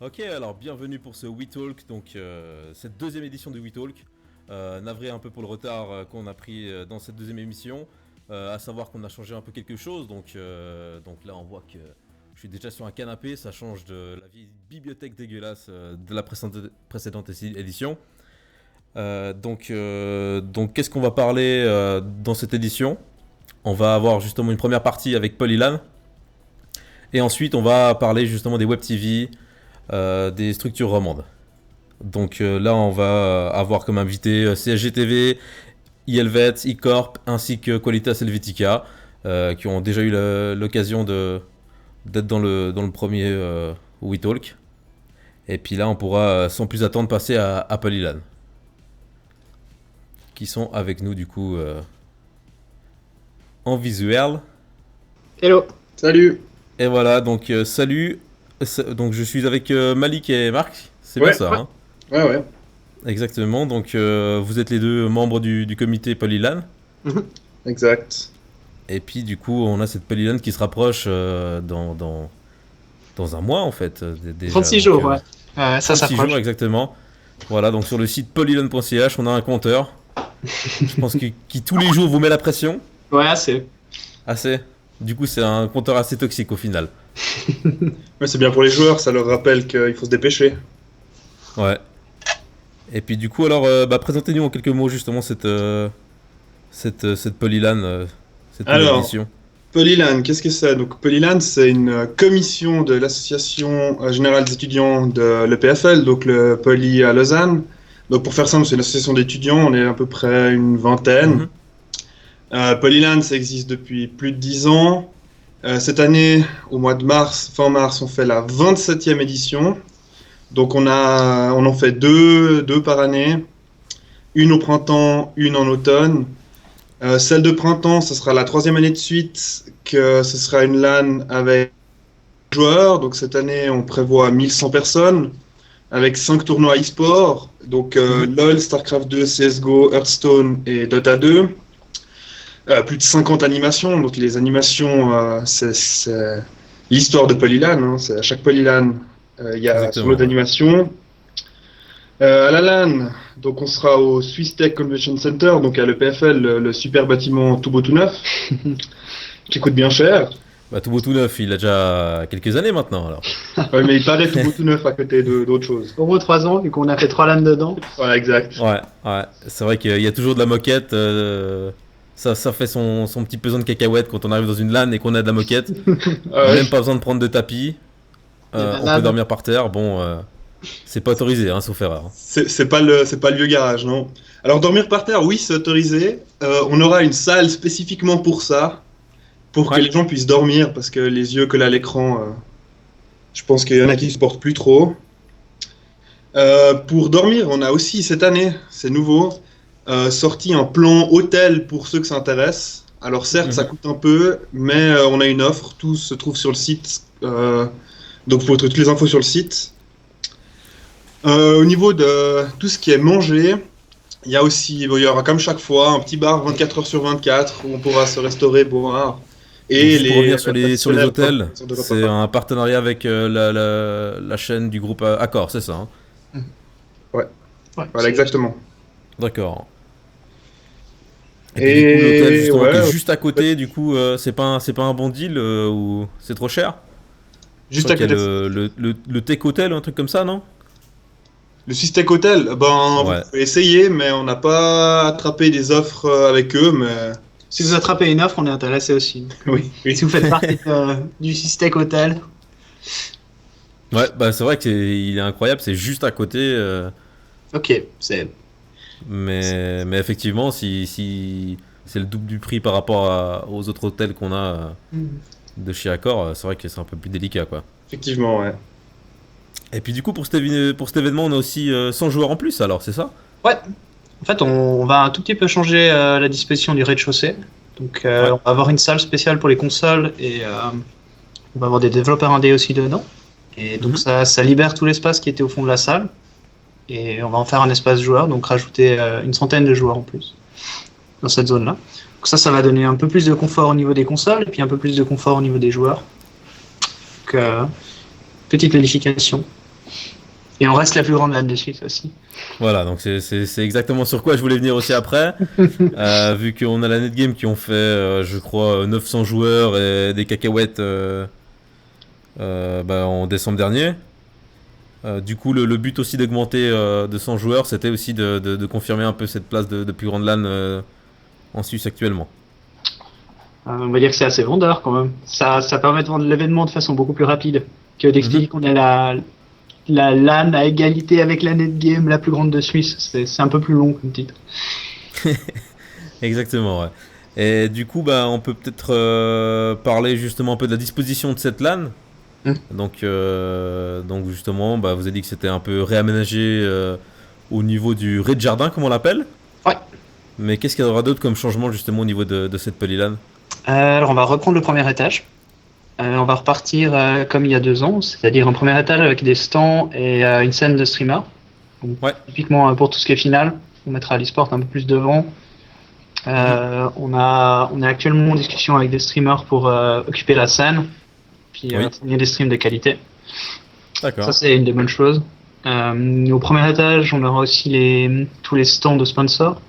Ok, alors bienvenue pour ce WeTalk, donc cette deuxième édition de WeTalk. Navré un peu pour le retard qu'on a pris dans cette deuxième émission, à savoir qu'on a changé un peu quelque chose, donc là on voit que je suis déjà sur un canapé, ça change de la vieille bibliothèque dégueulasse de la précédente édition. Donc qu'est-ce qu'on va parler dans cette édition? On va avoir justement une première partie avec Polylan, et ensuite on va parler justement des web TV, des structures romandes. Donc là, on va avoir comme invité CSG TV, ILVET, eCorp ainsi que Qualitas Helvetica, qui ont déjà eu l'occasion d'être dans le premier WeTalk. Et puis là, on pourra sans plus attendre passer à Polylan, qui sont avec nous du coup en visuel. Hello. Salut. Et voilà, donc salut. Donc je suis avec Malik et Marc, c'est bien ça, hein? Ouais. Exactement, donc vous êtes les deux membres du comité Polylan. Exact. Et puis du coup, on a cette Polylan qui se rapproche dans un mois en fait. Déjà. 36 jours, ouais. Ça 36 s'approche. jours exactement. Voilà, donc sur le site polylan.ch, on a un compteur. Je pense qui tous les jours vous met la pression. Ouais, assez. Assez. Du coup, c'est un compteur assez toxique au final. Ouais, c'est bien pour les joueurs, ça leur rappelle qu'il faut se dépêcher. Ouais. Et puis du coup, alors, présentez-nous en quelques mots justement cette Polylan, cette nouvelle édition. Polylan, qu'est-ce que c'est? Donc Polylan, c'est une commission de l'association générale des étudiants de l'EPFL, donc le Poly à Lausanne. Donc pour faire simple, c'est une association d'étudiants, on est à peu près une vingtaine. Polylan, ça existe depuis plus de 10 ans. Cette année, au mois de mars, fin mars, on fait la 27e édition. Donc on en fait deux par année, une au printemps, une en automne. Celle de printemps, ce sera la 3e année de suite que ce sera une LAN avec joueurs. Donc cette année, on prévoit 1100 personnes avec 5 tournois e-sport. Donc LoL, StarCraft 2, CSGO, Hearthstone et Dota 2. Plus de 50 animations. Donc les animations, c'est l'histoire de Polylan. Hein. C'est à chaque Polylan, il y a son lot d'animations. À la LAN, donc on sera au Swiss Tech Convention Center, donc à l'EPFL, le super bâtiment tout beau tout neuf, qui coûte bien cher. Bah, tout beau tout neuf, il a déjà quelques années maintenant alors. Ouais, mais il paraît tout beau tout neuf à côté d'autres choses. Au moins 3 ans, vu qu'on a fait 3 LAN dedans. Voilà, exact. Ouais. C'est vrai qu'il y a toujours de la moquette. Ça fait son petit pesant de cacahuètes quand on arrive dans une LAN et qu'on a de la moquette. Même pas besoin de prendre de tapis. On peut dormir par terre. Bon, c'est pas autorisé, hein, sauf erreur. C'est pas le vieux garage, non. Alors dormir par terre, oui, c'est autorisé. On aura une salle spécifiquement pour ça, pour que les gens puissent dormir, parce que les yeux collés à l'écran, je pense qu'il y en a qui ne supportent plus trop. Pour dormir, on a aussi cette année, c'est nouveau, sorti un plan hôtel pour ceux que ça intéresse. Alors certes, ça coûte un peu, mais on a une offre, tout se trouve sur le site, donc vous pouvez trouver toutes les infos sur le site. Au niveau de tout ce qui est mangé, il y aura comme chaque fois un petit bar 24 heures sur 24 où on pourra se restaurer, boire. Et pour revenir sur les hôtels, c'est un partenariat avec la chaîne du groupe Accor, c'est ça, hein? Ouais, voilà, exactement. D'accord. Et puis, du coup, l'hôtel justement qui est juste à côté, du coup, c'est pas un bon deal ou c'est trop cher? Juste à côté. Le Tech Hotel ou un truc comme ça, non? Le Swiss Tech Hotel, vous pouvez essayer, mais on n'a pas attrapé des offres avec eux, mais... Si vous attrapez une offre, on est intéressé aussi. Oui. Si vous faites partie du Swiss Tech Hotel. Ouais, bah c'est vrai qu'il est incroyable, c'est juste à côté. Ok, c'est... Mais effectivement, si c'est le double du prix par rapport aux autres hôtels qu'on a de chez Accor, c'est vrai que c'est un peu plus délicat, quoi. Effectivement, ouais. Et puis du coup, pour cet événement, on a aussi 100 joueurs en plus, alors, c'est ça? Ouais. En fait, on va un tout petit peu changer la disposition du rez-de-chaussée. Donc, on va avoir une salle spéciale pour les consoles et on va avoir des développeurs indés aussi dedans. Et donc, ça libère tout l'espace qui était au fond de la salle. Et on va en faire un espace joueur, donc rajouter une centaine de joueurs en plus dans cette zone-là. Donc ça va donner un peu plus de confort au niveau des consoles et puis un peu plus de confort au niveau des joueurs. Donc, petite modification. Et on reste la plus grande LAN de Suisse aussi. Voilà, donc c'est exactement sur quoi je voulais venir aussi après. Vu qu'on a la Netgame qui ont fait, je crois, 900 joueurs et des cacahuètes en décembre dernier. Du coup, le but aussi d'augmenter de 100 joueurs, c'était aussi de confirmer un peu cette place de plus grande LAN en Suisse actuellement. On va dire que c'est assez vendeur quand même. Ça permet de vendre l'événement de façon beaucoup plus rapide que d'expliquer qu'on a la LAN à égalité avec la Netgame, la plus grande de Suisse. C'est un peu plus long comme titre. Exactement, ouais. Et du coup, on peut peut-être parler justement un peu de la disposition de cette LAN. Donc justement, vous avez dit que c'était un peu réaménagé au niveau du rez-de-jardin, comme on l'appelle. Ouais. Mais qu'est-ce qu'il y aura d'autre comme changement justement au niveau de cette polylan? Alors on va reprendre le premier étage. On va repartir comme il y a 2 ans, c'est-à-dire un premier étage avec des stands et une scène de streamers. Donc, typiquement pour tout ce qui est final, on mettra l'e-sport un peu plus devant. On est actuellement en discussion avec des streamers pour occuper la scène, puis fournir des streams de qualité. D'accord. Ça c'est une des bonnes choses. Au premier étage, on aura aussi tous les stands de sponsors.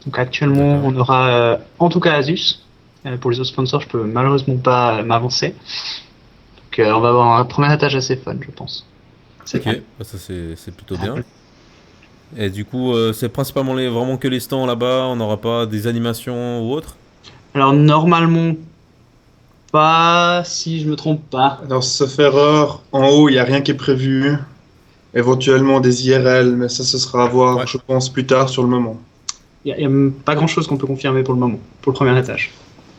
Donc actuellement, on aura en tout cas Asus. Pour les autres sponsors, je peux malheureusement pas m'avancer. Donc on va avoir un premier étage assez fun, je pense. Ok, ça c'est plutôt bien. Et du coup, c'est principalement vraiment que les stands là-bas, on n'aura pas des animations ou autre? Alors normalement pas, si je me trompe pas. Alors, sauf erreur, en haut, il n'y a rien qui est prévu. Éventuellement des IRL, mais ça, ce sera à voir, je pense, plus tard sur le moment. Il n'y a pas grand-chose qu'on peut confirmer pour le moment, pour le premier étage.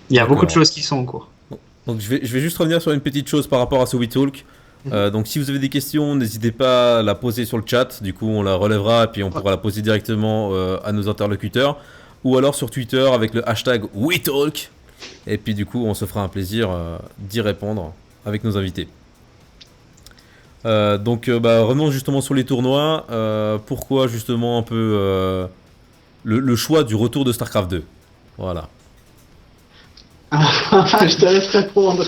Il y a beaucoup de choses qui sont en cours. Donc je vais juste revenir sur une petite chose par rapport à ce WeTalk. Donc si vous avez des questions, n'hésitez pas à la poser sur le chat. Du coup, on la relèvera et puis on pourra la poser directement à nos interlocuteurs. Ou alors sur Twitter avec le hashtag WeTalk. Et puis du coup, on se fera un plaisir d'y répondre avec nos invités. Revenons justement sur les tournois. Pourquoi justement un peu le choix du retour de StarCraft 2? Voilà. Je te laisse répondre.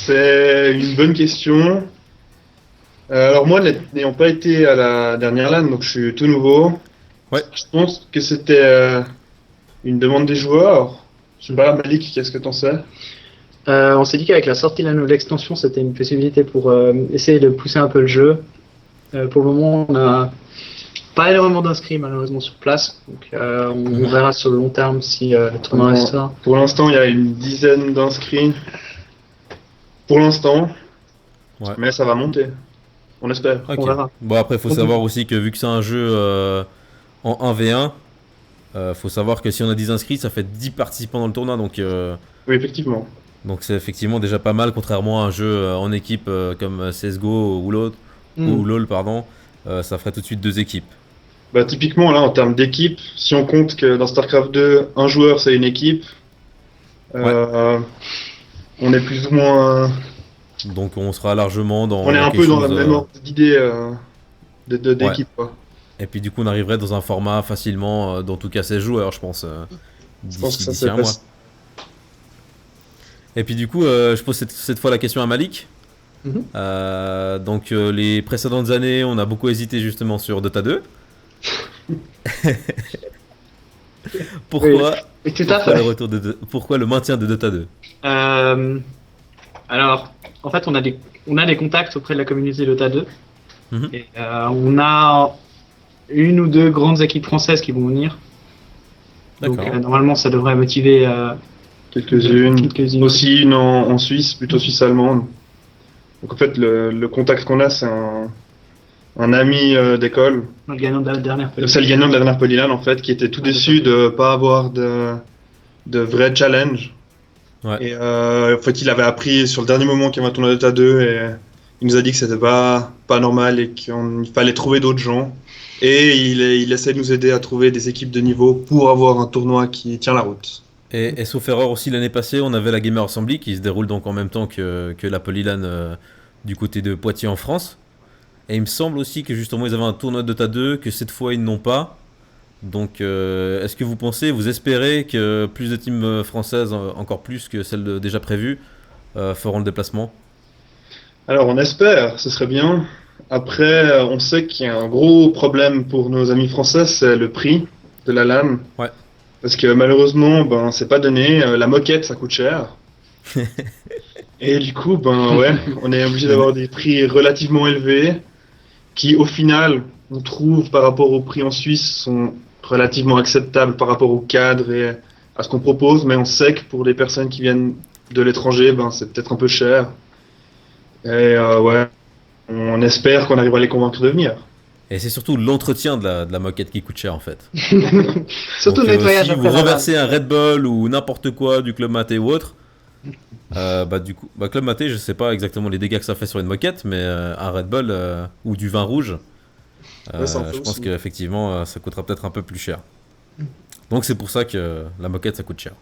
C'est une bonne question. Alors moi, n'ayant pas été à la dernière LAN, donc je suis tout nouveau. Ouais. Je pense que c'était une demande des joueurs. Je sais pas, Malik, qu'est-ce que t'en sais? On s'est dit qu'avec la sortie de l'extension, c'était une possibilité pour essayer de pousser un peu le jeu. Pour le moment, on a pas énormément d'inscrits malheureusement sur place, donc on verra sur le long terme si le tournoi restera. Pour l'instant, il y a une dizaine d'inscrits. Pour l'instant, mais ça va monter. On espère. Okay. On verra. Bon, après, il faut savoir aussi que vu que c'est un jeu en 1v1, faut savoir que si on a 10 inscrits, ça fait 10 participants dans le tournoi. Donc, oui, effectivement. Donc c'est effectivement déjà pas mal, contrairement à un jeu en équipe comme CSGO ou l'autre, ou LoL, pardon. Ça ferait tout de suite 2 équipes. Bah, typiquement, là, en termes d'équipe, si on compte que dans StarCraft 2, un joueur c'est une équipe, on est plus ou moins. Donc on sera largement dans. On est un peu dans la même ordre d'idée d'équipe, quoi. Et puis du coup, on arriverait dans un format facilement, dans tout cas 16 joueurs, je pense. Je pense que ça c'est un mois. Et puis du coup, je pose cette fois la question à Malik. Donc les précédentes années, on a beaucoup hésité justement sur Dota 2. Pourquoi, oui, tout à fait. Pourquoi le maintien de Dota 2? Alors, en fait, on a des contacts auprès de la communauté Dota 2. Et on a 1 ou 2 grandes équipes françaises qui vont venir. Donc normalement, ça devrait motiver quelques-unes. Aussi une en Suisse, plutôt suisse-allemande. Donc en fait, le contact qu'on a, c'est un ami d'école. Le gagnant de la dernière polylan. C'est le gagnant de la dernière polylan, en fait, qui était tout déçu de ne pas avoir de vrai challenge. Et en fait, il avait appris sur le dernier moment qu'il y avait un tournoi Dota 2 et il nous a dit que c'était pas normal et qu'il fallait trouver d'autres gens. Et il essaie de nous aider à trouver des équipes de niveau pour avoir un tournoi qui tient la route. Et sauf erreur aussi, l'année passée, on avait la Gamer Assembly qui se déroule donc en même temps que la polylan du côté de Poitiers en France. Et il me semble aussi que justement ils avaient un tournoi de Dota 2 que cette fois ils n'ont pas. Donc est-ce que vous espérez que plus de teams françaises, encore plus que celles déjà prévues, feront le déplacement? Alors on espère, ce serait bien. Après, on sait qu'il y a un gros problème pour nos amis français, c'est le prix de la LAN. Ouais. Parce que malheureusement, ben, c'est pas donné. La moquette, ça coûte cher. Et du coup, ben ouais, on est obligé d'avoir des prix relativement élevés, qui au final, on trouve par rapport aux prix en Suisse, sont relativement acceptables par rapport au cadre et à ce qu'on propose, mais on sait que pour les personnes qui viennent de l'étranger, ben c'est peut-être un peu cher. Et ouais, on espère qu'on arrivera à les convaincre de venir. Et c'est surtout l'entretien de la moquette qui coûte cher en fait. Surtout Donc, le nettoyage si après vous la renversez lame. un Red Bull ou n'importe quoi du Club Maté ou autre, du coup, Club Maté, je sais pas exactement les dégâts que ça fait sur une moquette, mais un Red Bull ou du vin rouge, Ouais, ça en fait je pense aussi. qu'effectivement ça coûtera peut-être un peu plus cher. Donc c'est pour ça que la moquette ça coûte cher.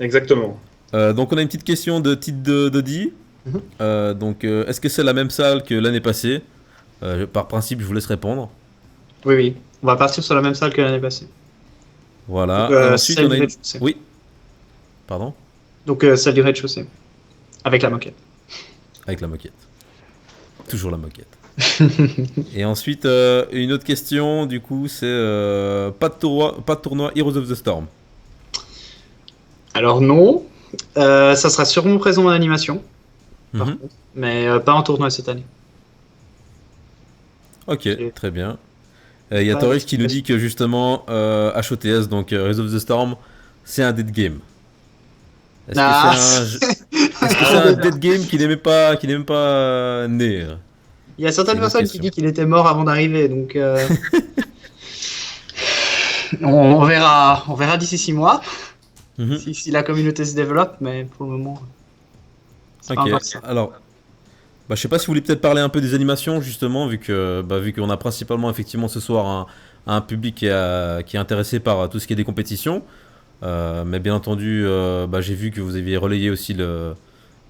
Exactement. Donc on a une petite question de titre de Di. Mhm. Est-ce que c'est la même salle que l'année passée? Par principe, je vous laisse répondre. Oui, oui. On va partir sur la même salle que l'année passée. Voilà. Donc, Et ensuite, celle on a du une... rez-de-chaussée. Oui. Pardon. Donc, celle du rez-de-chaussée. Avec la moquette. Avec la moquette. Toujours la moquette. Et ensuite, une autre question, du coup, c'est pas de tournoi Heroes of the Storm. Alors, non. Ça sera sûrement présent en animation. Par Mhm. contre. Mais pas en tournoi cette année. Ok, J'ai très bien. Il y a pas Torich qui nous d'explication. dit que justement, HOTS, donc Heroes of the Storm, c'est un dead game. Est-ce que c'est Ah, un, est-ce que c'est un dead game qui n'est même pas né? il y a C'est certaines une autre personnes qui question. disent qu'il était mort avant d'arriver. Donc, on verra d'ici 6 mois. Mhm. Si la communauté se développe. Mais pour le moment, c'est pas Ok, encore ça. alors, je sais pas si vous voulez peut-être parler un peu des animations, justement, vu qu'on a principalement, effectivement, ce soir un public qui est intéressé par tout ce qui est des compétitions. Mais bien entendu, j'ai vu que vous aviez relayé aussi le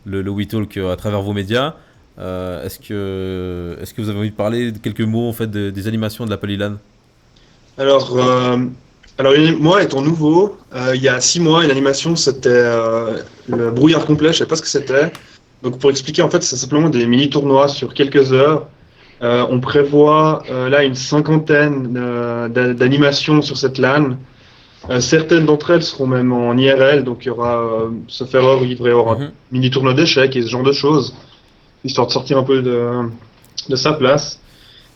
WeTalk à travers vos médias. Est-ce que vous avez envie de parler de quelques mots en fait des animations de la Polylan? Alors, moi, étant nouveau, il y a 6 mois, une animation, c'était le brouillard complet, je sais pas ce que c'était. Donc, pour expliquer, en fait, c'est simplement des mini-tournois sur quelques heures. On prévoit là une cinquantaine d'animations sur cette LAN. Certaines d'entre elles seront même en IRL, donc il y aura, sauf erreur, il devrait y avoir un Mhm. mini-tournoi d'échecs et ce genre de choses, histoire de sortir un peu de sa place.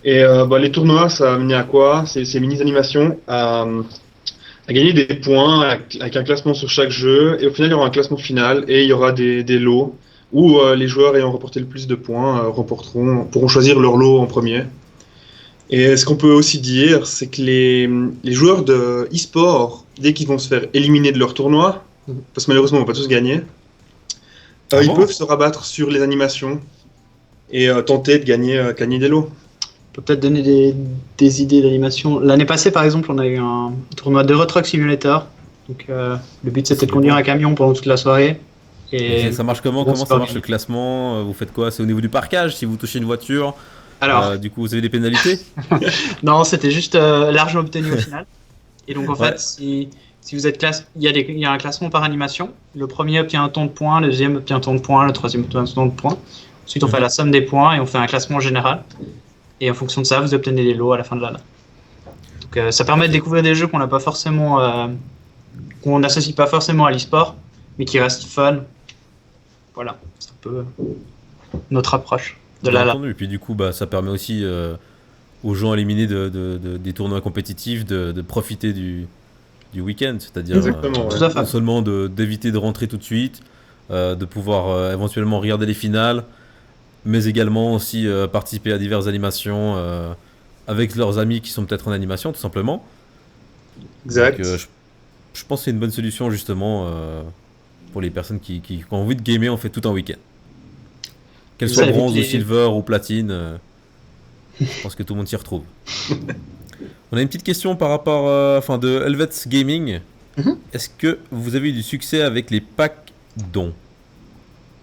Et les tournois, ça va amener à quoi? Ces mini-animations à gagner des points avec un classement sur chaque jeu. Et au final, il y aura un classement final et il y aura des lots où les joueurs ayant remporté le plus de points pourront choisir leur lot en premier. Et ce qu'on peut aussi dire, c'est que les joueurs de e-sport, dès qu'ils vont se faire éliminer de leur tournoi, parce que malheureusement on va pas tous gagner, Ah ils bon? peuvent se rabattre sur les animations et tenter de gagner des lots. On peut peut-être donner des idées d'animation. L'année passée, par exemple, on a eu un tournoi d'Euro Truck Simulator. Donc, le but, c'était de conduire un camion pendant toute la soirée. Et Et ça marche comment? bon, Comment c'est ça pas marche le bien. classement? Vous faites quoi? C'est au niveau du parquage? Si vous touchez une voiture, Alors, du coup vous avez des pénalités? non, c'était juste l'argent obtenu au final. Et donc, en Ouais. fait, si vous êtes classe, il y a un classement par animation. Le premier obtient un ton de points, le deuxième obtient un ton de points, le troisième obtient un ton de points. Ensuite, on fait la somme des points et on fait un classement général. Et en fonction de ça, vous obtenez des lots à la fin de l'année. Donc, ça permet de découvrir des jeux qu'on n'a pas forcément, qu'on n'associe pas forcément à l'e-sport, mais qui restent fun. Voilà, c'est un peu notre approche de Bien la LAN. entendu. Et puis du coup, ça permet aussi aux gens éliminés des tournois compétitifs de profiter du week-end. C'est-à-dire Exactement, ouais. Tout à fait. non seulement d'éviter de rentrer tout de suite, de pouvoir éventuellement regarder les finales, mais également aussi participer à diverses animations avec leurs amis qui sont peut-être en animation, tout simplement. Exact. Donc, je pense que c'est une bonne solution justement pour les personnes qui ont envie de gamer en fait tout un week-end. Qu'elles Ça soient évite bronze ou les- silver ou platine, je pense que tout le monde s'y retrouve. On a une petite question par rapport de Helvets Gaming. Mhm. Est-ce que vous avez eu du succès avec les packs dons?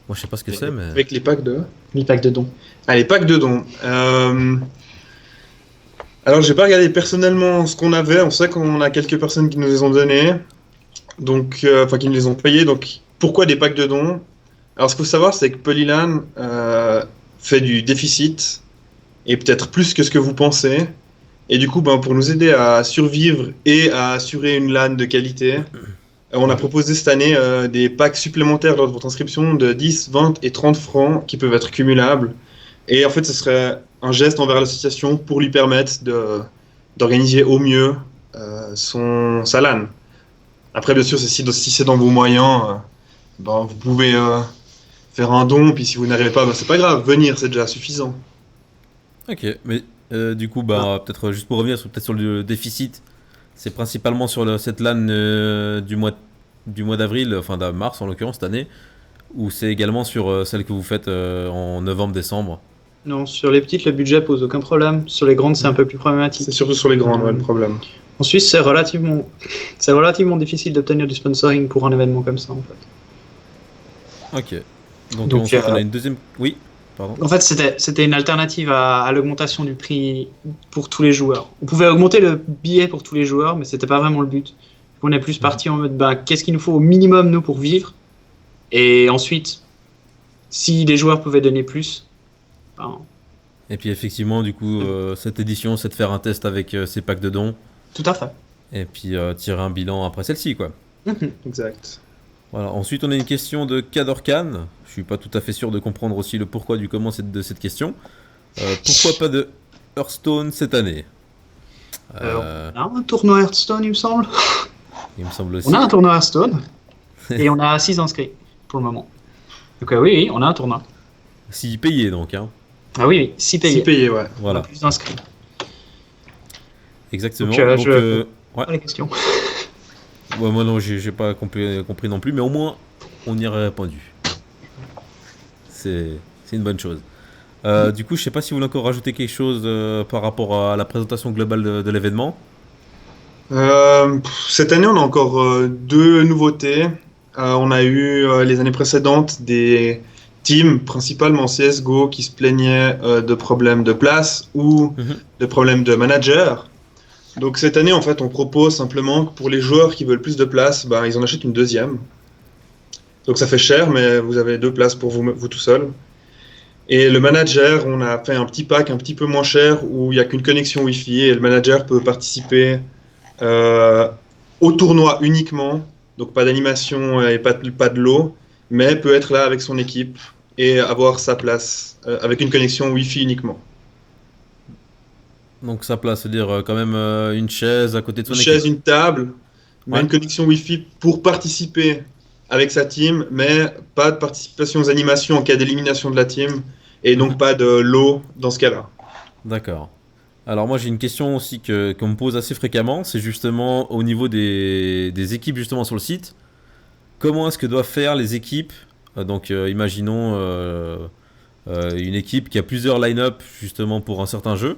Moi je sais pas ce que c'est, mais Avec les packs de... Mi pack de dons. Ah, les packs de dons. Alors, j'ai pas regardé personnellement ce qu'on avait. On sait qu'on a quelques personnes qui nous les ont donnés. Donc, enfin, qui nous les ont payés. Donc, pourquoi des packs de dons? Alors, ce qu'il faut savoir, c'est que Polylan fait du déficit. et peut-être plus que ce que vous pensez. Et du coup, ben, pour nous aider à survivre et à assurer une LAN de qualité, on a proposé cette année des packs supplémentaires lors de votre inscription de 10, 20 et 30 francs qui peuvent être cumulables. Et en fait, ce serait un geste envers l'association pour lui permettre d'organiser au mieux sa LAN. Après, bien sûr, si c'est dans vos moyens, ben, vous pouvez faire un don. Puis si vous n'arrivez pas, ben, c'est pas grave, venir, c'est déjà suffisant. Ok, mais du coup, peut-être juste pour revenir peut-être sur le déficit, c'est principalement sur cette LAN du mois d'avril, enfin de mars en l'occurrence cette année, ou c'est également sur celle que vous faites en novembre-décembre? Non, sur les petites, le budget pose aucun problème. Sur les grandes, c'est un peu plus problématique. C'est surtout sur les grandes, ouais, le problème. En Suisse, c'est relativement difficile d'obtenir du sponsoring pour un événement comme ça, en fait. Ok. Donc ensuite, on a une deuxième... Oui, pardon. En fait, c'était une alternative à l'augmentation du prix pour tous les joueurs. On pouvait augmenter le billet pour tous les joueurs, mais c'était pas vraiment le but. On est plus parti en mode, qu'est-ce qu'il nous faut au minimum, nous, pour vivre? Et ensuite, si les joueurs pouvaient donner plus... Et puis effectivement, du coup, cette édition, c'est de faire un test avec ces packs de dons. Tout à fait. Et puis tirer un bilan après celle-ci, quoi. Exact. Voilà. Ensuite, on a une question de Kadorkan. Je suis pas tout à fait sûr de comprendre aussi le pourquoi du comment de cette question. Pourquoi pas de Hearthstone cette année? On a un tournoi Hearthstone, il me semble. Il me semble aussi. On a un tournoi Hearthstone et on a 6 inscrits pour le moment. Donc oui, on a un tournoi. 6 payés donc, hein. Ah oui, 6 payés. 6 payés, ouais. Voilà. Plus d'inscrits. Exactement. Donc, ouais. Pas les questions. Ouais, moi non, j'ai pas compris non plus, mais au moins on y aurait répondu. C'est une bonne chose. Du coup, je sais pas si vous voulez encore rajouter quelque chose par rapport à la présentation globale de l'événement. Cette année, on a encore 2 nouveautés. On a eu les années précédentes des teams, principalement CSGO, qui se plaignaient de problèmes de place ou de problèmes de manager. Donc cette année, en fait, on propose simplement que pour les joueurs qui veulent plus de place, ils en achètent une deuxième. Donc ça fait cher, mais vous avez 2 places pour vous tout seul. Et le manager, on a fait un petit pack un petit peu moins cher où il n'y a qu'une connexion Wi-Fi et le manager peut participer au tournoi uniquement, donc pas d'animation et pas de lot, mais peut être là avec son équipe et avoir sa place avec une connexion Wi-Fi uniquement. Donc sa place, c'est-à-dire quand même une chaise à côté de son Une équipe. chaise, une table, mais une connexion Wi-Fi pour participer avec sa team, mais pas de participation aux animations en cas d'élimination de la team, et donc pas de lot dans ce cas-là. D'accord. Alors moi j'ai une question aussi qu'on me pose assez fréquemment, c'est justement au niveau des équipes justement sur le site. Comment est-ce que doivent faire les équipes? Donc imaginons une équipe qui a plusieurs line-up justement pour un certain jeu,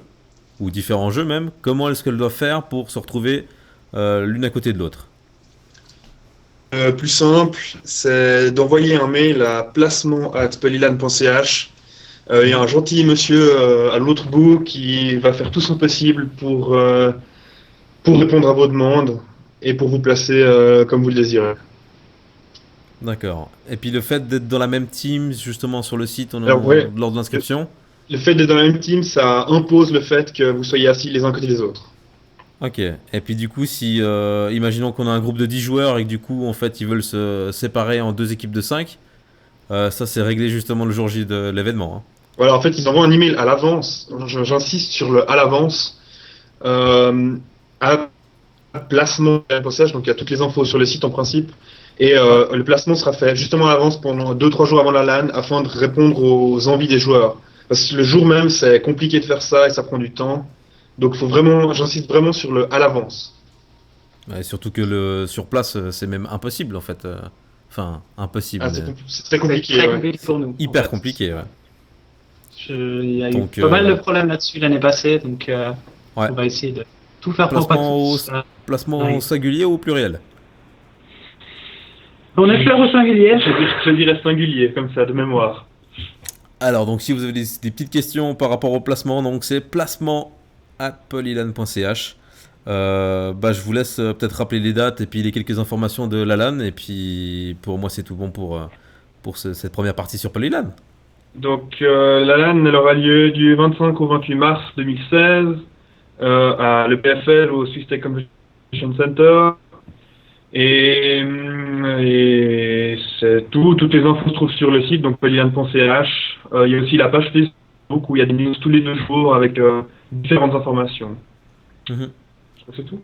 ou différents jeux même. Comment est-ce qu'elles doivent faire pour se retrouver l'une à côté de l'autre? Plus simple, c'est d'envoyer un mail à placement@polylan.ch. Il y a un gentil monsieur à l'autre bout qui va faire tout son possible pour répondre à vos demandes et pour vous placer comme vous le désirez. D'accord. Et puis le fait d'être dans la même team, justement sur le site Alors, ouais, lors de l'inscription? le fait d'être dans la même team, ça impose le fait que vous soyez assis les uns côté des autres. Ok. Et puis du coup, si imaginons qu'on a un groupe de 10 joueurs et que du coup, en fait, ils veulent se séparer en 2 équipes de 5, ça c'est réglé justement le jour J de l'événement, hein. Voilà, en fait, ils envoient un email à l'avance. J'insiste sur le à l'avance. À placement, donc il y a toutes les infos sur le site en principe. Et le placement sera fait justement à l'avance pendant 2-3 jours avant la LAN afin de répondre aux envies des joueurs. Parce que le jour même, c'est compliqué de faire ça et ça prend du temps. Donc j'insiste vraiment sur le à l'avance. Et surtout que sur place, c'est même impossible en fait. Enfin, impossible. C'est très compliqué. C'est très compliqué pour nous. Hyper compliqué, ouais. Il y a eu pas mal de problèmes là-dessus l'année passée, donc on va essayer de tout faire pour pas que placement au singulier ou au pluriel? On espère au singulier. Je dirais singulier, comme ça, de mémoire. Alors, donc si vous avez des petites questions par rapport au placement, donc c'est placement@polylan.ch. Je vous laisse peut-être rappeler les dates et puis les quelques informations de la LAN. Et puis pour moi, c'est tout bon pour cette première partie sur Polylan. Donc, la LAN, elle aura lieu du 25 au 28 mars 2016 à l'EPFL au Swiss Tech Convention Center. Et c'est tout. Toutes les infos se trouvent sur le site, donc polylan.ch. Il y a aussi la page Facebook où il y a des news tous les 2 jours avec différentes informations. Mhm. C'est tout.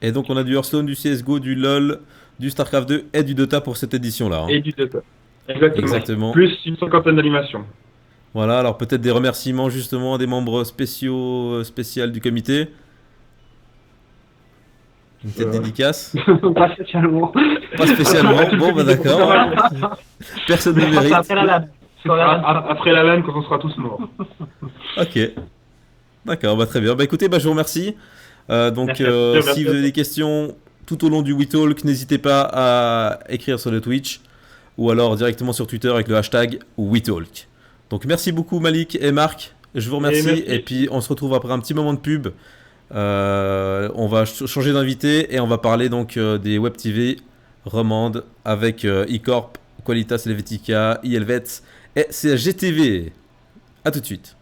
Et donc on a du Hearthstone, du CSGO, du LoL, du StarCraft 2 et du Dota pour cette édition-là. Hein. Et du Dota. Exactement. Exactement. Plus une cinquantaine d'animations. Voilà, alors peut-être des remerciements justement à des membres spéciaux du comité. Une petite dédicace. Pas spécialement. Pas spécialement. Bon, bah d'accord. Personne ne mérite. Après la LAN. Après la LAN, quand on sera tous morts. Ok. D'accord, bah très bien. Bah écoutez, bah je vous remercie. Donc Merci. si vous avez des questions tout au long du WeTalk, n'hésitez pas à écrire sur le Twitch ou alors directement sur Twitter avec le hashtag WeTalk. Donc merci beaucoup Malik et Marc. Je vous remercie et puis on se retrouve après un petit moment de pub. On va changer d'invité et on va parler donc des Web TV romandes avec eCorp, Qualitas Helvetica, iHelvets et CHGTV. A tout de suite.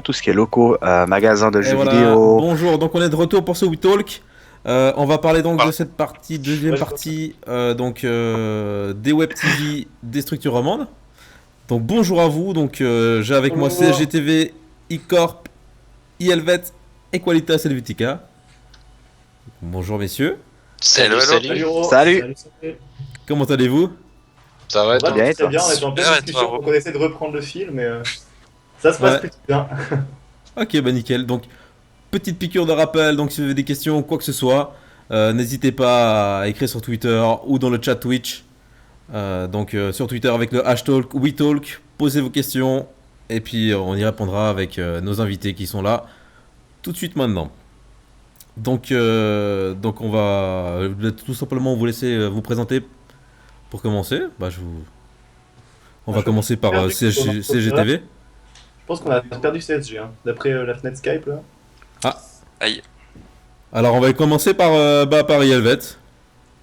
tout ce qui est locaux, magasins de Et jeux voilà, vidéo. bonjour, donc on est de retour pour ce WeTalk. On va parler donc de cette partie, deuxième Ouais, partie, des Web TV, des structures romandes. Donc bonjour à vous, donc j'ai avec moi Bonjour. CSGTV, iCorp, iHelvet et Qualitas Helvetica. Bonjour messieurs, Salut. Salut. comment allez-vous? Ça va, Bien, toi et Très toi bien, on était en Super, pleine et discussion, toi, donc on essaie de reprendre le fil, mais ça se passe Ouais. plutôt bien. Ok, bah nickel. Donc, petite piqûre de rappel. Donc, si vous avez des questions, quoi que ce soit, n'hésitez pas à écrire sur Twitter ou dans le chat Twitch. Sur Twitter avec le hashtag WeTalk, posez vos questions et puis on y répondra avec nos invités qui sont là tout de suite maintenant. Donc on va tout simplement vous laisser vous présenter pour commencer. On va Je commencer par perdu CGTV. Je pense qu'on a perdu CSG, hein, d'après la fenêtre Skype là. Aïe. Alors on va commencer par Helvet.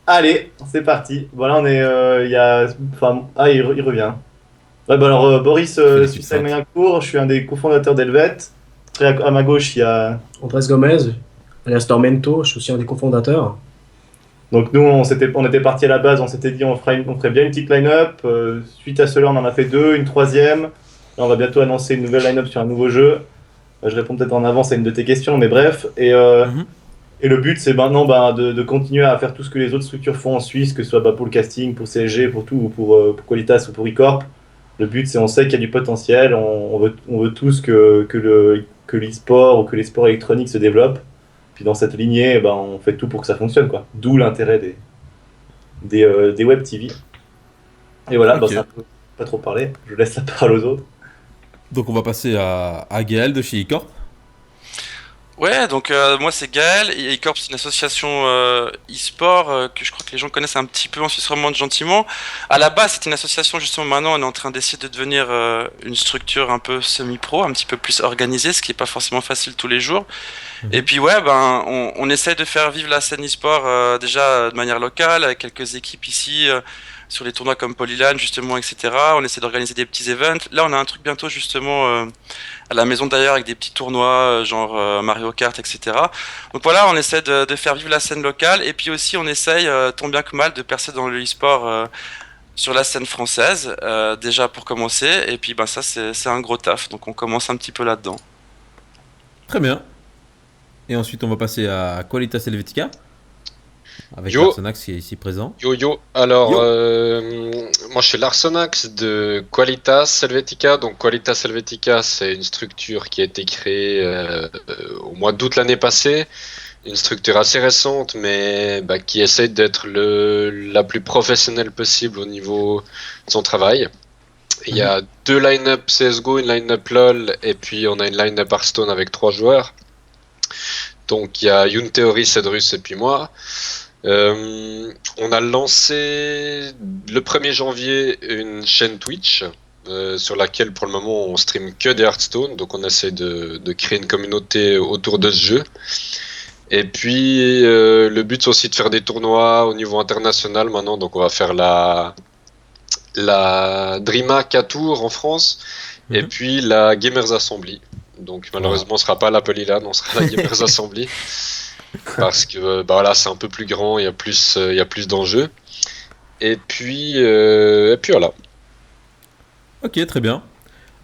Allez, c'est parti. Voilà, on est. Il y a. Enfin, il revient. Ouais, bah alors, Boris Fais des petites feintes. Suisse-Magnancourt, je suis un des cofondateurs d'Helvet. Après, à ma gauche, il y a. Andrés Gomez, alias Tormento, je suis aussi un des cofondateurs. Donc, nous, on était parti à la base, on s'était dit on ferait bien une petite line-up. Suite à cela, on en a fait deux, une troisième. Là, on va bientôt annoncer une nouvelle line-up sur un nouveau jeu. Je réponds peut-être en avance à une de tes questions, mais bref. Mhm. Et le but, c'est maintenant de continuer à faire tout ce que les autres structures font en Suisse, que ce soit pour le casting, pour CSG, pour tout, ou pour Qualitas ou pour eCorp. Le but, c'est on sait qu'il y a du potentiel, on veut tous que l'e-sport ou que les sports électroniques se développent. Puis dans cette lignée, on fait tout pour que ça fonctionne, quoi. D'où l'intérêt des web TV. Et voilà, Ok. ça peut pas trop parler, je laisse la parole aux autres. Donc on va passer à Gaël de chez eCorp. Ouais, donc moi c'est Gaël, et eCorp c'est une association e-sport que je crois que les gens connaissent un petit peu en Suisse romande gentiment. À la base c'est une association, justement maintenant on est en train d'essayer de devenir une structure un peu semi-pro, un petit peu plus organisée, ce qui est pas forcément facile tous les jours. Et puis ouais, on essaie de faire vivre la scène e-sport déjà de manière locale, avec quelques équipes ici sur les tournois comme Polylan justement, etc. On essaie d'organiser des petits events. Là on a un truc bientôt justement à la maison d'ailleurs avec des petits tournois genre Mario Kart, etc. Donc voilà, on essaie de faire vivre la scène locale et puis aussi on essaye tant bien que mal de percer dans le e-sport sur la scène française déjà pour commencer et puis ça c'est un gros taf donc on commence un petit peu là-dedans. Très bien. Et ensuite on va passer à Qualitas Helvetica. Avec Yo. Larsonax qui est ici présent. Yo, alors Yo. moi je suis Larsonax de Qualitas Helvetica. Donc Qualitas Helvetica, c'est une structure qui a été créée au mois d'août l'année passée. Une structure assez récente, mais qui essaie d'être la plus professionnelle possible au niveau de son travail. Il y a deux line-up CSGO, une line-up LoL, et puis on a une line-up Hearthstone avec 3 joueurs. Donc il y a Yoon Theory, Cedrus et puis moi. On a lancé le 1er janvier une chaîne Twitch sur laquelle pour le moment on stream que des Hearthstone, donc on essaie de créer une communauté autour de ce jeu. Et puis le but c'est aussi de faire des tournois au niveau international maintenant, donc on va faire la DreamHack à Tours en France et puis la Gamers Assembly. Donc malheureusement on sera pas à la Polylan, on sera à la Gamers Assembly. Parce que voilà, c'est un peu plus grand, il y a plus d'enjeux. Et puis voilà. Ok, très bien.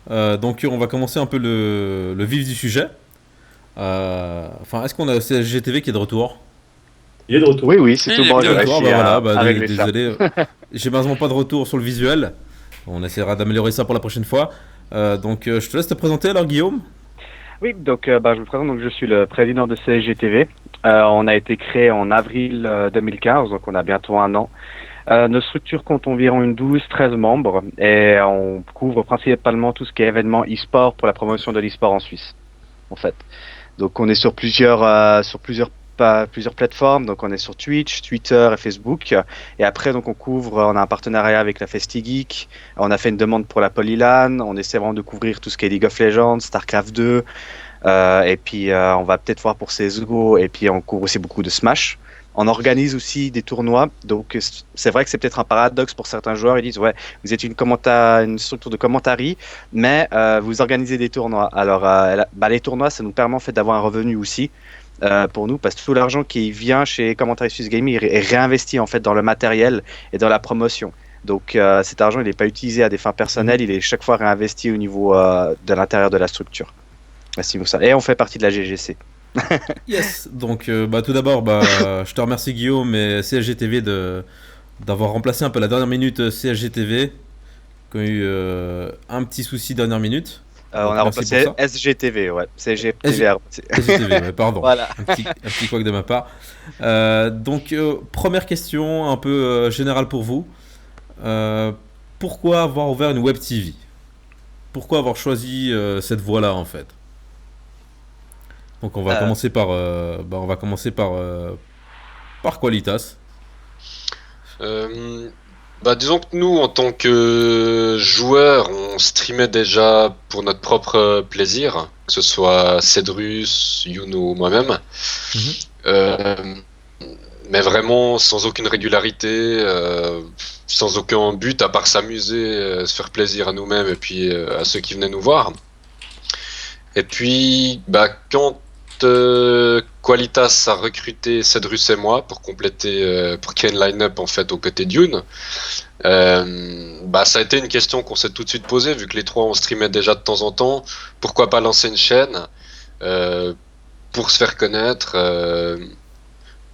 Donc on va commencer un peu le vif du sujet. Est-ce qu'on a CSGTV qui est de retour? Il est de retour. Oui, c'est tout bon. Il est de retour, à régler ça. désolé. J'ai malheureusement pas de retour sur le visuel. On essaiera d'améliorer ça pour la prochaine fois. Donc je te laisse te présenter alors Guillaume. Oui, donc je me présente, donc je suis le président de CSGTV. On a été créé en avril 2015, donc on a bientôt 1 an. Notre structure compte environ 12-13 membres et on couvre principalement tout ce qui est événements e-sport pour la promotion de l'e-sport en Suisse, en fait. Donc on est sur plusieurs plateformes, donc on est sur Twitch, Twitter et Facebook. Et après, donc on a un partenariat avec la FestiGeek. On a fait une demande pour la Polylan. On essaie vraiment de couvrir tout ce qui est League of Legends, Starcraft 2. Et puis on va peut-être voir pour CSGO. Et puis on couvre aussi beaucoup de Smash. On organise aussi des tournois. Donc c'est vrai que c'est peut-être un paradoxe pour certains joueurs. Ils disent ouais, vous êtes une structure de commentary, mais vous organisez des tournois. Alors les tournois, ça nous permet en fait d'avoir un revenu aussi. Pour nous, parce que tout l'argent qui vient chez Commentary Suisse Gaming est réinvesti en fait dans le matériel et dans la promotion. Donc cet argent il n'est pas utilisé à des fins personnelles, il est chaque fois réinvesti au niveau de l'intérieur de la structure. Merci pour ça. Et on fait partie de la GGC. Yes. Donc tout d'abord, je te remercie Guillaume et CSGTV d'avoir remplacé un peu la dernière minute CSGTV, qui a eu un petit souci dernière minute. On a remplacé SGTV, ouais. SGTV, ouais, pardon. Voilà. Un petit couac de ma part. Donc, première question un peu générale pour vous. Pourquoi avoir ouvert une web TV? Pourquoi avoir choisi cette voie-là, en fait? Donc, on va commencer par Qualitas. Disons que nous, en tant que joueurs, on streamait déjà pour notre propre plaisir, que ce soit Cedrus, Youn ou moi-même. mais vraiment sans aucune régularité, sans aucun but à part s'amuser, se faire plaisir à nous-mêmes et puis à ceux qui venaient nous voir. Et puis, quand Qualitas a recruté Cedrus et moi pour compléter, pour créer une line-up en fait aux côtés d'Youn, ça a été une question qu'on s'est tout de suite posée, vu que les trois on streamait déjà de temps en temps. Pourquoi pas lancer une chaîne pour se faire connaître,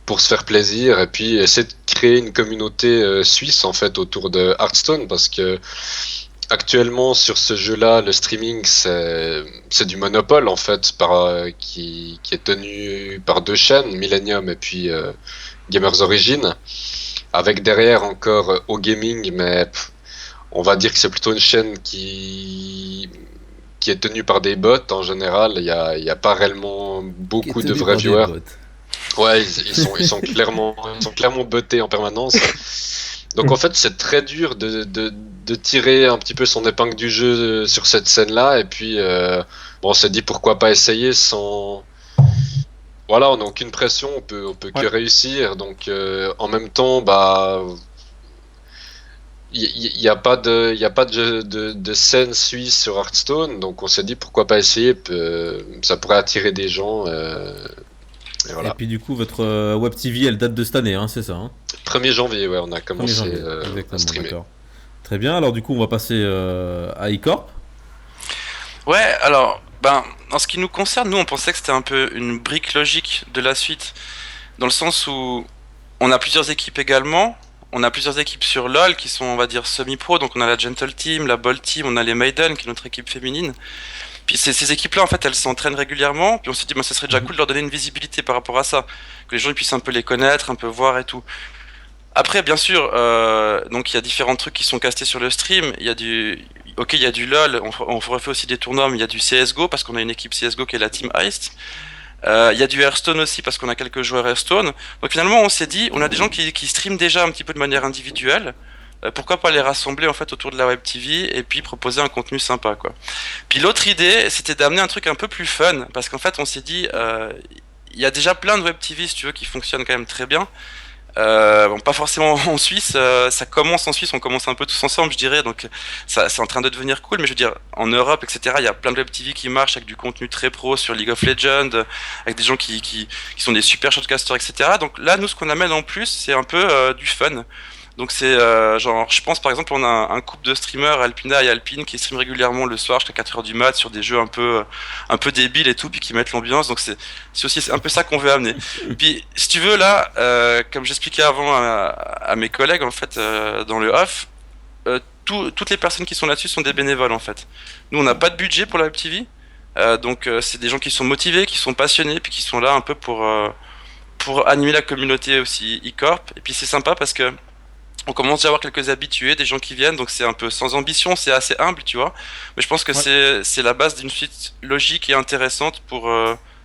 pour se faire plaisir, et puis essayer de créer une communauté suisse en fait autour de Hearthstone, parce que actuellement sur ce jeu-là, le streaming c'est du monopole en fait, qui est tenu par deux chaînes, Millennium et puis Gamers Origin, avec derrière encore O-Gaming, mais on va dire que c'est plutôt une chaîne qui est tenue par des bots en général. Il y a pas réellement beaucoup de vrais viewers. Ouais, ils sont clairement bottés en permanence. Donc en fait, c'est très dur de tirer un petit peu son épingle du jeu sur cette scène-là. Et puis, on s'est dit pourquoi pas essayer sans. Voilà, on n'a aucune pression, on peut que réussir. Donc en même temps, il n'y a pas de scène suisse sur Hearthstone. Donc on s'est dit pourquoi pas essayer, ça pourrait attirer des gens. Et voilà. Et puis du coup, votre Web TV, elle date de cette année, hein, c'est ça, hein? 1er janvier, ouais, on a commencé à streamer. D'accord. Très bien, alors du coup, on va passer à iCorp. Ouais, alors, en ce qui nous concerne, nous, on pensait que c'était un peu une brique logique de la suite, dans le sens où on a plusieurs équipes également. On a plusieurs équipes sur LoL qui sont, on va dire, semi-pro. Donc on a la Gentle Team, la Bold Team, on a les Maiden, qui est notre équipe féminine. Puis ces équipes-là, en fait, elles s'entraînent régulièrement. Puis on s'est dit, ça serait déjà cool de leur donner une visibilité par rapport à ça, que les gens puissent un peu les connaître, un peu voir et tout. Après, bien sûr, donc il y a différents trucs qui sont castés sur le stream. Il y a du LoL. On refait aussi des tournois, mais il y a du CS:GO parce qu'on a une équipe CS:GO qui est la Team Heist. Il y a du Hearthstone aussi parce qu'on a quelques joueurs Hearthstone. Donc finalement, on s'est dit, on a des gens qui streament déjà un petit peu de manière individuelle. Pourquoi pas les rassembler en fait autour de la Web TV et puis proposer un contenu sympa, quoi. Puis l'autre idée, c'était d'amener un truc un peu plus fun, parce qu'en fait, on s'est dit, il y a déjà plein de Web TV, si tu veux, qui fonctionnent quand même très bien. Pas forcément en Suisse, ça commence en Suisse, on commence un peu tous ensemble, je dirais, donc ça c'est en train de devenir cool, mais je veux dire, en Europe, etc., il y a plein de Web TV qui marchent avec du contenu très pro sur League of Legends, avec des gens qui sont des super shortcasters, etc. Donc là, nous, ce qu'on amène en plus, c'est un peu du fun. Donc c'est genre, je pense par exemple, on a un couple de streamers, Alpina et Alpine, qui streament régulièrement le soir jusqu'à 4h du mat sur des jeux un peu débiles et tout, puis qui mettent l'ambiance. Donc c'est aussi un peu ça qu'on veut amener. Puis si tu veux là, comme j'expliquais avant à mes collègues en fait dans le off, toutes les personnes qui sont là-dessus sont des bénévoles en fait. Nous on n'a pas de budget pour la Web TV, donc c'est des gens qui sont motivés, qui sont passionnés, puis qui sont là un peu pour animer la communauté aussi e-corp. Et puis c'est sympa parce que on commence déjà à avoir quelques habitués, des gens qui viennent, donc c'est un peu sans ambition, c'est assez humble, tu vois. Mais je pense que c'est la base d'une suite logique et intéressante pour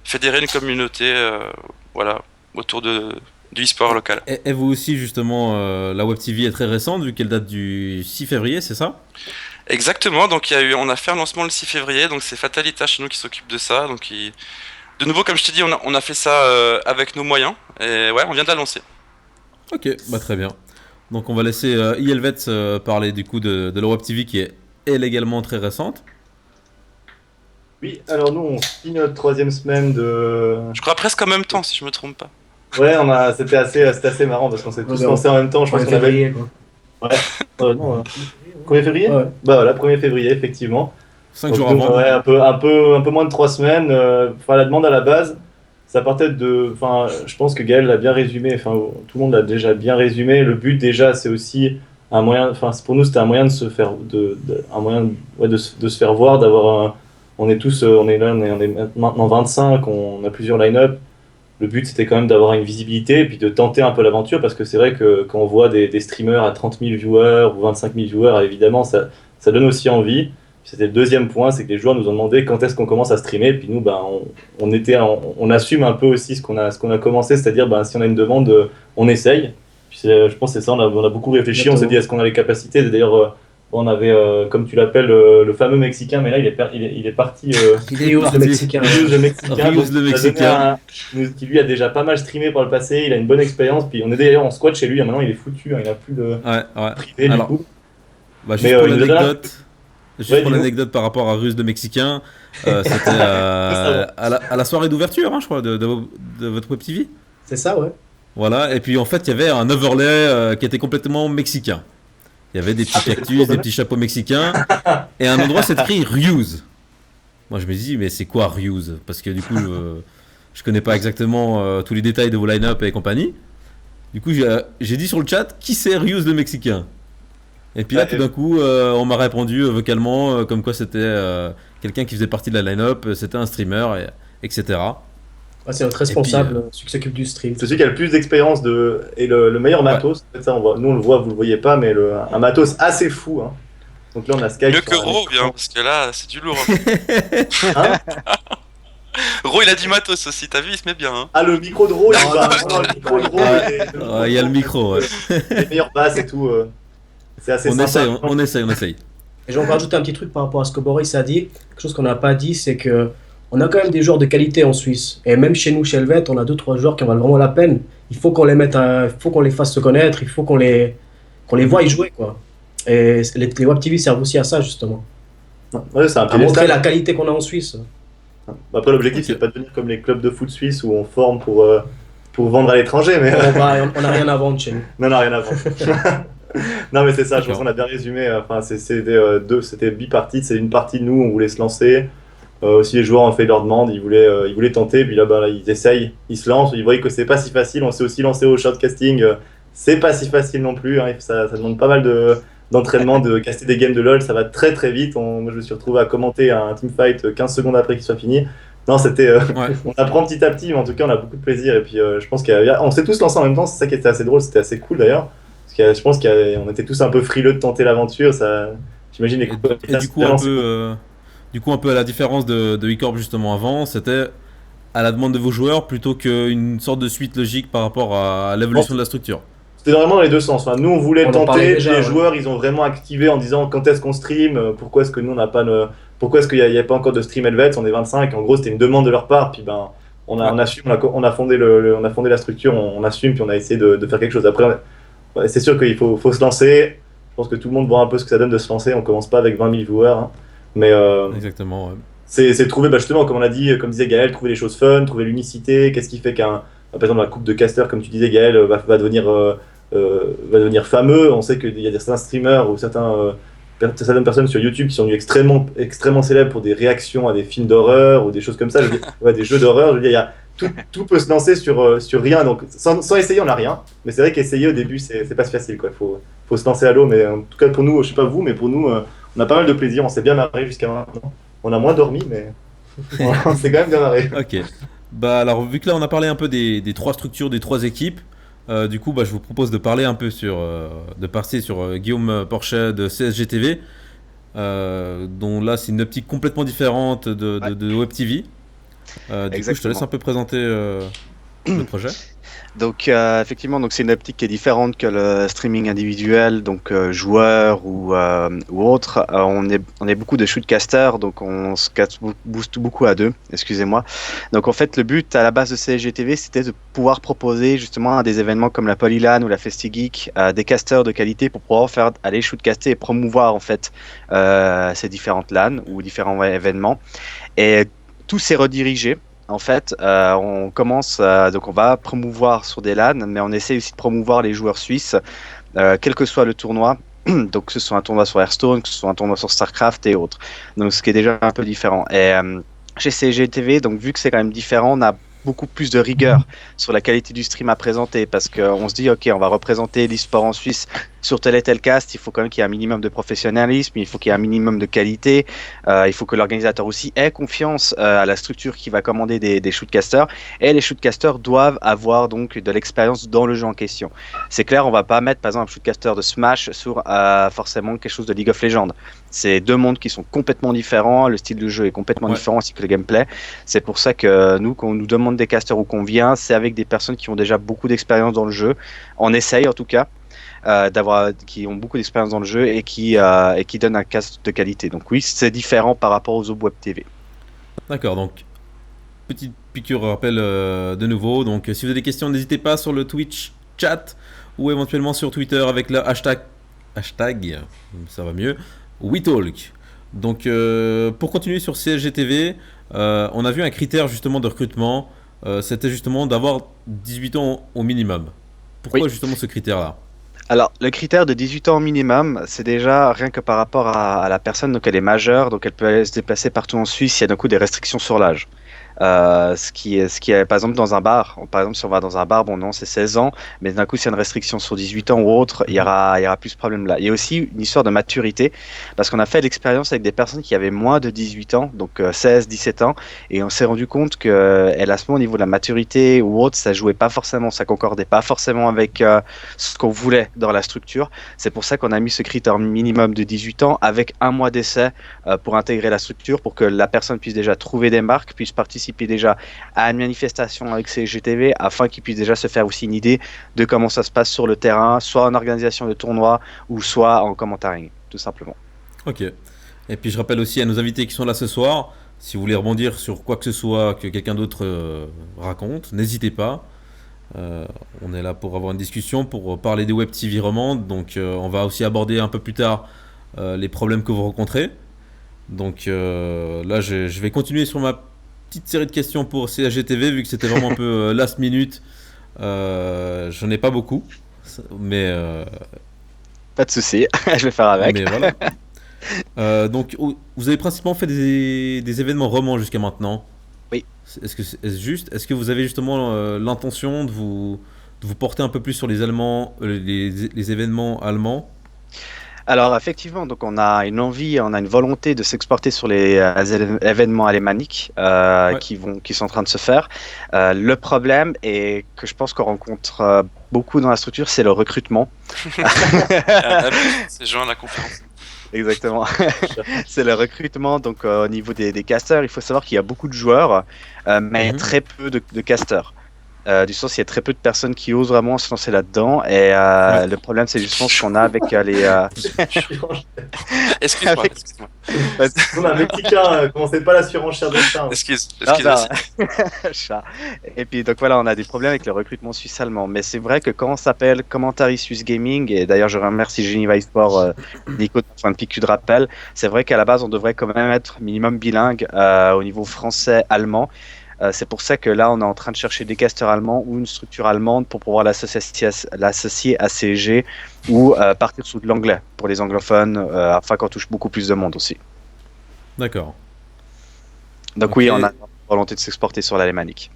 fédérer une communauté, voilà, autour du e-sport local. Et vous aussi, justement, la Web TV est très récente, vu qu'elle date du 6 février, c'est ça? Exactement, donc on a fait un lancement le 6 février, donc c'est Fatalita chez nous qui s'occupe de ça. Donc de nouveau, comme je t'ai dit, on a fait ça avec nos moyens, et ouais, on vient de la lancer. Ok, très bien. Donc on va laisser Yelvet parler du coup de la Web TV qui est également très récente. Oui, alors nous on finit notre 3e semaine de... Je crois presque en même temps si je me trompe pas. Ouais, c'était assez marrant parce qu'on s'est tous lancés en même temps, je pense qu'on avait... Ouais, non, 1er février ouais. Bah voilà, 1er février effectivement. 5 jours avant. Ouais, un peu moins de 3 semaines. La demande à la base, ça partait de... Enfin, je pense que Gaël l'a bien résumé, enfin, tout le monde l'a déjà bien résumé. Le but déjà, c'est aussi un moyen... Enfin, pour nous, c'était un moyen de se faire... un moyen de se faire voir, d'avoir un... On est tous... on est maintenant 25, on a plusieurs line-up. Le but, c'était quand même d'avoir une visibilité et puis de tenter un peu l'aventure, parce que c'est vrai que quand on voit des streamers à 30 000 viewers ou 25 000 viewers, évidemment, ça donne aussi envie. C'était le deuxième point, c'est que les joueurs nous ont demandé quand est-ce qu'on commence à streamer. Puis nous, on assume un peu aussi ce qu'on a commencé, c'est-à-dire si on a une demande, on essaye. Puis je pense que c'est ça, on a beaucoup réfléchi, on s'est dit est-ce qu'on a les capacités. D'ailleurs, On avait, comme tu l'appelles, le fameux Mexicain, mais là il est parti. Rios, le Mexicain. Rios, le Mexicain, Rios, donc, le ça a donné Mexicain. qui lui a déjà pas mal streamé par le passé, il a une bonne expérience, puis on est d'ailleurs en squad chez lui, et maintenant il est foutu, hein, il n'a plus de Ouais. privé du Alors, coup. Bah, Mais, juste pour il nous a l'anecdote, Ouais, dis-nous. par rapport à Russe de Mexicain, c'était à la soirée d'ouverture, hein, je crois, de votre web TV. C'est ça, ouais. Voilà, et puis en fait, il y avait un overlay qui était complètement mexicain. Il y avait des petits cactus, des petits chapeaux mexicains, et à un endroit, c'est écrit Ryuz. Moi, je me dis, mais c'est quoi Ryuz? Parce que du coup, je connais pas exactement tous les détails de vos line-up et compagnie. Du coup, j'ai dit sur le chat, qui c'est Ryuz le Mexicain? Et puis là, tout d'un coup, on m'a répondu vocalement, comme quoi c'était quelqu'un qui faisait partie de la line-up, c'était un streamer, etc. Ouais, c'est notre responsable, celui qui s'occupe du stream. C'est celui qui a le plus d'expérience et le meilleur matos. En fait, ça, nous on le voit, vous le voyez pas, mais un matos assez fou. Hein. Donc là on a Skype. Mieux que Ro, bien, parce que là c'est du lourd. Hein Ro il a du matos aussi, t'as vu, il se met bien. Hein. Ah, le micro de Ro, le micro de Ro, il y a le micro, ouais. Les meilleures basses et tout. C'est assez sympa. On essaye. Et je vais encore rajouter un petit truc par rapport à ce que Boris a dit. Quelque chose qu'on n'a pas dit, c'est que on a quand même des joueurs de qualité en Suisse. Et même chez nous, chez Helvet, on a 2-3 joueurs qui en valent vraiment la peine. Il faut qu'on les mette, il faut qu'on les fasse se connaître, il faut qu'on les voie y jouer, quoi. Et les Web TV servent aussi à ça, justement. Ouais, c'est un à montrer la qualité qu'on a en Suisse. Après, l'objectif, c'est pas de devenir comme les clubs de foot suisses où on forme pour vendre à l'étranger. Mais on n'a rien à vendre chez nous. Non, on n'a rien à vendre. Non, mais c'est ça, je pense qu'on a bien résumé. Enfin, c'était bipartite. C'est une partie de nous, on voulait se lancer. Aussi, les joueurs ont fait leur demande, ils voulaient tenter. Puis là, là, ils essayent, ils se lancent. Ils voient que c'est pas si facile. On s'est aussi lancé au shortcasting. C'est pas si facile non plus. Hein. Ça demande pas mal d'entraînement, de caster des games de LoL. Ça va très très vite. Moi, je me suis retrouvé à commenter un teamfight 15 secondes après qu'il soit fini. Non, c'était. On apprend petit à petit, mais en tout cas, on a beaucoup de plaisir. Et puis, je pense on s'est tous lancés en même temps. C'est ça qui était assez drôle. C'était assez cool d'ailleurs. Parce que je pense qu'on était tous un peu frileux de tenter l'aventure. J'imagine les coups. Et du coup, un peu à la différence de eCorp justement avant, c'était à la demande de vos joueurs plutôt qu'une sorte de suite logique par rapport à l'évolution de la structure. C'était vraiment dans les deux sens. Enfin, nous, on voulait tenter. Déjà, les joueurs, ils ont vraiment activé en disant quand est-ce qu'on stream, pourquoi est-ce que nous, on n'a pas pourquoi est-ce qu'il n'y a pas encore de stream Helvets, on est 25. En gros, c'était une demande de leur part. Puis on assume, on a fondé la structure, on assume, puis on a essayé de faire quelque chose. Après, c'est sûr qu'il faut se lancer. Je pense que tout le monde voit un peu ce que ça donne de se lancer. On commence pas avec 20 000 viewers. Hein. Mais exactement, ouais. C'est trouver, justement, comme on a dit, comme disait Gaël, trouver les choses fun, trouver l'unicité. Qu'est-ce qui fait par exemple, la coupe de caster, comme tu disais, Gaël, va devenir fameux. On sait qu'il y a certains streamers ou certaines personnes sur YouTube qui sont devenus extrêmement, extrêmement célèbres pour des réactions à des films d'horreur ou des choses comme ça. Des jeux d'horreur. Je veux dire, tout peut se lancer sur rien. Donc, sans essayer, on n'a rien. Mais c'est vrai qu'essayer au début, c'est pas si facile. Il faut se lancer à l'eau. Mais en tout cas, pour nous, je sais pas vous, mais pour nous, on a pas mal de plaisir. On s'est bien marré jusqu'à maintenant. On a moins dormi, mais on s'est quand même bien marré. Ok. Alors, vu que là, on a parlé un peu des trois structures, des trois équipes, du coup, je vous propose de parler un peu de passer sur Guillaume Porchet de CSG TV, dont là, c'est une optique complètement différente de Web TV. Du coup, je te laisse un peu présenter le projet. Donc effectivement, c'est une optique qui est différente que le streaming individuel, donc joueur ou autre. On est beaucoup de shootcasters, donc on se booste beaucoup à deux. Excusez-moi. Donc en fait, le but à la base de CSGTV, c'était de pouvoir proposer justement à des événements comme la Polylan ou la FestiGeek des casters de qualité pour pouvoir faire aller shootcaster et promouvoir en fait ces différentes LAN ou différents événements. Et tout s'est redirigé. En fait, on commence, donc on va promouvoir sur des LAN, mais on essaie aussi de promouvoir les joueurs suisses, quel que soit le tournoi, donc que ce soit un tournoi sur Hearthstone, que ce soit un tournoi sur StarCraft et autres. Donc ce qui est déjà un peu différent. Et chez CGTV, donc vu que c'est quand même différent, on a beaucoup plus de rigueur sur la qualité du stream à présenter, parce qu'on se dit, ok, on va représenter l'e-sport en Suisse sur tel et tel cast, il faut quand même qu'il y ait un minimum de professionnalisme, il faut qu'il y ait un minimum de qualité, il faut que l'organisateur aussi ait confiance à la structure qui va commander des shootcasters, et les shootcasters doivent avoir donc de l'expérience dans le jeu en question. C'est clair, on va pas mettre par exemple un shootcaster de Smash sur forcément quelque chose de League of Legends. C'est deux mondes qui sont complètement différents, le style de jeu est complètement différent ainsi que le gameplay. C'est pour ça que nous, quand on nous demande des casters où qu'on vient, c'est avec des personnes qui ont déjà beaucoup d'expérience dans le jeu. On essaye en tout cas. qui ont beaucoup d'expérience dans le jeu et qui donnent un cast de qualité. Donc oui, c'est différent par rapport aux autres web TV. D'accord, donc petite piqûre rappel de nouveau. Donc si vous avez des questions, n'hésitez pas sur le Twitch chat ou éventuellement sur Twitter avec le hashtag, ça va mieux, WeTalk. Donc pour continuer sur CSGTV, on a vu un critère justement de recrutement, c'était justement d'avoir 18 ans au minimum. Pourquoi justement ce critère-là? Alors, le critère de 18 ans minimum, c'est déjà rien que par rapport à la personne, donc elle est majeure, donc elle peut aller se déplacer partout en Suisse, il y a d'un coup des restrictions sur l'âge. Ce qui est, par exemple, dans un bar. Par exemple, si on va dans un bar, bon, non, c'est 16 ans, mais d'un coup, s'il y a une restriction sur 18 ans ou autre, il y aura plus ce problème-là. Il y a aussi une histoire de maturité, parce qu'on a fait l'expérience avec des personnes qui avaient moins de 18 ans, donc 16, 17 ans, et on s'est rendu compte que, hélas, au niveau de la maturité ou autre, ça jouait pas forcément, ça concordait pas forcément avec ce qu'on voulait dans la structure. C'est pour ça qu'on a mis ce critère minimum de 18 ans avec un mois d'essai pour intégrer la structure, pour que la personne puisse déjà trouver des marques, puisse participer déjà à une manifestation avec CSGTV, afin qu'ils puissent déjà se faire aussi une idée de comment ça se passe sur le terrain, soit en organisation de tournois ou soit en commentaring, tout simplement. Ok. Et puis je rappelle aussi à nos invités qui sont là ce soir, si vous voulez rebondir sur quoi que ce soit que quelqu'un d'autre raconte, n'hésitez pas. On est là pour avoir une discussion, pour parler des Web TV romandes. Donc on va aussi aborder un peu plus tard les problèmes que vous rencontrez. Donc là je vais continuer sur ma petite série de questions pour CSGTV, vu que c'était vraiment un peu last minute. J'en ai pas beaucoup, mais pas de souci, je vais faire avec. Mais voilà. Donc vous avez principalement fait des événements romans jusqu'à maintenant. Oui. Est-ce juste, est-ce que vous avez justement l'intention de vous porter un peu plus sur les Allemands, les événements allemands? Alors effectivement, donc on a une envie, on a une volonté de s'exporter sur les événements alémaniques qui sont en train de se faire. Le problème est que je pense qu'on rencontre beaucoup dans la structure, c'est le recrutement. C'est joint à la conférence. Exactement. C'est le recrutement. Donc au niveau des casters, il faut savoir qu'il y a beaucoup de joueurs, mais très peu de casters. Du sens, il y a très peu de personnes qui osent vraiment se lancer là-dedans. Et le problème, c'est justement ce qu'on a avec les. Excuse-moi. On a un Mexicain, commencez pas la surenchère de ça. Excuse. Chat. Et puis, donc voilà, on a des problèmes avec le recrutement suisse-allemand. Mais c'est vrai que quand on s'appelle Commentary Swiss Gaming, et d'ailleurs, je remercie Geneva eSport, Nico, pour un picu de rappel, c'est vrai qu'à la base, on devrait quand même être minimum bilingue au niveau français-allemand. C'est pour ça que là, on est en train de chercher des casters allemands ou une structure allemande pour pouvoir l'associer à CG ou partir sous de l'anglais pour les anglophones, afin qu'on touche beaucoup plus de monde aussi. D'accord. Donc oui, on a une volonté de s'exporter sur l'alémanique.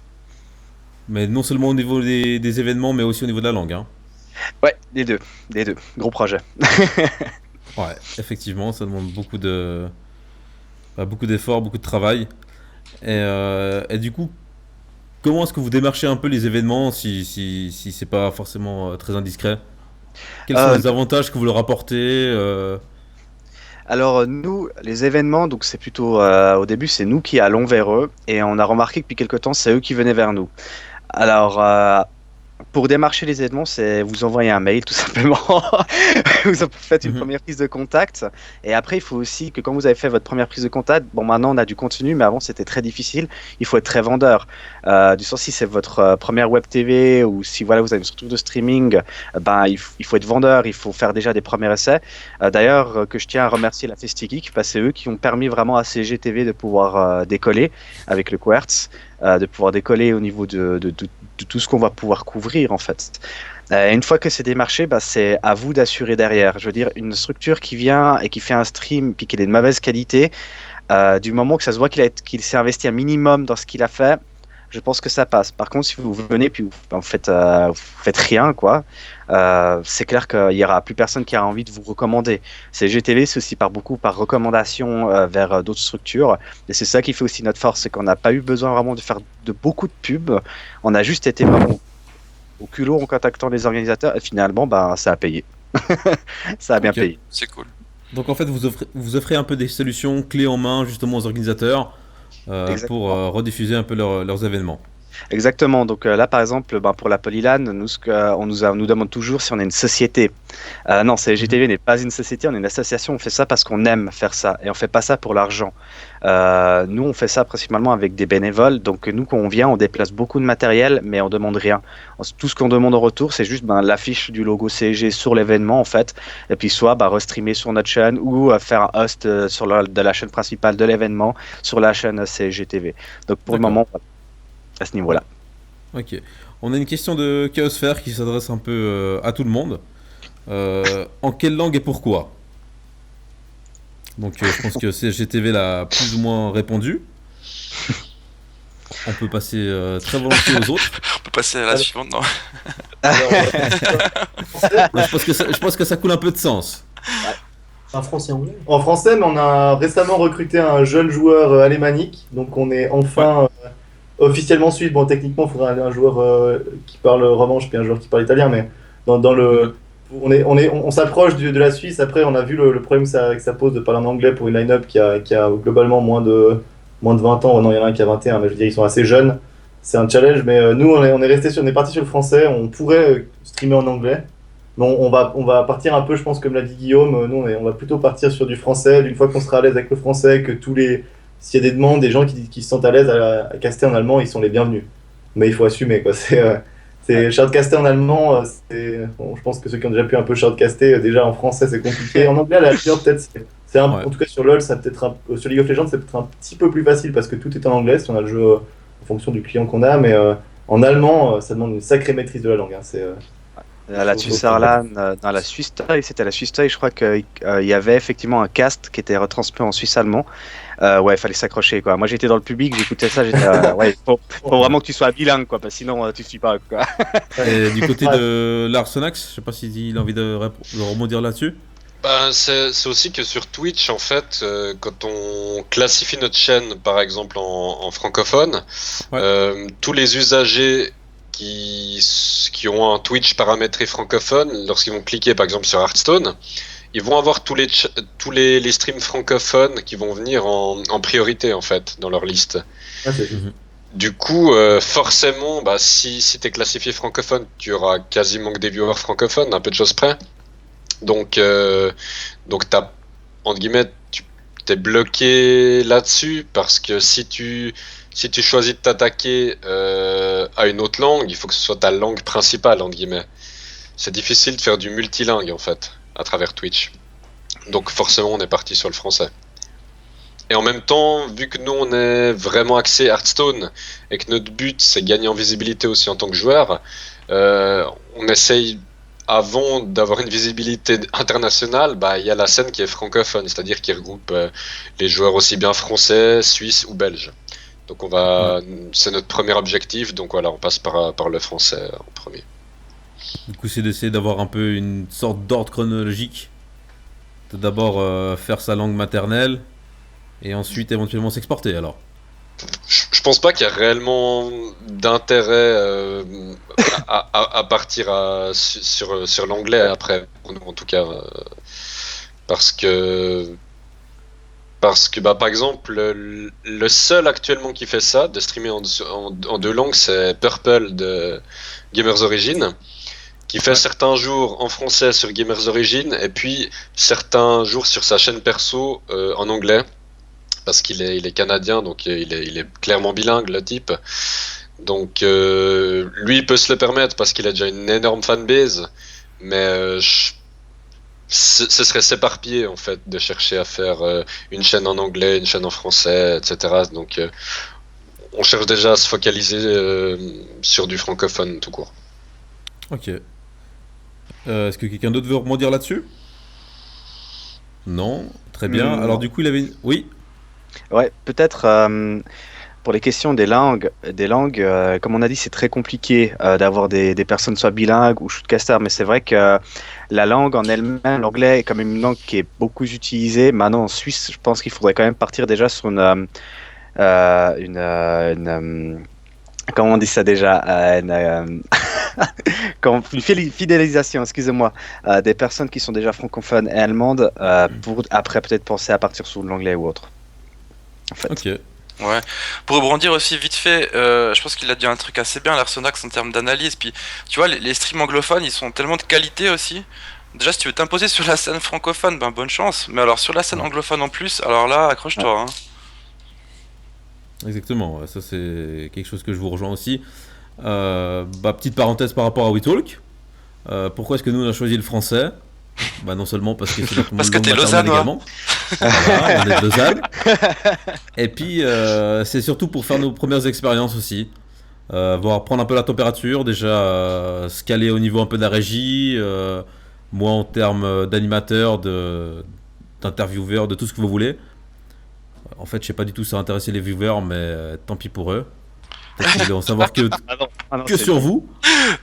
Mais non seulement au niveau des événements, mais aussi au niveau de la langue. Hein. Ouais, les deux. Gros projet. Ouais, effectivement, ça demande beaucoup d'efforts, beaucoup de travail. Et du coup, comment est-ce que vous démarchez un peu les événements si c'est pas forcément très indiscret? Quels sont les avantages que vous leur apportez Alors nous, les événements, donc c'est plutôt au début c'est nous qui allons vers eux et on a remarqué que depuis quelque temps c'est eux qui venaient vers nous. Alors pour démarcher les événements, c'est vous envoyer un mail tout simplement. Vous faites une première prise de contact et après il faut aussi que quand vous avez fait votre première prise de contact, bon maintenant on a du contenu mais avant c'était très difficile, il faut être très vendeur. Du sens si c'est votre première web TV ou si voilà vous avez une structure de streaming, il faut être vendeur, il faut faire déjà des premiers essais. D'ailleurs que je tiens à remercier la FestiGeek parce que c'est eux qui ont permis vraiment à CSGTV de pouvoir décoller avec le Quartz. De pouvoir décoller au niveau de tout ce qu'on va pouvoir couvrir en fait. Une fois que c'est démarché, c'est à vous d'assurer derrière. Je veux dire, une structure qui vient et qui fait un stream puis qu'elle est de mauvaise qualité, du moment que ça se voit qu'il s'est investi un minimum dans ce qu'il a fait, je pense que ça passe. Par contre, si vous venez puis vous faites rien, quoi, c'est clair qu'il n'y aura plus personne qui a envie de vous recommander. CSGTV, c'est aussi par recommandation vers d'autres structures. Et c'est ça qui fait aussi notre force, c'est qu'on n'a pas eu besoin vraiment de faire de beaucoup de pubs. On a juste été vraiment au culot en contactant les organisateurs et finalement, ça a payé. Ça a bien payé. C'est cool. Donc en fait, vous offrez un peu des solutions clés en main justement aux organisateurs pour rediffuser un peu leurs événements. Exactement. Donc là, par exemple, pour la Polylan, nous, on nous demande toujours si on est une société. Non, CGTV n'est pas une société, on est une association. On fait ça parce qu'on aime faire ça et on fait pas ça pour l'argent. Nous, on fait ça principalement avec des bénévoles. Donc nous, quand on vient, on déplace beaucoup de matériel, mais on demande rien. Tout ce qu'on demande en retour, c'est juste l'affiche du logo CG sur l'événement, en fait, et puis soit restreamer sur notre chaîne ou faire un host de la chaîne principale de l'événement sur la chaîne CGTV. Donc pour le moment, à ce niveau-là. Ok. On a une question de Chaosphère qui s'adresse un peu à tout le monde. En quelle langue et pourquoi? Donc je pense que CGTV l'a plus ou moins répondu. On peut passer très volontiers aux autres. On peut passer à la suivante, non? Je pense que ça coule un peu de sens. En français et anglais. En français, mais on a récemment recruté un jeune joueur alémanique, donc on est enfin officiellement suisse. Bon, techniquement, il faudrait un joueur qui parle romanche puis un joueur qui parle italien, mais dans le on s'approche de la Suisse. Après, on a vu le problème que ça pose de parler en anglais pour une line-up qui a globalement moins de 20 ans. Non, il y en a un qui a 21, mais je veux dire, ils sont assez jeunes. C'est un challenge, mais nous, on est parti sur le français. On pourrait streamer en anglais. Mais on va partir un peu, je pense, comme l'a dit Guillaume. Nous, on va plutôt partir sur du français. Une fois qu'on sera à l'aise avec le français, que s'il y a des demandes, des gens qui se sentent à l'aise à caster en allemand, ils sont les bienvenus. Mais il faut assumer, quoi. C'est shoutcaster en allemand, je pense que ceux qui ont déjà pu un peu shoutcaster, déjà en français c'est compliqué. En anglais, à la rigueur, peut-être, en tout cas sur LoL, sur League of Legends, c'est peut-être un petit peu plus facile parce que tout est en anglais si on a le jeu en fonction du client qu'on a, mais en allemand, ça demande une sacrée maîtrise de la langue. À la Swisserland, dans la Swiss Toy, c'était à la Swiss Toy, je crois qu'il y avait effectivement un cast qui était retransmis en suisse allemand. Ouais, il fallait s'accrocher, quoi. Moi, j'étais dans le public, j'écoutais ça, j'étais faut vraiment que tu sois bilingue, quoi, parce que sinon tu suis pas, quoi. Et du côté de l'Arsenax, je sais pas s'il a envie de rebondir là-dessus. C'est aussi que sur Twitch, en fait, quand on classifie notre chaîne, par exemple en francophone, tous les usagers qui ont un Twitch paramétré francophone, lorsqu'ils vont cliquer par exemple sur Hearthstone, ils vont avoir tous les streams francophones qui vont venir en priorité en fait dans leur liste. Du coup, forcément, si tu es classifié francophone, tu auras quasiment que des viewers francophones, un peu de choses près. Donc t'as, entre guillemets, tu t'es bloqué là-dessus parce que si tu choisis de t'attaquer à une autre langue, il faut que ce soit ta langue principale, entre guillemets. C'est difficile de faire du multilingue, en fait, à travers Twitch. Donc forcément, on est parti sur le français. Et en même temps, vu que nous, on est vraiment axé Hearthstone, et que notre but, c'est gagner en visibilité aussi en tant que joueur, on essaye, avant d'avoir une visibilité internationale, il y a la scène qui est francophone, c'est-à-dire qui regroupe les joueurs aussi bien français, suisses ou belges. Donc c'est notre premier objectif, donc voilà, on passe par le français en premier. Du coup, c'est d'essayer d'avoir un peu une sorte d'ordre chronologique. De d'abord faire sa langue maternelle, et ensuite éventuellement s'exporter alors. Je pense pas qu'il y a réellement d'intérêt à partir sur l'anglais après, en tout cas, parce que par exemple, le seul actuellement qui fait ça, de streamer en deux langues, c'est Purple de Gamers Origin, qui fait certains jours en français sur Gamers Origin, et puis certains jours sur sa chaîne perso en anglais, parce qu'il est canadien, donc il est clairement bilingue, le type. Donc lui, il peut se le permettre parce qu'il a déjà une énorme fanbase, mais ce serait s'éparpiller en fait de chercher à faire une chaîne en anglais, une chaîne en français, etc. Donc on cherche déjà à se focaliser sur du francophone tout court. Ok. Est-ce que quelqu'un d'autre veut rebondir là-dessus? Non. Très bien. Alors du coup, il avait... Oui. Ouais, peut-être pour les questions des langues, comme on a dit, c'est très compliqué d'avoir des personnes soit bilingues ou shootcaster, mais c'est vrai que la langue en elle-même, l'anglais est quand même une langue qui est beaucoup utilisée. Maintenant, en Suisse, je pense qu'il faudrait quand même partir déjà sur une comment on dit ça déjà, une fidélisation, excusez-moi, des personnes qui sont déjà francophones et allemandes pour après peut-être penser à partir sur l'anglais ou autre. En fait. Ok. Ouais. Pour rebondir aussi vite fait, je pense qu'il a dit un truc assez bien, l'Arsenax, en termes d'analyse. Puis, tu vois, les streams anglophones, ils sont tellement de qualité aussi. Déjà, si tu veux t'imposer sur la scène francophone, ben bonne chance. Mais alors, sur la scène Ouais. anglophone en plus, alors là, accroche-toi. Hein. Exactement, ouais, ça c'est quelque chose que je vous rejoins aussi. Petite parenthèse par rapport à WeTalk. Pourquoi est-ce que nous on a choisi le français? Non seulement parce que c'est notre Parce que langue t'es maternelle lausannois. également. Voilà, on est de Lausanne. Et puis c'est surtout pour faire nos premières expériences aussi. Voir prendre un peu la température, déjà se caler au niveau un peu de la régie, moi en termes d'animateur, d'intervieweur, de tout ce que vous voulez. En fait, je sais pas du tout si ça a intéressé les viewers, mais tant pis pour eux. Peut-être qu'ils voulaient en savoir que c'est sur bon. vous.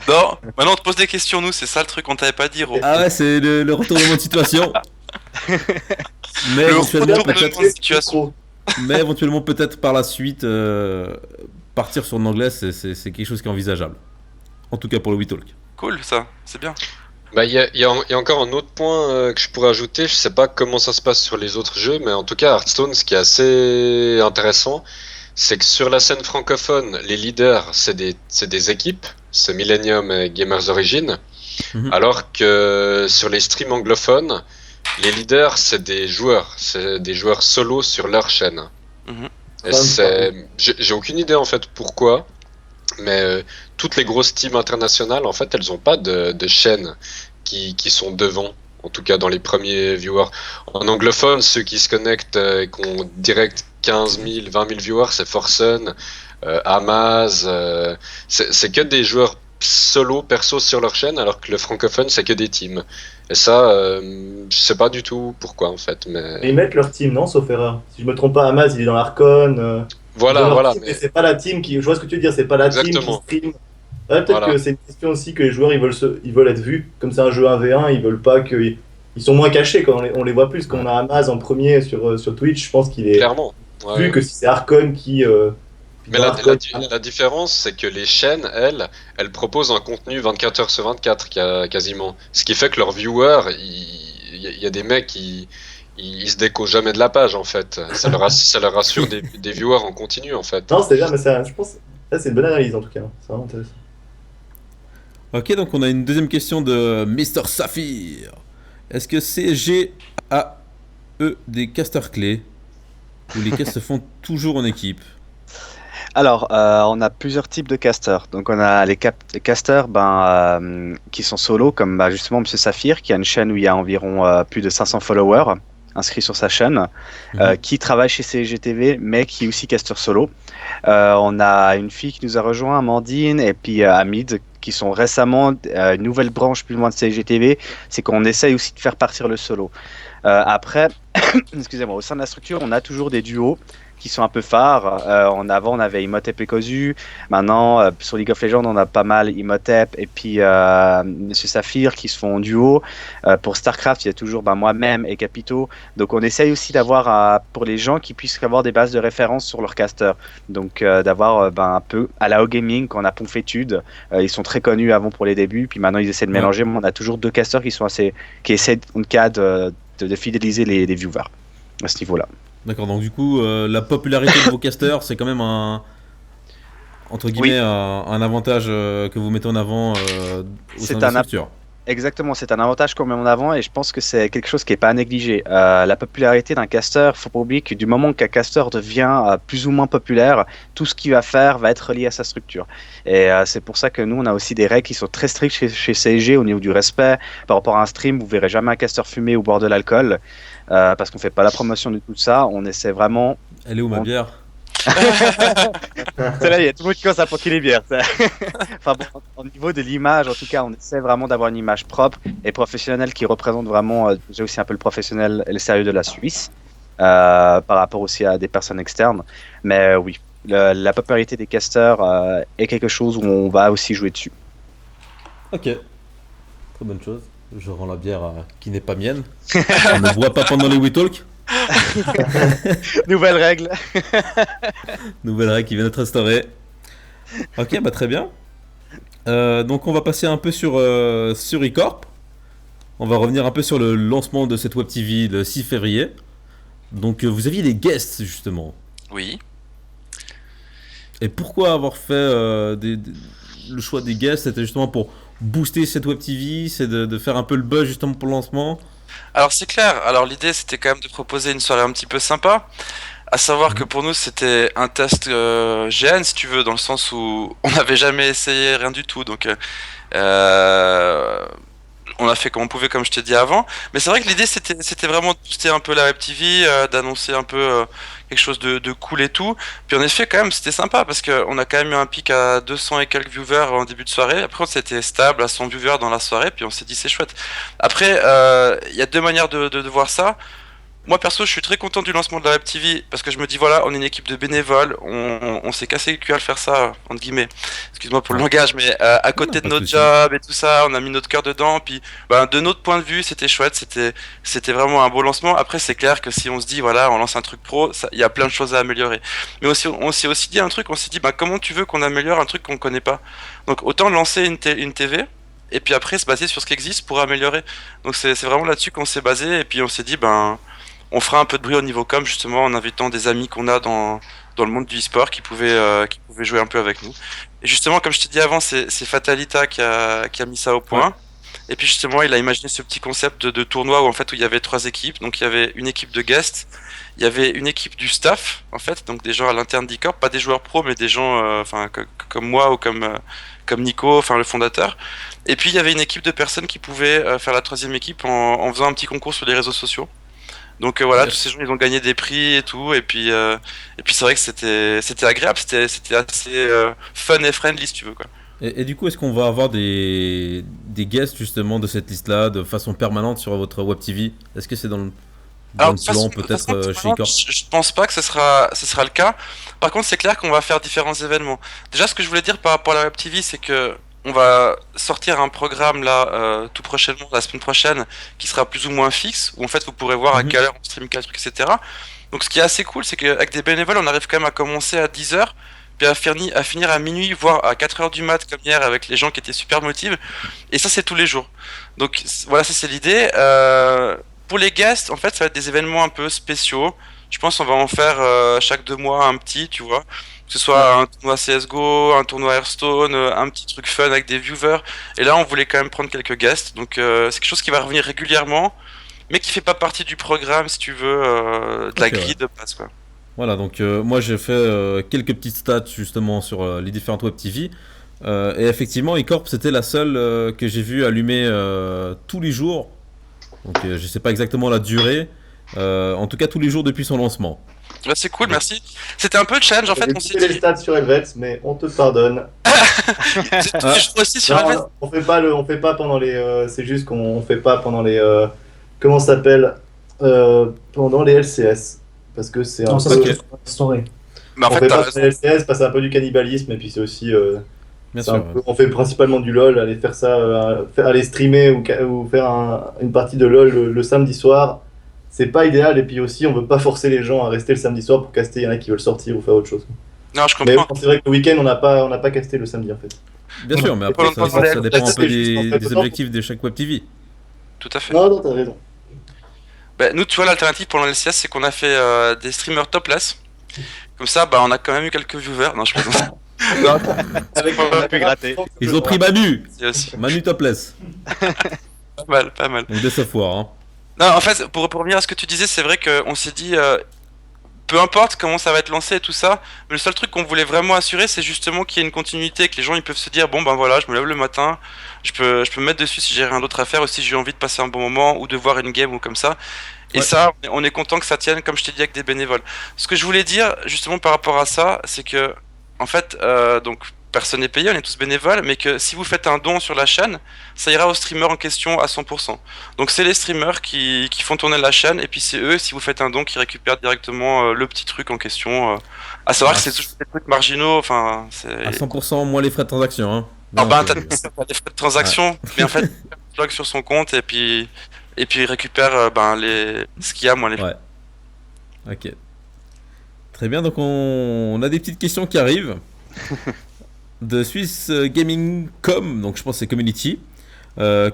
Non, maintenant on te pose des questions, nous, c'est ça le truc qu'on t'avait pas dit, Ro. Ah ouais, c'est le retournement de situation. Mais Le éventuellement, retournement peut-être, de situation. mais éventuellement, peut-être par la suite, partir sur l'anglais, c'est quelque chose qui est envisageable. En tout cas pour le WeTalk. Cool, ça, c'est bien. Bah, il y a encore un autre point que je pourrais ajouter. Je sais pas comment ça se passe sur les autres jeux, mais en tout cas, Hearthstone, ce qui est assez intéressant, c'est que sur la scène francophone, les leaders, c'est des équipes, c'est Millennium et Gamers Origin, Mhm. alors que sur les streams anglophones, les leaders, c'est des joueurs solo sur leur chaîne. Mhm. Et j'ai aucune idée en fait pourquoi, mais toutes les grosses teams internationales, en fait, elles ont pas de chaînes qui sont devant, en tout cas dans les premiers viewers. En anglophone, ceux qui se connectent et qui ont direct 15 000, 20 000 viewers, c'est Forsen, Amaz, c'est que des joueurs solo, perso sur leur chaîne, alors que le francophone, c'est que des teams. Et ça, je sais pas du tout pourquoi en fait, Et mais ils mettent leur team, non, sauf erreur. Si je me trompe pas, Amaz, il est dans l'Arcon. Ils ont voilà, leur voilà. team, mais Mais c'est pas la team qui. Je vois ce que tu veux dire, c'est pas la team qui exactement. stream. Ouais, peut-être Voilà. que c'est une question aussi que les joueurs ils veulent être vus. Comme c'est un jeu 1v1, ils veulent pas que. Ils sont moins cachés quand on les voit plus. Quand on a Amaz en premier sur Twitch, je pense qu'il est Clairement. Ouais, vu ouais. que si c'est Arcon qui. Mais dans Arcon, la différence, c'est que les chaînes, elles proposent un contenu 24 heures sur 24 quasiment. Ce qui fait que leurs viewers, il y a des mecs qui ils se déco jamais de la page en fait. Ça leur assure des viewers en continu en fait. Non, c'est bien, mais ça, je pense. Ça, c'est une bonne analyse en tout cas. C'est vraiment intéressant. Ok, donc on a une deuxième question de Mr. Saphir. Est-ce que CSG a, eux, des casters clés où les casts se font toujours en équipe? Alors, on a plusieurs types de casters. Donc, on a les casters qui sont solo, comme justement Monsieur Saphir, qui a une chaîne où il y a environ plus de 500 followers inscrits sur sa chaîne, qui travaille chez CGTV, mais qui est aussi caster solo. On a une fille qui nous a rejoint, Amandine, et puis Hamid, qui sont récemment une nouvelle branche plus loin de CGTV. C'est qu'on essaye aussi de faire partir le solo. Après, excusez-moi, au sein de la structure, on a toujours des duos qui sont un peu phares. Avant, on avait Imhotep et Kozu. Maintenant, sur League of Legends, on a pas mal Imhotep et puis Monsieur Saphir qui se font en duo. Pour StarCraft, il y a toujours moi-même et Capito. Donc, on essaye aussi d'avoir, pour les gens qui puissent avoir des bases de référence sur leur caster. Donc, d'avoir un peu à la O-Gaming, quand on a Ponfétude. Ils sont très connus avant pour les débuts. Puis maintenant, ils essaient de mélanger. Mais on a toujours deux casters qui essaient, en tout cas, de fidéliser les viewers à ce niveau-là. D'accord, donc du coup, la popularité de vos casters, c'est quand même entre guillemets, un avantage que vous mettez en avant au sein de la structure. Exactement, c'est un avantage qu'on met en avant et je pense que c'est quelque chose qui n'est pas à négliger. La popularité d'un caster, il ne faut pas oublier que du moment qu'un caster devient plus ou moins populaire, tout ce qu'il va faire va être lié à sa structure. Et c'est pour ça que nous, on a aussi des règles qui sont très strictes chez CSG au niveau du respect. Par rapport à un stream, vous ne verrez jamais un caster fumer ou boire de l'alcool parce qu'on ne fait pas la promotion de tout ça. On essaie vraiment... Elle est où ma bière? C'est là, il y a tout le monde qui commence à planquer les bières. Enfin bon, au niveau de l'image, en tout cas, on essaie vraiment d'avoir une image propre et professionnelle qui représente vraiment j'ai aussi un peu le professionnel et le sérieux de la Suisse par rapport aussi à des personnes externes. Mais oui, la popularité des casters est quelque chose où on va aussi jouer dessus. Ok, très bonne chose. Je rends la bière qui n'est pas mienne. On ne boit pas pendant les WeTalk. Nouvelle règle. Nouvelle règle qui vient d'être instaurée. Ok, très bien. Donc on va passer un peu sur eCorp. On va revenir un peu sur le lancement de cette Web TV le 6 février. Donc vous aviez des guests justement. Oui. Et pourquoi avoir fait le choix des guests? C'était justement pour booster cette web TV, c'est de faire un peu le buzz justement pour le lancement. Alors c'est clair, alors l'idée c'était quand même de proposer une soirée un petit peu sympa, à savoir que pour nous c'était un test GN si tu veux, dans le sens où on n'avait jamais essayé rien du tout, donc euh, on a fait comme on pouvait comme je t'ai dit avant, mais c'est vrai que l'idée c'était vraiment de booster un peu la web TV, d'annoncer un peu quelque chose de cool et tout, puis en effet quand même c'était sympa parce que on a quand même eu un pic à 200 et quelques viewers en début de soirée, après on s'était stable à 100 viewers dans la soirée, puis on s'est dit c'est chouette. Après il y a deux manières de voir ça. Moi perso, je suis très content du lancement de la Web TV parce que je me dis voilà, on est une équipe de bénévoles, on s'est cassé le cul à le faire ça entre guillemets. Excuse-moi pour le langage, mais à côté de pas de notre souci. job et tout ça, on a mis notre cœur dedans. Puis ben, de notre point de vue, c'était chouette, c'était vraiment un beau lancement. Après, c'est clair que si on se dit voilà, on lance un truc pro, il y a plein de choses à améliorer. Mais aussi, on s'est aussi dit un truc, on s'est dit bah comment tu veux qu'on améliore un truc qu'on connaît pas. Donc autant lancer une TV. Et puis après se baser sur ce qui existe pour améliorer. Donc c'est vraiment là-dessus qu'on s'est basé. Et puis on s'est dit ben on fera un peu de bruit au niveau com justement en invitant des amis qu'on a dans le monde du e-sport qui pouvaient jouer un peu avec nous. Et justement, comme je t'ai dit avant, c'est Fatalita qui a mis ça au point. Et puis justement, il a imaginé ce petit concept de tournoi où en fait où il y avait trois équipes. Donc il y avait une équipe de guests, il y avait une équipe du staff en fait, donc des gens à l'interne d'e-corp, pas des joueurs pro, mais des gens enfin comme moi ou comme Nico, enfin le fondateur. Et puis il y avait une équipe de personnes qui pouvaient faire la troisième équipe en faisant un petit concours sur les réseaux sociaux. Donc voilà, tous ces gens ils ont gagné des prix et tout, et puis c'est vrai que c'était agréable, c'était assez fun et friendly si tu veux quoi. Et du coup, est-ce qu'on va avoir des guests justement de cette liste-là de façon permanente sur votre web TV? Est-ce que c'est dans Alors le de plan toute peut-être façon, chez Icorp? je pense pas que ce sera le cas. Par contre, c'est clair qu'on va faire différents événements. Déjà, ce que je voulais dire par rapport à la Web TV, c'est que on va sortir un programme là tout prochainement, la semaine prochaine, qui sera plus ou moins fixe, où en fait vous pourrez voir à Mhm. quelle heure on stream quel truc, etc. Donc ce qui est assez cool, c'est qu'avec des bénévoles, on arrive quand même à commencer à 10h, puis à finir à minuit, voire à 4h du mat, comme hier, avec les gens qui étaient super motivés. Et ça, c'est tous les jours. Donc voilà, ça c'est l'idée. Pour les guests, en fait, ça va être des événements un peu spéciaux. Je pense qu'on va en faire chaque 2 mois un petit, tu vois. Que ce soit un tournoi CSGO, un tournoi Hearthstone, un petit truc fun avec des viewers. Et là, on voulait quand même prendre quelques guests. Donc c'est quelque chose qui va revenir régulièrement, mais qui fait pas partie du programme, si tu veux, de la Ok, ouais. grille de base, quoi. Voilà, donc moi j'ai fait quelques petites stats justement sur les différentes web TV. Et effectivement, Ecorp c'était la seule que j'ai vue allumer tous les jours. Donc je sais pas exactement la durée. En tout cas, tous les jours depuis son lancement. Bah, c'est cool, merci. C'était un peu de challenge, en fait, J'ai on s'est coupé les dit. stats sur Helvets, mais on te pardonne. C'est tous les jours aussi sur Non, Helvet. on fait pas pendant les. C'est juste qu'on fait pas pendant les. Comment ça s'appelle pendant les LCS. Parce que c'est un Non, ça, peu. c'est une story. Mais en On fait, fait t'as pas raison. pendant les LCS parce que c'est un peu du cannibalisme et puis c'est aussi. Bien C'est sûr. un peu- on fait principalement du LoL, aller faire ça, aller streamer ou faire une partie de LoL le samedi soir. C'est pas idéal et puis aussi on veut pas forcer les gens à rester le samedi soir pour caster. Il y en a qui veulent sortir ou faire autre chose. Non, je Mais comprends. bon, c'est vrai que le week-end on n'a pas casté le samedi en fait. Bien sûr, mais Et après pendant ça le dépend un peu c'est juste, en fait, des autant- objectifs de chaque web TV. Tout à fait. Non, non, t'as raison. Bah, nous, tu vois, l'alternative pour l'LCS, c'est qu'on a fait des streamers topless. Comme ça, bah, on a quand même eu quelques viewers. Non, je plaisante. Non, Avec on a pu gratter. Ils ont pris Manu, c'est aussi Manu topless. pas mal, pas mal. Donc des software, hein. Non, en fait, pour revenir à ce que tu disais, c'est vrai qu'on s'est dit, peu importe comment ça va être lancé et tout ça, mais le seul truc qu'on voulait vraiment assurer, c'est justement qu'il y ait une continuité, que les gens ils peuvent se dire, bon ben voilà, je me lève le matin, je peux me mettre dessus si j'ai rien d'autre à faire, ou si j'ai envie de passer un bon moment, ou de voir une game ou comme ça. Et Ouais. ça, on est content que ça tienne, comme je t'ai dit, avec des bénévoles. Ce que je voulais dire, justement, par rapport à ça, c'est que, en fait, donc, personne n'est payé, on est tous bénévoles, mais que si vous faites un don sur la chaîne, ça ira aux streamers en question à 100%. Donc, c'est les streamers qui font tourner la chaîne, et puis c'est eux, si vous faites un don, qui récupèrent directement le petit truc en question. À savoir Ah, que c'est toujours des trucs marginaux, enfin, c'est. À 100% moins les frais de transaction, hein. Ah Donc, ben, t'as des frais de transaction, mais en fait, il log sur son compte, et puis il récupère ben, ce qu'il y a, moins les frais. ouais. Ok. Très bien, donc on a des petites questions qui arrivent. De Swiss Gaming Com, donc je pense que c'est Community.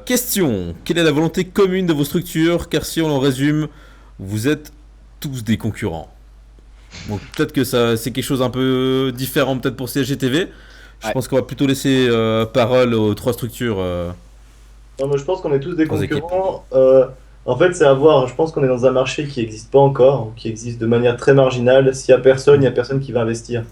Question, quelle est la volonté commune de vos structures? Car si on en résume, vous êtes tous des concurrents. Donc peut-être que ça, c'est quelque chose un peu différent peut-être pour CSGTV. Je Ouais. pense qu'on va plutôt laisser parole aux trois structures. Non, mais je pense qu'on est tous des Aux équipes. concurrents. En fait, c'est à voir. Je pense qu'on est dans un marché qui n'existe pas encore, ou qui existe de manière très marginale. S'il n'y a personne, il n'y a personne qui va investir.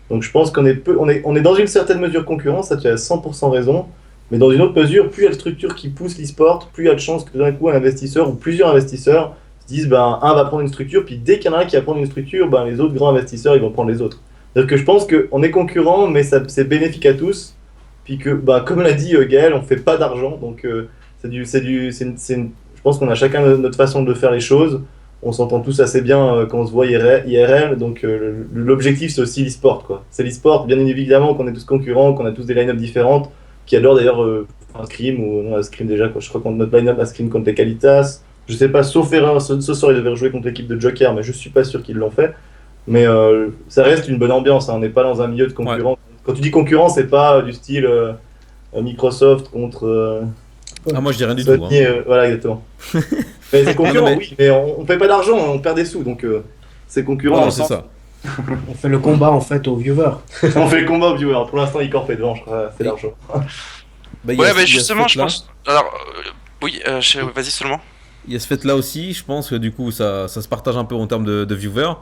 Donc je pense on est dans une certaine mesure concurrent, ça tu as 100% raison. Mais dans une autre mesure, plus il y a de structures qui poussent l'e-sport, plus il y a de chances que d'un coup un investisseur ou plusieurs investisseurs se disent ben, un va prendre une structure, puis dès qu'il y en a un qui va prendre une structure, ben, les autres grands investisseurs ils vont prendre les autres. C'est-à-dire que je pense qu'on est concurrents, mais c'est bénéfique à tous. Puis que, bah, comme l'a dit Gaël, on fait pas d'argent, donc je pense qu'on a chacun notre façon de faire les choses. On s'entend tous assez bien quand on se voit IRL, donc l'objectif c'est aussi l'e-sport, quoi. C'est l'e-sport, bien évidemment qu'on est tous concurrents, qu'on a tous des line-up différentes, qui adorent d'ailleurs un Scrim, ou non, un Scrim déjà, quoi. Je crois qu'on a notre line-up à Scrim contre les Qualitas. Je sais pas, sauf erreur, ce soir ils devaient rejouer contre l'équipe de Joker, mais je suis pas sûr qu'ils l'ont fait. Mais ça reste une bonne ambiance, hein. On n'est pas dans un milieu de concurrents. Quand tu dis concurrent, c'est pas du style Microsoft contre Ah, moi je dis rien du tout. Sony, voilà, exactement. Mais c'est concurrent, Non, mais- oui, mais on fait pas d'argent, on perd des sous, donc c'est concurrent. Non, dans c'est le sens- ça. On fait le combat en fait aux viewers. On fait le combat au viewer. Pour l'instant, Icorp est devant, je crois, c'est Oui. l'argent. Bah, il y a Ouais, ce- mais il y a ce justement, je fait-là. pense. Alors, oui, vas-y seulement. Il y a ce fait là aussi, je pense que du coup ça se partage un peu en termes de viewers.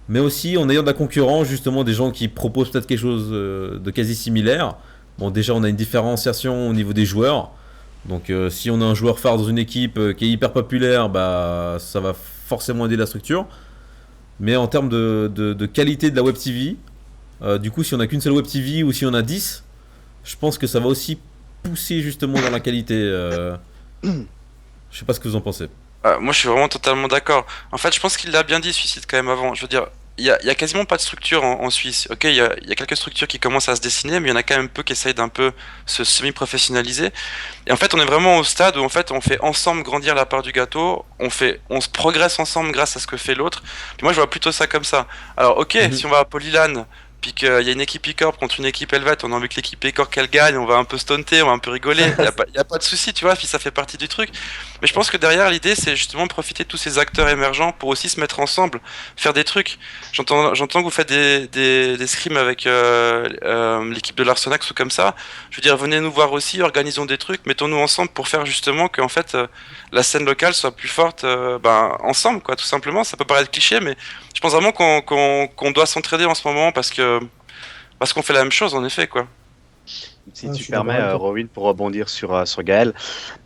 Mais aussi en ayant de la concurrence, justement des gens qui proposent peut-être quelque chose de quasi similaire. Bon, déjà on a une différenciation au niveau des joueurs. Donc si on a un joueur phare dans une équipe qui est hyper populaire, bah ça va forcément aider la structure. Mais en termes de qualité de la web TV, du coup si on a qu'une seule web TV ou si on a 10, je pense que ça va aussi pousser justement dans la qualité. Je sais pas ce que vous en pensez. Moi, je suis vraiment totalement d'accord. En fait, je pense qu'il l'a bien dit, Suicide, quand même, avant. Je veux dire, il y a quasiment pas de structure en Suisse. Ok, il y a quelques structures qui commencent à se dessiner, mais il y en a quand même peu qui essayent d'un peu se semi-professionnaliser. Et en fait, on est vraiment au stade où en fait, on fait ensemble grandir la part du gâteau. On se progresse ensemble grâce à ce que fait l'autre. Puis moi, je vois plutôt ça comme ça. Alors, ok, si on va à Polylan, puis qu'il y a une équipe E-Corp contre une équipe Helvet, on a envie que l'équipe E-Corp qu'elle gagne, on va un peu stunter, on va un peu rigoler, y a pas de souci, tu vois, puis ça fait partie du truc. Mais je pense que derrière l'idée, c'est justement profiter de tous ces acteurs émergents pour aussi se mettre ensemble, faire des trucs. J'entends que vous faites des scrims avec l'équipe de l'Arsenax ou comme ça. Je veux dire, venez nous voir aussi, organisons des trucs, mettons-nous ensemble pour faire justement que en fait la scène locale soit plus forte, ensemble, quoi, tout simplement. Ça peut paraître cliché, mais je pense vraiment qu'on doit s'entraider en ce moment parce qu'on fait la même chose, en effet, quoi. Si Ah, je tu suis permets, d'accord avec toi. Rowin, pour rebondir sur Gaël,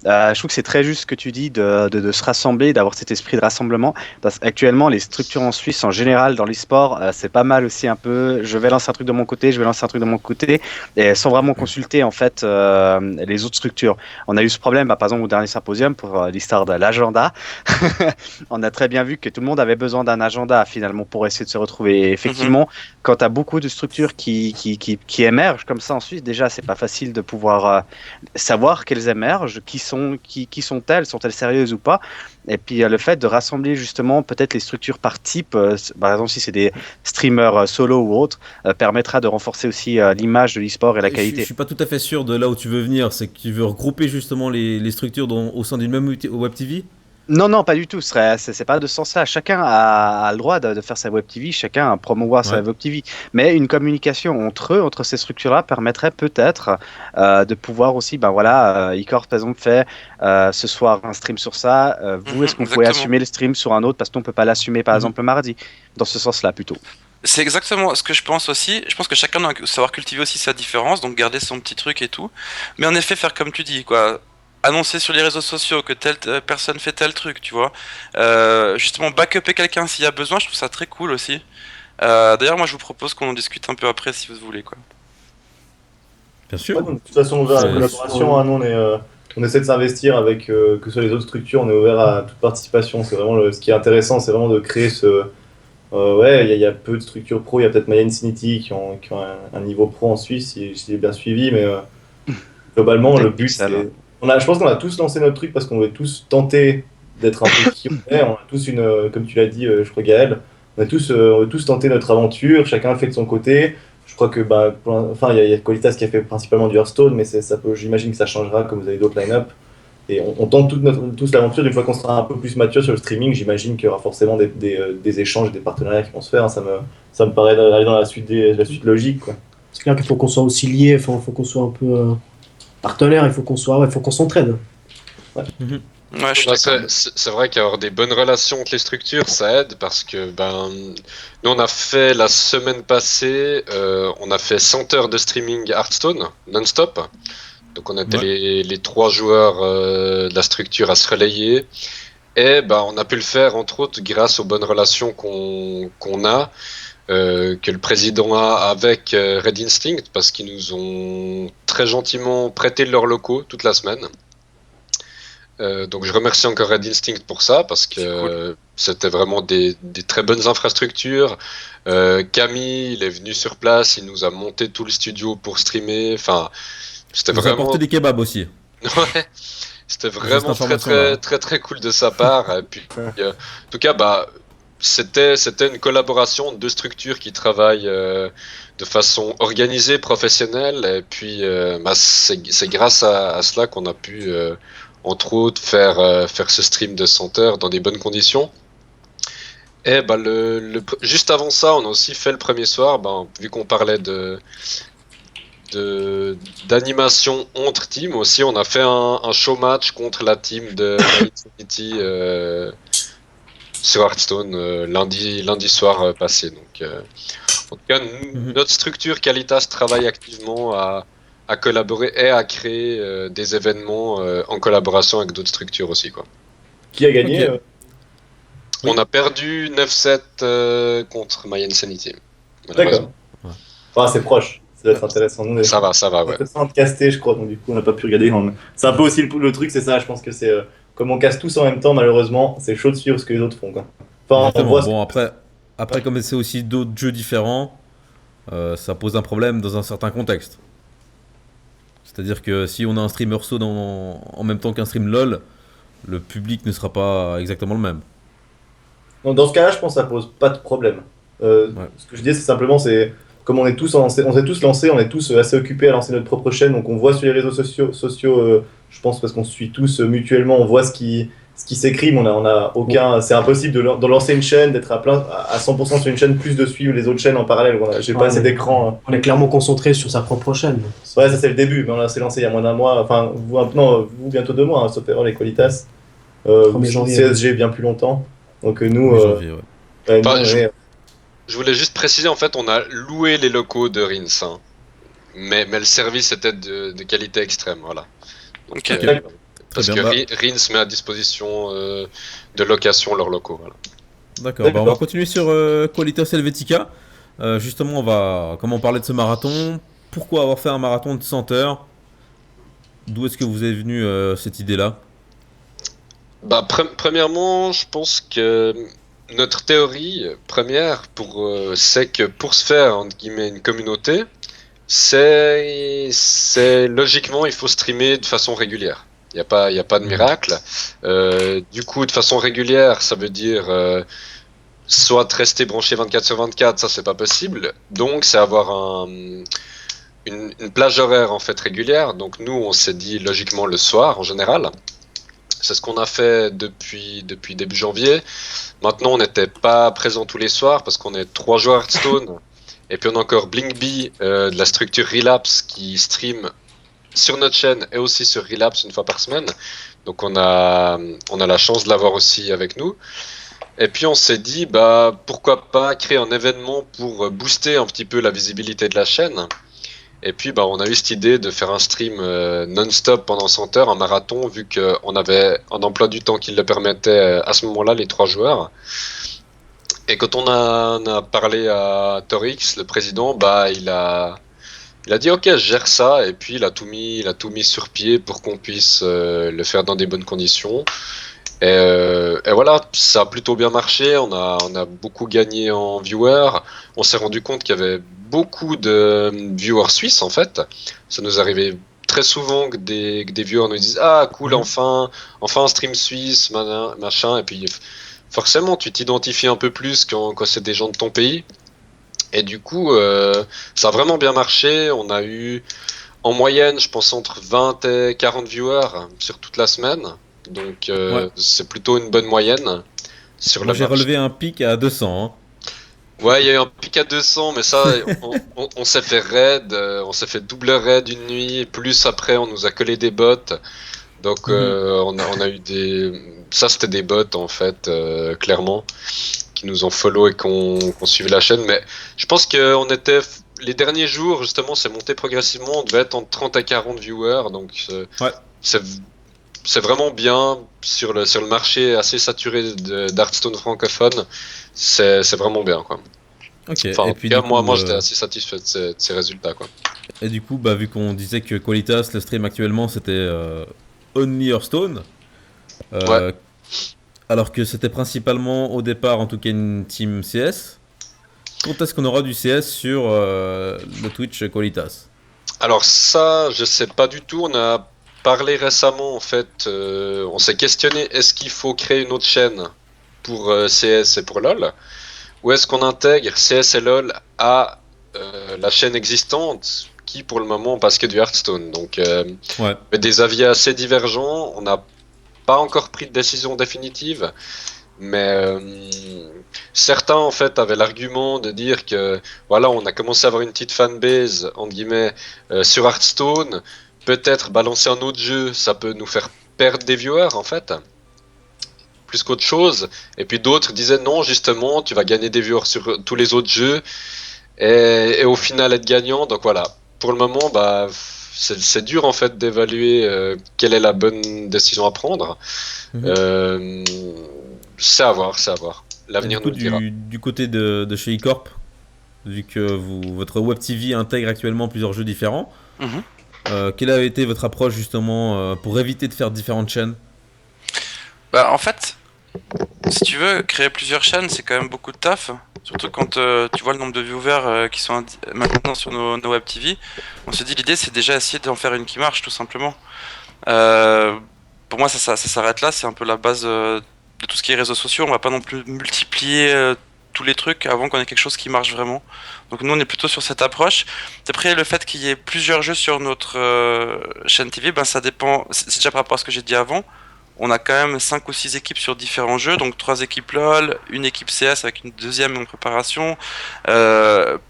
je trouve que c'est très juste ce que tu dis de se rassembler, d'avoir cet esprit de rassemblement. Parce qu'actuellement, les structures en Suisse, en général, dans l'e-sport, c'est pas mal aussi un peu. Je vais lancer un truc de mon côté, je vais lancer un truc de mon côté, et sans vraiment consulter en fait les autres structures. On a eu ce problème, par exemple, au dernier symposium pour l'histoire de l'agenda. On a très bien vu que tout le monde avait besoin d'un agenda finalement pour essayer de se retrouver. Et effectivement, quand tu as beaucoup de structures qui émergent comme ça en Suisse, déjà, c'est pas facile de pouvoir savoir qu'elles émergent, qui sont-elles sérieuses ou pas. Et puis le fait de rassembler justement peut-être les structures par type, par exemple si c'est des streamers solo ou autres, permettra de renforcer aussi l'image de l'e-sport et la Je qualité. suis pas tout à fait sûr de là où tu veux venir. C'est que tu veux regrouper justement les structures au sein d'une même web TV. Non, non, pas du tout. C'est pas de ce sens-là. Chacun a le droit de faire sa web TV, chacun a promouvoir sa Ouais. web TV. Mais une communication entre ces structures-là, permettrait peut-être de pouvoir aussi, ben voilà, eCorp par exemple fait ce soir un stream sur ça. Vous, est-ce qu'on pouvait Exactement. assumer le stream sur un autre parce qu'on peut pas l'assumer par Mhm. exemple le mardi? Dans ce sens-là plutôt. C'est exactement ce que je pense aussi. Je pense que chacun doit savoir cultiver aussi sa différence, donc garder son petit truc et tout. Mais en effet, faire comme tu dis, quoi. Annoncer sur les réseaux sociaux que telle personne fait tel truc, tu vois. Justement, backuper quelqu'un s'il y a besoin, je trouve ça très cool aussi. D'ailleurs, moi, je vous propose qu'on en discute un peu après si vous voulez, quoi. Bien sûr. Ouais, donc, de toute façon, on est ouvert à la C'est- collaboration. Hein, nous, on essaie de s'investir avec que ce soit les autres structures, on est ouvert à toute participation. C'est vraiment ce qui est intéressant, c'est vraiment de créer ce. Ouais, il y a peu de structures pro. Il y a peut-être Maya Infinity qui ont un niveau pro en Suisse, si j'ai bien suivi, mais globalement, le but, Pixel. c'est. Je pense qu'on a tous lancé notre truc parce qu'on veut tous tenter d'être un peu qui on est. On a tous comme tu l'as dit, je crois Gaël, on veut tous tenter notre aventure. Chacun le fait de son côté. Je crois que enfin, il y a Qualitas qui a fait principalement du Hearthstone, mais j'imagine que ça changera comme vous avez d'autres line-up. Et on tente tous l'aventure. Une fois qu'on sera un peu plus mature sur le streaming, j'imagine qu'il y aura forcément des échanges, des partenariats qui vont se faire. Hein. Ça me paraît aller dans la suite logique, quoi. C'est clair qu'il faut qu'on soit aussi liés, il faut qu'on soit un peu partenaire, il faut qu'on s'entraide. Ouais, je suis Bah, d'accord. c'est vrai qu'avoir des bonnes relations entre les structures, ça aide parce que nous on a fait la semaine passée, on a fait 100 heures de streaming Hearthstone non-stop. Donc on était les 3 joueurs de la structure à se relayer. Et on a pu le faire entre autres grâce aux bonnes relations qu'on a, que le président a avec Red Instinct, parce qu'ils nous ont très gentiment prêté leurs locaux toute la semaine. Donc je remercie encore Red Instinct pour ça, parce que c'était vraiment des très bonnes infrastructures. Camille, il est venu sur place, il nous a monté tout le studio pour streamer. Enfin, c'était Vous vraiment... apportez des kebabs aussi. Ouais, c'était Juste vraiment très information, très, là. très cool de sa part. Et puis, en tout cas, c'était une collaboration de 2 structures qui travaillent de façon organisée, professionnelle. Et puis, c'est grâce à cela qu'on a pu, entre autres, faire ce stream de 100 heures dans des bonnes conditions. Et juste avant ça, on a aussi fait le premier soir, vu qu'on parlait d'animation entre teams aussi, on a fait un show match contre la team de Infinity sur Hearthstone lundi soir passé. Donc, en tout cas, notre structure Qualitas travaille activement à collaborer et à créer des événements en collaboration avec d'autres structures aussi, quoi. Qui a gagné Ok. On a perdu 9-7 contre My Insanity, D'accord. malheureusement. Enfin, c'est proche. Ça va être intéressant. Nous, Ça va, ouais. on est en casté, je crois, donc du coup, on n'a pas pu regarder. C'est un peu aussi le truc, c'est ça. Je pense que c'est comme on casse tous en même temps, malheureusement, c'est chaud de suivre ce que les autres font, quoi. Enfin, on Exactement. voit Bon, après, comme c'est aussi d'autres jeux différents, ça pose un problème dans un certain contexte. C'est-à-dire que si on a un streamer SO en même temps qu'un stream LOL, le public ne sera pas exactement le même. Donc, dans ce cas-là, je pense que ça pose pas de problème. Ouais. Ce que je dis, c'est simplement, c'est comme on s'est tous lancés, on est tous assez occupés à lancer notre propre chaîne, donc on voit sur les réseaux sociaux, je pense parce qu'on se suit tous mutuellement, on voit ce qui s'écrit, mais on a aucun, c'est impossible de lancer une chaîne, d'être à 100% sur une chaîne, plus de suivre les autres chaînes en parallèle. J'ai pas assez d'écran. Hein. On est clairement concentré sur sa propre chaîne. Ouais, ça c'est le début, mais on s'est lancé il y a moins d'un mois, enfin, vous bientôt 2 mois, hein, sauf erreur, les Qualitas. 1er janvier. CSG bien plus longtemps. Donc nous, Janvier, ouais. nous, Enfin, on est- Je voulais juste préciser, en fait, on a loué les locaux de Rins, hein. Mais le service était de qualité extrême, voilà. Donc, Ok. parce bien, que Rins met à disposition de location leurs locaux, voilà. D'accord. On va continuer sur Qualitas Helvetica. Justement, comme on parlait de ce marathon, pourquoi avoir fait un marathon de 100 heures? D'où est-ce que vous est venue cette idée-là? Premièrement, je pense que notre théorie première, c'est que pour se faire, entre guillemets, une communauté, c'est logiquement, il faut streamer de façon régulière. Il n'y a pas de miracle. Du coup, de façon régulière, ça veut dire soit rester branché 24 sur 24, ça c'est pas possible. Donc, c'est avoir une plage horaire en fait régulière. Donc, nous, on s'est dit logiquement le soir en général. C'est ce qu'on a fait depuis début janvier. Maintenant, on n'était pas présent tous les soirs parce qu'on est 3 joueurs Hearthstone. Et puis on a encore Blinkbee de la structure Relapse qui stream sur notre chaîne et aussi sur Relapse une fois par semaine. Donc on a la chance de l'avoir aussi avec nous. Et puis on s'est dit pourquoi pas créer un événement pour booster un petit peu la visibilité de la chaîne. Et puis on a eu cette idée de faire un stream non-stop pendant 100 heures, un marathon, vu qu'on avait un emploi du temps qui le permettait à ce moment-là, les 3 joueurs. Et quand on a parlé à Torix, le président, il a dit ok, je gère ça, et puis il a tout mis sur pied pour qu'on puisse le faire dans des bonnes conditions. Et voilà, ça a plutôt bien marché, on a beaucoup gagné en viewers, on s'est rendu compte qu'il y avait beaucoup de viewers suisses en fait. Ça nous arrivait très souvent que des viewers nous disent ah cool, enfin un stream suisse, machin, et puis forcément tu t'identifies un peu plus quand c'est des gens de ton pays. Et du coup, ça a vraiment bien marché. On a eu en moyenne, je pense entre 20 et 40 viewers sur toute la semaine. Donc c'est plutôt une bonne moyenne sur Moi le j'ai match. relevé un pic à 200. Hein. Ouais, il y a eu un pic à 200, mais ça, on s'est fait raid, on s'est fait double raid une nuit, plus après on nous a collé des bots. Donc on a eu des... Ça c'était des bots en fait, clairement, qui nous ont follow et qu'on suivi la chaîne. Mais je pense qu'on était... Les derniers jours, justement, c'est monté progressivement, on devait être entre 30 à 40 viewers, donc c'est vraiment bien sur le marché assez saturé d'Hearthstone francophone. C'est vraiment bien, quoi. Ok. Enfin, Et en puis, tout cas, du coup, moi j'étais assez satisfait de ces résultats, quoi. Et du coup, vu qu'on disait que Qualitas, le stream actuellement, c'était Only Hearthstone. Ouais. Alors que c'était principalement au départ, en tout cas, une team CS. Quand est-ce qu'on aura du CS sur le Twitch Qualitas? Alors ça, je sais pas du tout. On a parlé récemment, en fait, on s'est questionné, est-ce qu'il faut créer une autre chaîne pour CS et pour LoL? Ou est-ce qu'on intègre CS et LoL à la chaîne existante qui, pour le moment, passe que du Hearthstone? Donc, des avis assez divergents. On n'a pas encore pris de décision définitive. Mais certains en fait avaient l'argument de dire que voilà, on a commencé à avoir une petite fanbase entre guillemets sur Hearthstone, peut-être balancer un autre jeu, ça peut nous faire perdre des viewers en fait, plus qu'autre chose. Et puis d'autres disaient non, justement, tu vas gagner des viewers sur tous les autres jeux et au final être gagnant. Donc voilà, pour le moment, c'est dur en fait d'évaluer quelle est la bonne décision à prendre. C'est à voir, c'est à voir. L'avenir nous le dira. Du côté de chez eCorp, vu que votre Web TV intègre actuellement plusieurs jeux différents, quelle a été votre approche justement pour éviter de faire différentes chaînes? En fait, si tu veux, créer plusieurs chaînes, c'est quand même beaucoup de taf. Surtout quand tu vois le nombre de viewers qui sont maintenant sur nos Web TV. On se dit, l'idée c'est déjà essayer d'en faire une qui marche, tout simplement. Pour moi, ça s'arrête là, c'est un peu la base de tout ce qui est réseaux sociaux. On va pas non plus multiplier tous les trucs avant qu'on ait quelque chose qui marche vraiment. Donc nous, on est plutôt sur cette approche. Après, le fait qu'il y ait plusieurs jeux sur notre chaîne TV, ça dépend. C'est déjà par rapport à ce que j'ai dit avant. On a quand même 5 ou 6 équipes sur différents jeux, donc 3 équipes LoL, une équipe CS avec une deuxième en préparation,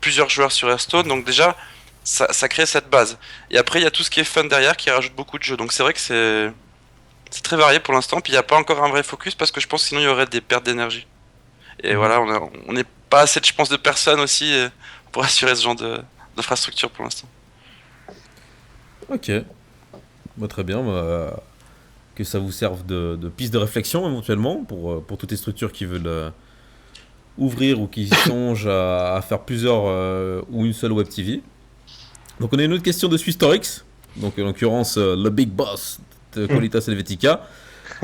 plusieurs joueurs sur Hearthstone, donc déjà, ça crée cette base. Et après, il y a tout ce qui est fun derrière qui rajoute beaucoup de jeux, donc c'est vrai que c'est très varié pour l'instant, puis il n'y a pas encore un vrai focus parce que je pense que sinon il y aurait des pertes d'énergie. Et voilà, on n'est pas assez, je pense, de personnes aussi pour assurer ce genre d'infrastructure pour l'instant. Ok, très bien. Que ça vous serve de piste de réflexion éventuellement pour toutes les structures qui veulent ouvrir ou qui songent à faire plusieurs ou une seule Web TV. Donc on a une autre question de Swistorix, donc en l'occurrence le big boss de Qualitas Helvetica.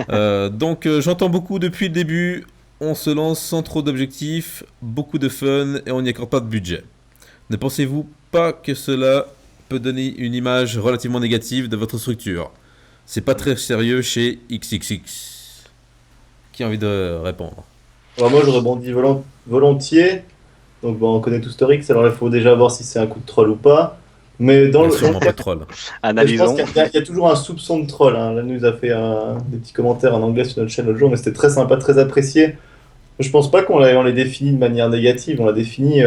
Donc j'entends beaucoup depuis le début, on se lance sans trop d'objectifs, beaucoup de fun et on n'y accorde pas de budget. Ne pensez-vous pas que cela peut donner une image relativement négative de votre structure? C'est pas très sérieux chez XXX. Qui a envie de répondre? Moi, je rebondis volontiers. Donc, on connaît tout Storix, alors il faut déjà voir si c'est un coup de troll ou pas. Mais dans le sûrement pas de troll. Analysons. Je pense qu'il y a toujours un soupçon de troll. Là, il nous a fait des petits commentaires en anglais sur notre chaîne l'autre jour, mais c'était très sympa, très apprécié. Je pense pas qu'on l'ait défini de manière négative. On l'a défini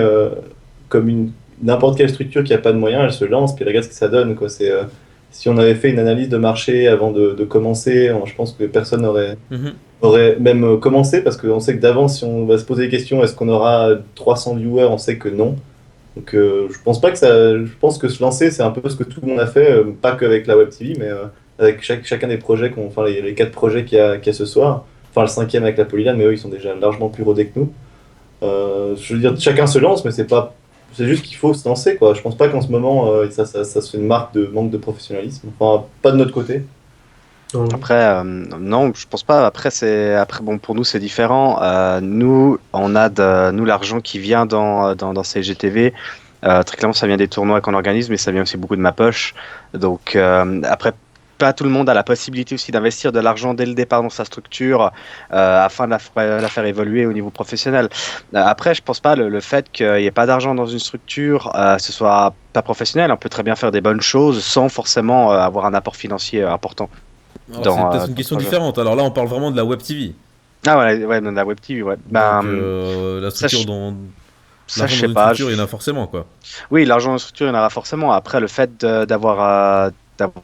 comme n'importe quelle structure qui a pas de moyens, elle se lance, puis elle regarde ce que ça donne, quoi. Si on avait fait une analyse de marché avant de commencer, je pense que personne aurait même commencé, parce qu'on sait que d'avance, si on va se poser des questions, est-ce qu'on aura 300 viewers, on sait que non. Donc je pense pas que je pense que se lancer, c'est un peu ce que tout le monde a fait, pas qu'avec la Web TV, mais avec chacun des projets, les 4 projets qu'il y a ce soir, enfin le 5e avec la Polylan, mais eux ils sont déjà largement plus rodés que nous. Je veux dire, chacun se lance, mais c'est juste qu'il faut se lancer, quoi. Je pense pas qu'en ce moment, ça se fait une marque de manque de professionnalisme. Enfin, pas de notre côté. Après, non, je pense pas. Après, bon, pour nous, c'est différent. Nous, on a l'argent qui vient dans CGTV. Très clairement, ça vient des tournois qu'on organise, mais ça vient aussi beaucoup de ma poche. Donc, après, pas tout le monde a la possibilité aussi d'investir de l'argent dès le départ dans sa structure afin de la faire évoluer au niveau professionnel. Après, je pense pas le fait qu'il n'y ait pas d'argent dans une structure, ce soit pas professionnel. On peut très bien faire des bonnes choses sans forcément avoir un apport financier important. Alors, Dans, c'est peut-être une question projet. différente. Alors là, on parle vraiment de la Web TV. Ah ouais, dans la Web TV, ouais. Donc, la ça, structure je- dont. Ça, je L'argent sais dans une pas. structure, il y en a forcément, quoi. Oui, l'argent en structure, il y en aura forcément. Après, le fait d'avoir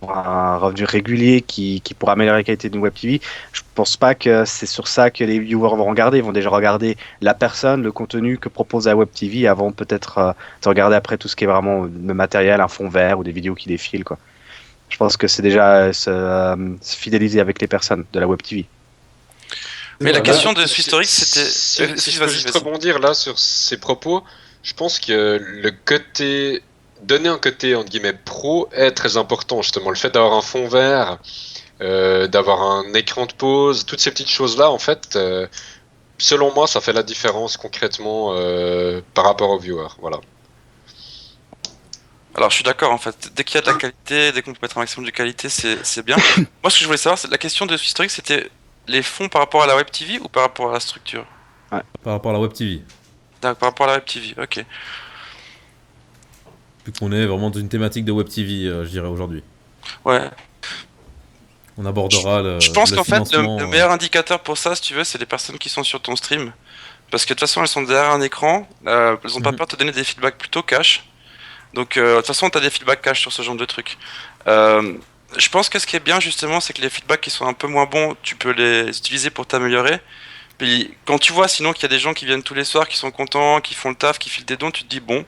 un revenu régulier qui pourra améliorer la qualité d'une web TV, je pense pas que c'est sur ça que les viewers vont regarder. Ils vont déjà regarder la personne, le contenu que propose la web TV avant peut-être de regarder après tout ce qui est vraiment le matériel, un fond vert ou des vidéos qui défilent, quoi. Je pense que c'est déjà se fidéliser avec les personnes de la web TV. Mais la Voilà. question de ce historique, c'était. Si je peux juste rebondir là sur ces propos, je pense que donner un côté entre guillemets pro est très important justement. Le fait d'avoir un fond vert, d'avoir un écran de pause, toutes ces petites choses-là, en fait, selon moi, ça fait la différence concrètement par rapport aux viewers. Voilà. Alors je suis d'accord en fait, dès qu'il y a de la qualité, dès qu'on peut mettre un maximum de qualité, c'est bien. Moi ce que je voulais savoir, c'est la question de ce historique, c'était les fonds par rapport à la Web TV ou par rapport à la structure? Par rapport à la Web TV. D'accord, par rapport à la Web TV, ok. Vu qu'on est vraiment dans une thématique de Web TV, je dirais aujourd'hui. Ouais. On abordera Je pense le qu'en fait, financement, le meilleur indicateur pour ça, si tu veux, c'est les personnes qui sont sur ton stream. Parce que de toute façon, elles sont derrière un écran, elles ont pas Mhm. peur de te donner des feedbacks plutôt cash. Donc, de toute façon, tu as des feedbacks cash sur ce genre de trucs. Euh, je pense que ce qui est bien, justement, c'est que les feedbacks qui sont un peu moins bons, tu peux les utiliser pour t'améliorer. Puis, quand tu vois sinon qu'il y a des gens qui viennent tous les soirs, qui sont contents, qui font le taf, qui filent des dons, tu te dis, bon,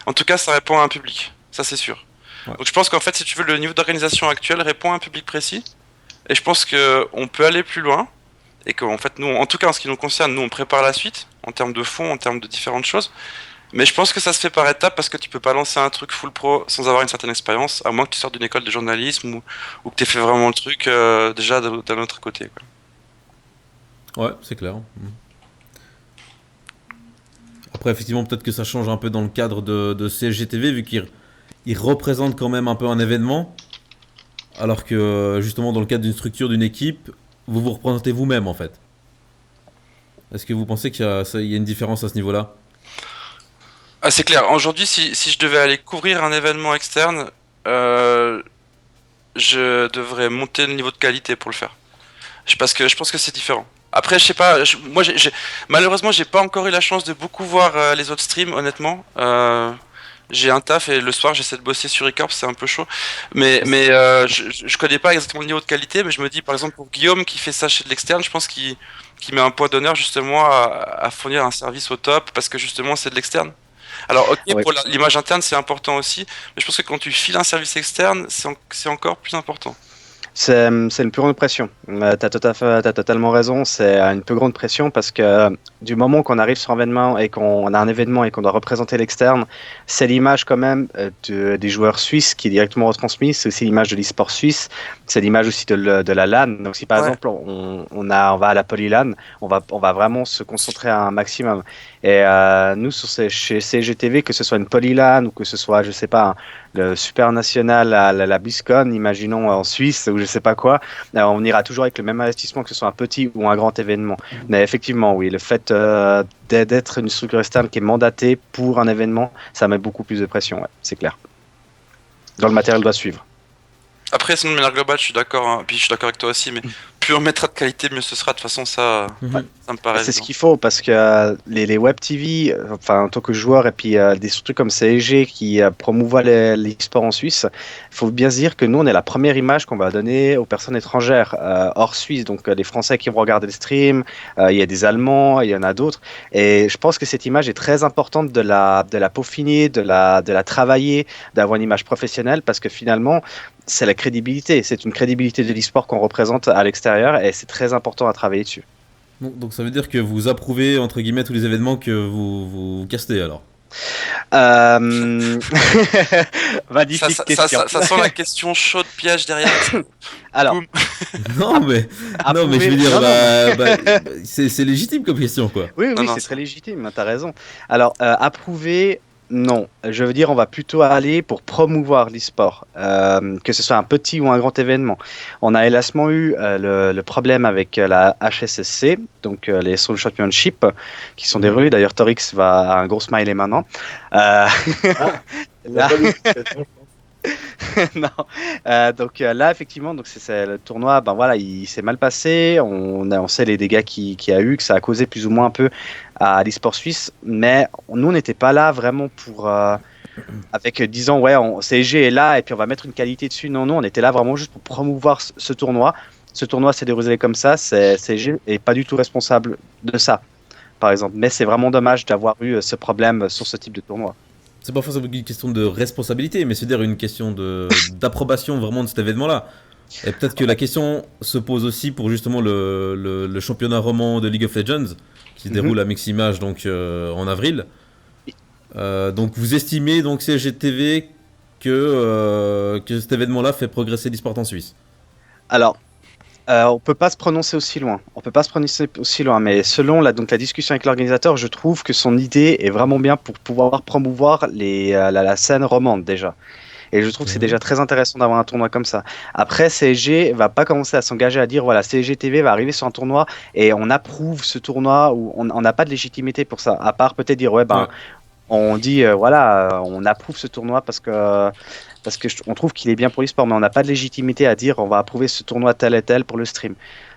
en tout cas, ça répond à un public. Ça, c'est sûr. Ouais. Donc, je pense qu'en fait, si tu veux, le niveau d'organisation actuel répond à un public précis. Et je pense que on peut aller plus loin. Et qu'en fait, nous, en tout cas, en ce qui nous concerne, nous, on prépare la suite, en termes de fond, en termes de différentes choses. Mais je pense que ça se fait par étapes parce que tu peux pas lancer un truc full pro sans avoir une certaine expérience, à moins que tu sortes d'une école de journalisme ou que tu aies fait vraiment le truc déjà d'un autre côté, quoi. Ouais, c'est clair. Après, effectivement, peut-être que ça change un peu dans le cadre de CSGTV, vu qu'il représente quand même un peu un événement, alors que justement, dans le cadre d'une structure, d'une équipe, vous vous représentez vous-même, en fait. Est-ce que vous pensez qu'il y a une différence à ce niveau-là? Ah, c'est clair. Aujourd'hui, si je devais aller couvrir un événement externe, je devrais monter le niveau de qualité pour le faire. Parce que je pense que c'est différent. Après, je sais pas. Moi, malheureusement, j'ai pas encore eu la chance de beaucoup voir les autres streams, honnêtement. J'ai un taf et le soir, j'essaie de bosser sur Recorp, c'est un peu chaud. Mais je connais pas exactement le niveau de qualité, mais je me dis, par exemple, pour Guillaume qui fait ça chez de l'externe, je pense qu'il met un point d'honneur justement à fournir un service au top parce que justement, c'est de l'externe. Alors, ok, Ouais. pour l'image interne, c'est important aussi, mais je pense que quand tu files un service externe, c'est encore plus important. C'est une plus grande pression. T'as totalement raison. C'est une plus grande pression parce que du moment qu'on arrive sur un événement et qu'on a un événement et qu'on doit représenter l'externe, c'est l'image quand même des joueurs suisses qui est directement retransmise. C'est aussi l'image de l'e-sport suisse. C'est l'image aussi de la LAN. Donc si par Ouais. exemple on va à la Polylan, on va vraiment se concentrer à un maximum. Et nous chez CGTV, que ce soit une Polylan ou que ce soit, je sais pas, le Super National à la BlizzCon, imaginons en Suisse ou je sais pas quoi, on ira toujours avec le même investissement que ce soit un petit ou un grand événement. Mais effectivement, oui, le fait d'être une structure externe qui est mandatée pour un événement, ça met beaucoup plus de pression, ouais, c'est clair. Dans le matériel doit suivre. Après, sinon, de manière globale, je suis d'accord, hein. Puis je suis d'accord avec toi aussi, mais plus on mettra de qualité, mieux ce sera. De toute façon, ça me paraît. C'est ce évident. qu'il faut parce que les web TV, enfin en tant que joueur et puis des structures comme CSG qui promouvoient l'e-sport en Suisse, il faut bien se dire que nous on est la première image qu'on va donner aux personnes étrangères hors Suisse, donc les Français qui vont regarder le stream, il y a des Allemands, il y en a d'autres, et je pense que cette image est très importante de la peaufiner, de la travailler, d'avoir une image professionnelle parce que finalement c'est la crédibilité, c'est une crédibilité de l'e-sport qu'on représente à l'extérieur et c'est très important à travailler dessus. Donc ça veut dire que vous approuvez, entre guillemets, tous les événements que vous castez, alors? Va Ça, difficile ça, question. ça sent la question chaude piège derrière. Alors, Boum. Non, mais je veux dire, Non, non, c'est légitime comme question, quoi. oui, Non, oui, non, c'est c'est- très légitime, t'as raison. Alors, approuver, Non, je veux dire, on va plutôt aller pour promouvoir l'e-sport, que ce soit un petit ou un grand événement. On a hélasement eu le problème avec la HSSC, donc les Soul Championship, qui sont déroulés. D'ailleurs, Torix va à un gros smiley maintenant. Euh, On a là, pas vu cette question, je pense. non. Donc là, effectivement, donc c'est le tournoi. Ben voilà, il s'est mal passé. On sait les dégâts qu'il y a eu, que ça a causé plus ou moins un peu à l'e-sport suisse. Mais nous, on n'était pas là vraiment pour avec disant ouais, CSG est là et puis on va mettre une qualité dessus. Non, non, on était là vraiment juste pour promouvoir ce tournoi. Ce tournoi s'est déroulé comme ça. CSG est pas du tout responsable de ça, par exemple. Mais c'est vraiment dommage d'avoir eu ce problème sur ce type de tournoi. C'est pas forcément une question de responsabilité, mais c'est dire une question d'approbation vraiment de cet événement-là. Et peut-être que la question se pose aussi pour justement le championnat roman de League of Legends qui se déroule à Miximage donc en avril. Donc vous estimez donc CSGTV que cet événement-là fait progresser l'e-sport en Suisse. Alors, on peut pas se prononcer aussi loin. On peut pas se prononcer aussi loin, mais selon la discussion avec l'organisateur, je trouve que son idée est vraiment bien pour pouvoir promouvoir la scène romande déjà. Et je trouve que c'est déjà très intéressant d'avoir un tournoi comme ça. Après, CSG va pas commencer à s'engager à dire voilà, CSG TV va arriver sur un tournoi et on approuve ce tournoi ou on n'a pas de légitimité pour ça. À part peut-être dire ouais, ben, on dit voilà, on approuve ce tournoi parce que on trouve qu'il est bien pour l'e-sport, mais on n'a pas de légitimité à dire on va approuver ce tournoi tel et tel pour le stream.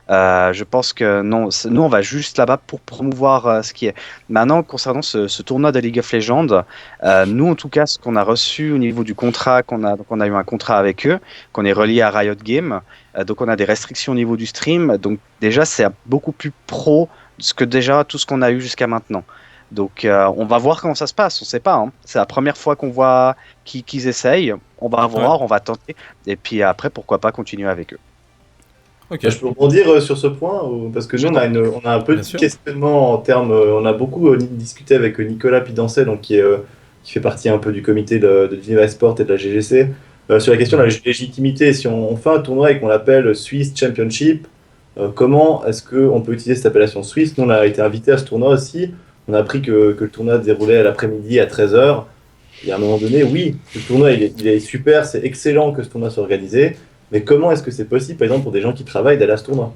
Je pense que non, nous on va juste là-bas pour promouvoir ce qui est. Maintenant, concernant ce tournoi de League of Legends, nous en tout cas, ce qu'on a reçu au niveau du contrat, donc on a eu un contrat avec eux, qu'on est relié à Riot Games, donc on a des restrictions au niveau du stream, donc déjà c'est beaucoup plus pro que déjà tout ce qu'on a eu jusqu'à maintenant. Donc on va voir comment ça se passe, on sait pas, hein. C'est la première fois qu'on voit qu'ils essayent, on va voir, on va tenter, et puis après pourquoi pas continuer avec eux. Ok. Je peux rebondir sur ce point, parce que nous, on a un petit questionnement en termes. On a beaucoup discuté avec Nicolas Pidancet, donc qui fait partie un peu du comité de Geneva Sport et de la GGC, sur la question de la légitimité. Si on fait un tournoi et qu'on l'appelle Swiss Championship, comment est-ce qu'on peut utiliser cette appellation suisse? Nous, on a été invités à ce tournoi aussi. On a appris que le tournoi se déroulait à l'après-midi à 13h. Et à un moment donné, oui, le tournoi il est super, c'est excellent que ce tournoi soit organisé. Mais comment est-ce que c'est possible, par exemple, pour des gens qui travaillent d'aller à ce tournoi?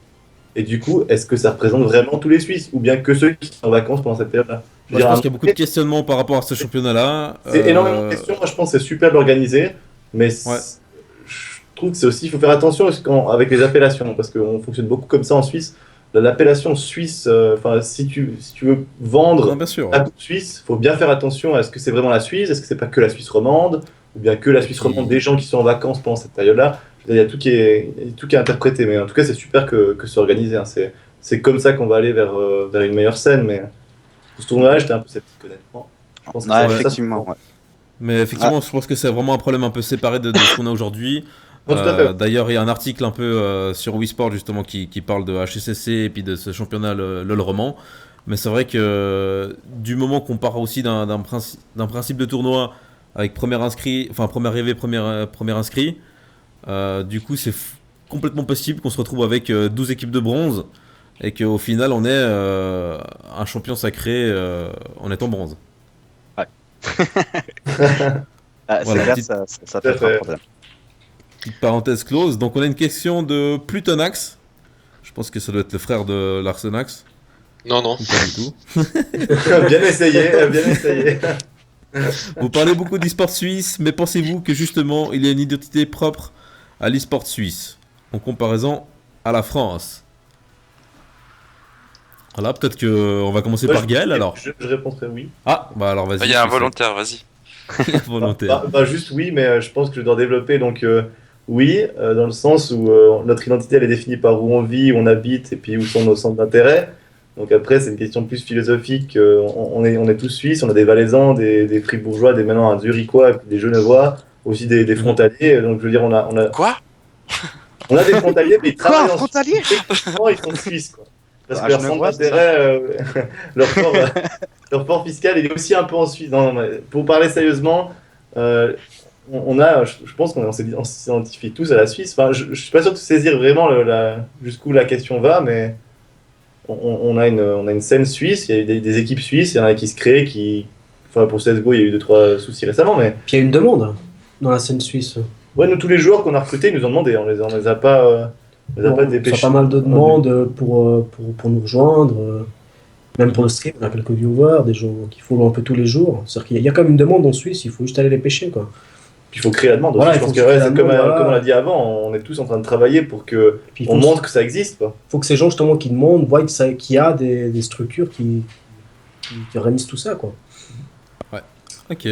Et du coup, est-ce que ça représente vraiment tous les Suisses ou bien que ceux qui sont en vacances pendant cette période-là? Je pense qu'il y a beaucoup de questionnements par rapport à ce championnat-là. C'est énormément de questions. Moi, je pense que c'est super d'organiser, mais je trouve que c'est aussi, il faut faire attention avec les appellations, parce qu'on fonctionne beaucoup comme ça en Suisse. L'appellation suisse, si tu veux vendre la coupe suisse, il faut bien faire attention à est-ce que c'est vraiment la Suisse, est-ce que c'est pas que la Suisse romande, ou bien que la Suisse romande des gens qui sont en vacances pendant cette période-là. Il y a tout qui est interprété, mais en tout cas, c'est super que c'est organisé. Hein. C'est comme ça qu'on va aller vers une meilleure scène, mais pour ce tournoi-là, j'étais un peu sceptique, honnêtement. Je pense que effectivement, ouais. Mais effectivement, je pense que c'est vraiment un problème un peu séparé de ce qu'on a aujourd'hui. D'ailleurs, il y a un article un peu sur Wii Sport justement qui parle de HSSC et puis de ce championnat LoL roman. Mais c'est vrai que du moment qu'on part aussi d'un principe de tournoi avec premier arrivé, premier inscrit, du coup c'est complètement possible qu'on se retrouve avec 12 équipes de bronze et qu'au final on ait un champion sacré en étant bronze. Ouais. Voilà, c'est clair, ça peut être un problème. Petite parenthèse close. Donc on a une question de Plutonax. Je pense que ça doit être le frère de Larsenax. Non. Ou pas du tout. Bien essayé, bien essayé. Vous parlez beaucoup d'e-sport suisse, mais pensez-vous que justement il y a une identité propre à l'e-sport suisse en comparaison à la France? Voilà, peut-être qu'on va commencer par Gaël alors. Je répondrai oui. Ah, bah alors vas-y. Il y a un volontaire, vas-y. Volontaire. Juste oui, mais je pense que je dois développer. Donc oui, dans le sens où notre identité elle est définie par où on vit, où on habite et puis où sont nos centres d'intérêt. Donc après c'est une question plus philosophique. On est tous suisses, on a des Valaisans, des Fribourgeois, maintenant un Zurichois, et puis des Genevois, aussi des frontaliers. Donc je veux dire on a Quoi? On a des frontaliers, mais ils travaillent en frontaliers Techniquement, ils sont suisses quoi. Parce que leur centre d'intérêt, leur port fiscal, il est aussi un peu en Suisse. Non, mais pour parler sérieusement, je pense qu'on s'identifie tous à la Suisse. Enfin, je suis pas sûr de saisir vraiment jusqu'où la question va, mais on a une scène suisse, il y a des équipes suisses, il y en a qui se créent, Enfin, pour CSGO, il y a eu 2-3 soucis récemment, mais Puis il y a une demande dans la scène suisse. ouais, nous, tous les joueurs qu'on a recrutés, ils nous ont demandé. On les a pas, on les a Bon, pas on reçoit dépêchés. pas mal de demandes pour nous rejoindre. Même pour le stream, on a quelques viewers, des gens qui follow un peu tous les jours. C'est-à-dire qu'il y a quand même une demande en Suisse, il faut juste aller les pêcher, quoi. Puis il faut créer la demande aussi. Voilà, Je il pense faut que créer ouais, la c'est demande, voilà. comme on l'a dit avant, on est tous en train de travailler pour que Puis on montre que ça existe, quoi. faut que ces gens justement qui demandent voient qu'il y a des structures qui organisent tout ça, quoi. Ok.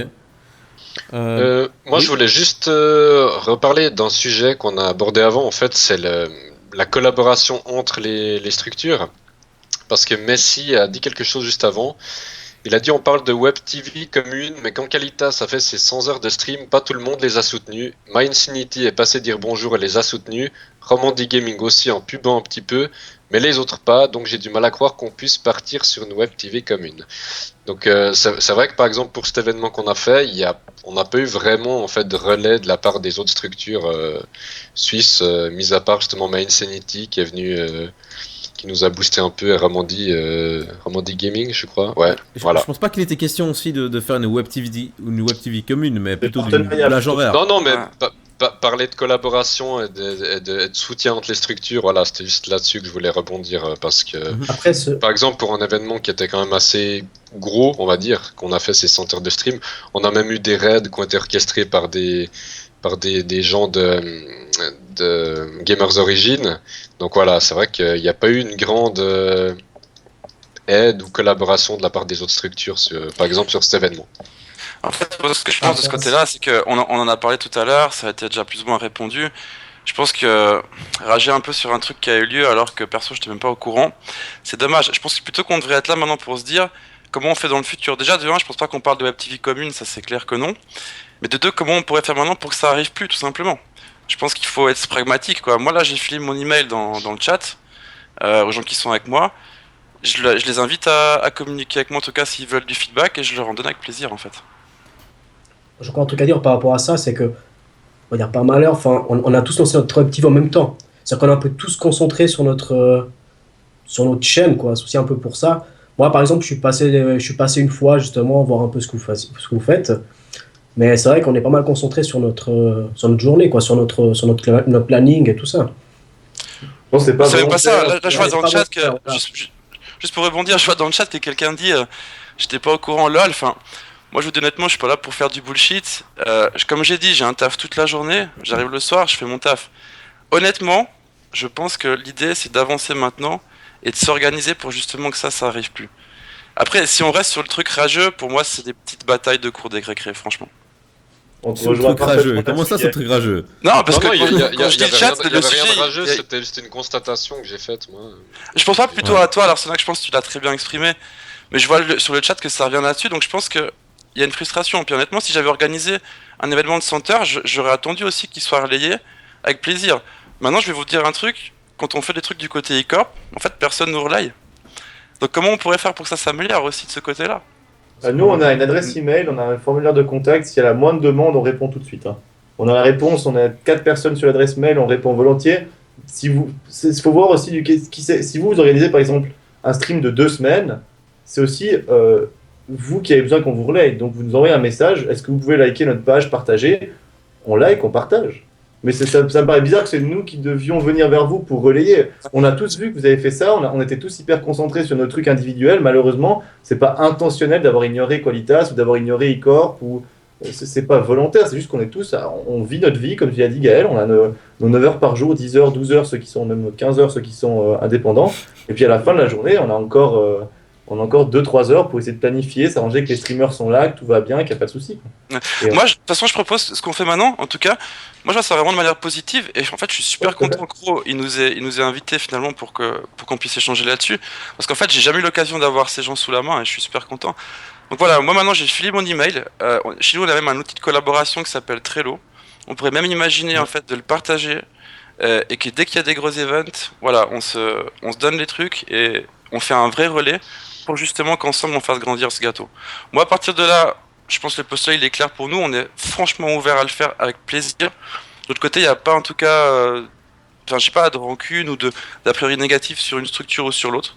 Moi, oui. je voulais juste reparler d'un sujet qu'on a abordé avant. En fait, c'est la collaboration entre les structures. Parce que Messi a dit quelque chose juste avant. Il a dit on parle de Web TV commune, mais quand Qualitas a fait ses 100 heures de stream, pas tout le monde les a soutenus. Mindsinity est passé dire bonjour et les a soutenus. Romandy Gaming aussi en pubant un petit peu, mais les autres pas. Donc j'ai du mal à croire qu'on puisse partir sur une Web TV commune. Donc c'est vrai que par exemple pour cet événement qu'on a fait, on n'a pas eu vraiment en fait de relais de la part des autres structures suisses, mis à part justement Mindsinity qui est venu. Qui nous a boosté un peu et Ramondi Gaming, je crois. Ouais, voilà. Je pense pas qu'il était question aussi de faire une web TV commune, mais plutôt d'une partenariat, plage plutôt. horaire. Non, mais Ouais. parler de collaboration et de soutien entre les structures, voilà, c'était juste là-dessus que je voulais rebondir parce que, Après, par exemple, pour un événement qui était quand même assez gros, on va dire, qu'on a fait ces 100 heures de stream, on a même eu des raids qui ont été orchestrés par des gens de Gamers Origin. Donc voilà, c'est vrai qu'il n'y a pas eu une grande aide ou collaboration de la part des autres structures, par exemple sur cet événement. En fait, moi, ce que je pense de ce côté-là, c'est qu'on on en a parlé tout à l'heure, ça a été déjà plus ou moins répondu. Je pense que rager un peu sur un truc qui a eu lieu alors que perso, je n'étais même pas au courant, c'est dommage. Je pense que plutôt qu'on devrait être là maintenant pour se dire comment on fait dans le futur. Déjà, de un, je pense pas qu'on parle de Web TV commune, ça c'est clair que non. Mais de deux, comment on pourrait faire maintenant pour que ça arrive plus, tout simplement. Je pense qu'il faut être pragmatique, quoi. Moi, là, j'ai filé mon email dans le chat aux gens qui sont avec moi. Je les invite à communiquer avec moi, en tout cas, s'ils veulent du feedback, et je leur en donne avec plaisir, en fait. j'ai encore un truc à dire par rapport à ça, c'est que, on va dire par malheur, enfin, on a tous lancé notre Web TV en même temps. C'est-à-dire qu'on est un peu tous concentrés sur notre chaîne, quoi. C'est aussi un peu pour ça. Moi, par exemple, je suis passé une fois, justement, voir un peu ce que vous faites. Mais c'est vrai qu'on est pas mal concentré sur notre journée, quoi, sur notre planning et tout ça. Non, c'est pas C'est même pas ça. Là, je vois Ouais, dans le c'est chat pas que. volontaire, voilà. Juste pour rebondir, je vois dans le chat que quelqu'un dit j'étais pas au courant, lol. Enfin, moi, je vous dis honnêtement, je suis pas là pour faire du bullshit. Comme j'ai dit, j'ai un taf toute la journée. J'arrive le soir, je fais mon taf. Honnêtement, je pense que l'idée, c'est d'avancer maintenant et de s'organiser pour justement que ça arrive plus. Après, si on reste sur le truc rageux, pour moi, c'est des petites batailles de cours des récré, franchement. On te C'est le rejoint truc rageux. parfaitement Comment ça, là-dessus, c'est le truc rageux? Non, parce Non, que il y quand je dis le chat, avait le rien sujet, de rageux, il y a- c'était une constatation que j'ai faite, moi. je pense pas plutôt Ouais. à toi, Larsenac, je pense que tu l'as très bien exprimé. Mais je vois sur le chat que ça revient là-dessus, donc je pense que il y a une frustration. Puis honnêtement, si j'avais organisé un événement de 100 heures, j'aurais attendu aussi qu'il soit relayé avec plaisir. Maintenant, je vais vous dire un truc. Quand on fait des trucs du côté e-corp, en fait, personne nous relaye. Donc comment on pourrait faire pour que ça s'améliore aussi de ce côté-là? Nous, on a une adresse email, on a un formulaire de contact. S'il y a la moindre demande, on répond tout de suite, hein. On a la réponse, on a 4 personnes sur l'adresse mail, on répond volontiers. Il faut voir aussi si vous organisez par exemple un stream de 2 semaines, c'est aussi vous qui avez besoin qu'on vous relaye. Donc vous nous envoyez un message, est-ce que vous pouvez liker notre page, partager? On like, on partage. Mais ça me paraît bizarre que c'est nous qui devions venir vers vous pour relayer. On a tous vu que vous avez fait ça, on était tous hyper concentrés sur nos trucs individuels. Malheureusement, c'est pas intentionnel d'avoir ignoré Qualitas ou d'avoir ignoré eCorp ou c'est pas volontaire, c'est juste qu'on est tous, on vit notre vie, comme tu l'as dit Gaël, on a nos 9 heures par jour, 10 heures, 12 heures, ceux qui sont même 15 heures, ceux qui sont indépendants. Et puis à la fin de la journée, on a encore 2-3 heures pour essayer de planifier, s'arranger que les streamers sont là, que tout va bien, qu'il n'y a pas de souci. Moi, de toute façon, je propose ce qu'on fait maintenant. En tout cas, moi, je vois ça vraiment de manière positive. Et en fait, je suis super content. Gros, il nous est invité finalement pour qu'on puisse échanger là-dessus. Parce qu'en fait, j'ai jamais eu l'occasion d'avoir ces gens sous la main et je suis super content. Donc voilà, moi maintenant, j'ai filé mon email. Chez nous, on a même un outil de collaboration qui s'appelle Trello. On pourrait même imaginer en fait de le partager et que dès qu'il y a des gros events, voilà, on se donne les trucs et on fait un vrai relais pour justement qu'ensemble on fasse grandir ce gâteau. Moi, à partir de là, je pense que le postulat il est clair pour nous. On est franchement ouvert à le faire avec plaisir. De l'autre côté, il n'y a pas en tout cas, enfin, je sais pas, de rancune ou d'a priori négatif sur une structure ou sur l'autre.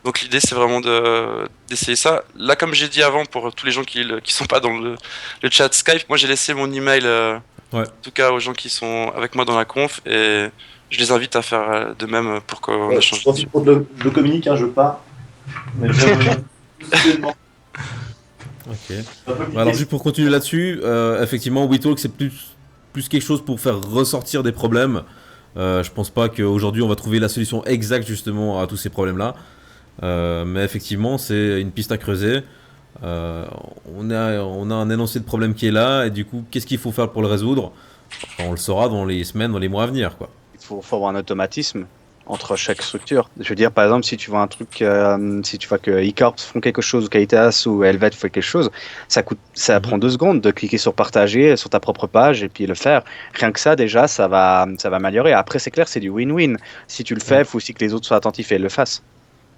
Donc l'idée c'est vraiment d'essayer ça. Là, comme j'ai dit avant, pour tous les gens qui sont pas dans le chat Skype, moi j'ai laissé mon email, en tout cas aux gens qui sont avec moi dans la conf, et je les invite à faire de même pour qu'on Je échange. profite pour le communique, je pars. Mais je reviens. Ok. Alors juste pour continuer là-dessus, effectivement, WeTalk c'est plus quelque chose pour faire ressortir des problèmes. Je pense pas qu'aujourd'hui on va trouver la solution exacte justement à tous ces problèmes-là. Mais effectivement, c'est une piste à creuser. On a un énoncé de problème qui est là, et du coup, qu'est-ce qu'il faut faire pour le résoudre? On le saura dans les semaines, dans les mois à venir, quoi. Il faut avoir un automatisme entre chaque structure. Je veux dire, par exemple, si tu vois un truc, si tu vois que eCorps font quelque chose, ou Qualitas ou Helvet fait quelque chose, ça prend 2 secondes de cliquer sur partager sur ta propre page et puis le faire. Rien que ça, déjà, ça va améliorer. Après, c'est clair, c'est du win-win. Si tu le fais, il faut aussi que les autres soient attentifs et le fassent.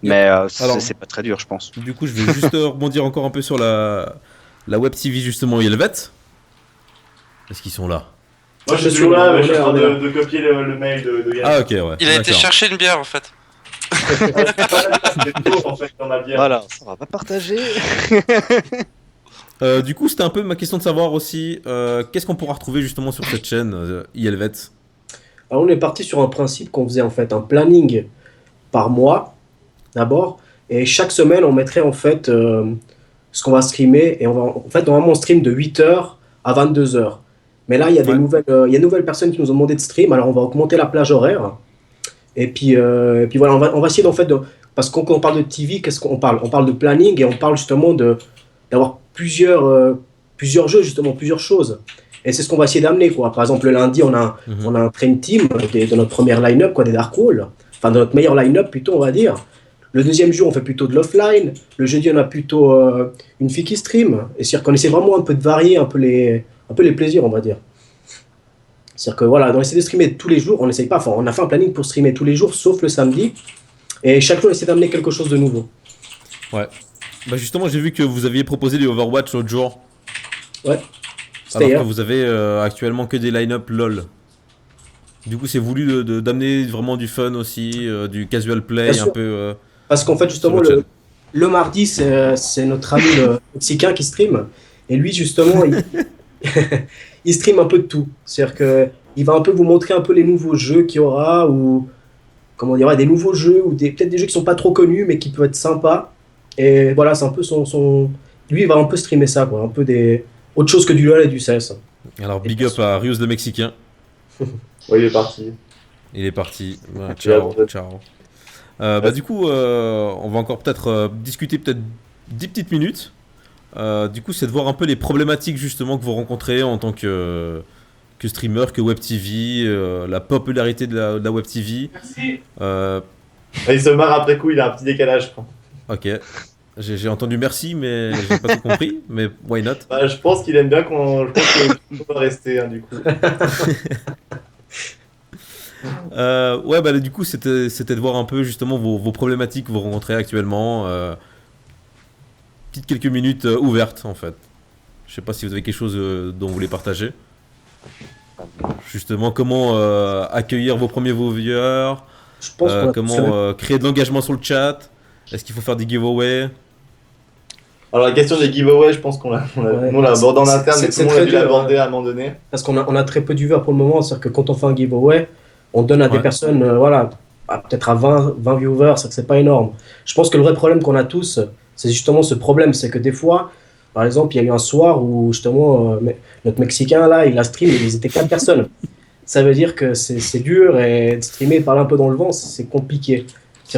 Mais Alors, c'est pas très dur, je pense. Du coup, je vais juste rebondir encore un peu sur la Web TV justement Helvet. Est-ce qu'ils sont là? Moi je suis là, mais je suis en train de copier le mail de Yann. Ah ok, ouais. Il a été chercher une bière en fait. C'est beau, en fait, on a bien. Voilà, ça va pas partager. Du coup, c'était un peu ma question de savoir aussi, qu'est-ce qu'on pourra retrouver justement sur cette chaîne Helvet? Alors on est parti sur un principe qu'on faisait en fait un planning par mois d'abord, et chaque semaine on mettrait en fait ce qu'on va streamer, et normalement on stream de 8h à 22h. Mais là il y a des nouvelles personnes qui nous ont demandé de stream, alors on va augmenter la plage horaire. Et puis voilà, on va essayer parce qu'on quand on parle de TV, qu'est-ce qu'on parle? On parle de planning, et on parle justement d'avoir plusieurs jeux, justement, plusieurs choses. Et c'est ce qu'on va essayer d'amener, quoi. Par exemple, le lundi, on a un Train Team de notre première line-up, quoi, des Dark Roll. Enfin, de notre meilleure line-up, plutôt, on va dire. Le deuxième jour, on fait plutôt de l'offline. Le jeudi, on a plutôt une fille qui stream. Et c'est-à-dire qu'on essaie vraiment un peu de varier un peu les plaisirs, on va dire. C'est-à-dire que voilà, on essaie de streamer tous les jours. On essaye pas, enfin, on a fait un planning pour streamer tous les jours, sauf le samedi. Et chaque jour, on essaie d'amener quelque chose de nouveau. Ouais. Bah justement, j'ai vu que vous aviez proposé du Overwatch l'autre jour. Ouais. Alors que vous avez actuellement que des line-up LOL. Du coup, c'est voulu d'amener vraiment du fun aussi, du casual play un peu. Parce qu'en fait, justement, le mardi, c'est notre ami le Mexicain qui stream. Et lui, justement, il stream un peu de tout. C'est-à-dire qu'il va un peu vous montrer un peu les nouveaux jeux qu'il y aura, ou comment dire, des nouveaux jeux, ou peut-être des jeux qui sont pas trop connus, mais qui peuvent être sympas. Et voilà, c'est un peu lui, il va un peu streamer ça, quoi. Un peu autre chose que du LoL et du CS. Alors, big up à Rius de Mexicain. Oui, il est parti. Il est parti. Ouais, ciao. Bah, du coup, on va encore peut-être discuter 10 petites minutes. Du coup, c'est de voir un peu les problématiques justement que vous rencontrez en tant que streamer, que Web TV, la popularité de la Web TV. Merci. Il se marre après coup, il a un petit décalage, je crois. Ok. J'ai entendu merci, mais j'ai pas tout compris. Mais why not? Bah, je pense qu'il aime bien je pense qu'il va rester, du coup. Ouais, bah du coup, c'était de voir un peu justement vos problématiques que vous rencontrez actuellement. Quelques minutes ouvertes en fait. Je sais pas si vous avez quelque chose dont vous voulez partager. Justement, comment accueillir vos premiers viewers, Je pense comment créer de l'engagement sur le chat. Est-ce qu'il faut faire des giveaways? Alors la question des giveaways, je pense qu'on l'a abordé en interne, mais tout le monde a dû l'aborder à un moment donné. Parce qu'on a très peu de viewers pour le moment, c'est-à-dire que quand on fait un giveaway, on donne à des personnes, peut-être à 20 viewers, c'est que c'est pas énorme. Je pense que le vrai problème qu'on a tous, c'est justement ce problème, c'est que des fois, par exemple, il y a eu un soir où justement notre Mexicain là, il a stream, ils étaient 4 personnes. Ça veut dire que c'est dur, et de streamer, parler un peu dans le vent, c'est compliqué. Je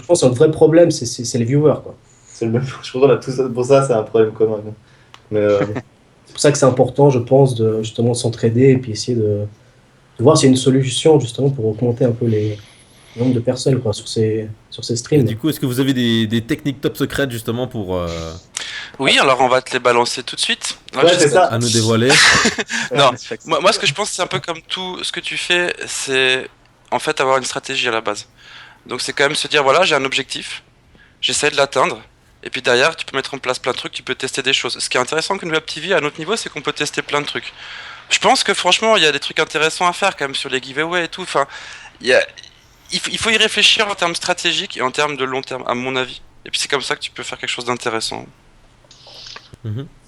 pense que notre vrai problème, c'est les viewers, quoi. C'est le même. Je pense qu'on a tous pour ça, c'est un problème commun. Mais c'est pour ça que c'est important, je pense, de justement s'entraider et puis essayer de voir s'il y a une solution justement pour augmenter un peu le nombre de personnes, quoi, sur ces streams. Et du coup, est-ce que vous avez des techniques top secrètes justement pour Oui, alors on va te les balancer tout de suite. Ouais, c'est ça. à nous dévoiler? Non, moi ce que je pense, c'est un peu comme tout ce que tu fais, c'est en fait avoir une stratégie à la base. Donc c'est quand même se dire, voilà, j'ai un objectif, j'essaie de l'atteindre, et puis derrière tu peux mettre en place plein de trucs, tu peux tester des choses. Ce qui est intéressant qu'une Web TV à notre niveau, c'est qu'on peut tester plein de trucs. Je pense que franchement il y a des trucs intéressants à faire quand même sur les giveaways et tout. Enfin, il il faut y réfléchir en termes stratégiques et en termes de long terme, à mon avis. Et puis c'est comme ça que tu peux faire quelque chose d'intéressant.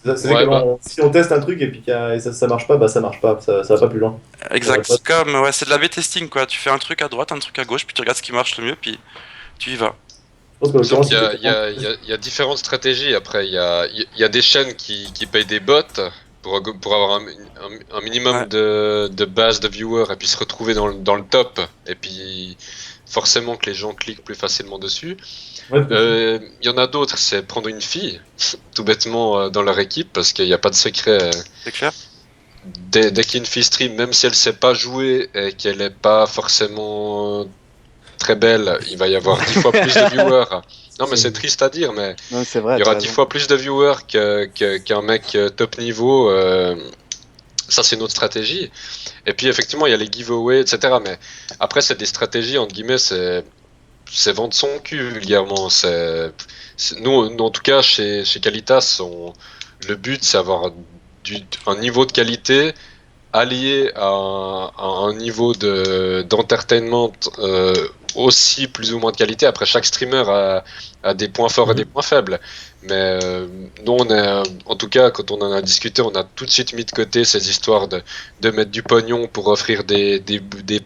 C'est vrai que si on teste un truc et puis et ça marche pas, bah ça marche pas, ça va pas plus loin. Exact, c'est comme, ouais, c'est de la B testing quoi. Tu fais un truc à droite, un truc à gauche, puis tu regardes ce qui marche le mieux, puis tu y vas. Donc, il y a différentes stratégies. Après, il y a des chaînes qui payent des bots pour avoir un minimum de base de viewers et puis se retrouver dans le top. Et puis, forcément que les gens cliquent plus facilement dessus. Il y en a d'autres, c'est prendre une fille, tout bêtement, dans leur équipe, parce qu'il n'y a pas de secret. C'est clair. Dès qu'une fille stream, même si elle sait pas jouer et qu'elle n'est pas forcément très belle, il va y avoir 10 fois plus de viewers. Non, mais c'est triste à dire, mais non, c'est vrai, il y aura 10 fois plus de viewers qu'un mec top niveau. Ça, c'est une autre stratégie. Et puis, effectivement, il y a les giveaways, etc. Mais après, c'est des stratégies, entre guillemets, c'est vendre son cul, vulgairement. Nous, en tout cas, chez Qualitas, le but, c'est avoir un niveau de qualité allié à un niveau d'entertainment aussi plus ou moins de qualité. Après, chaque streamer a des points forts et des points faibles. Mais nous, en tout cas, quand on en a discuté, on a tout de suite mis de côté ces histoires de mettre du pognon pour offrir des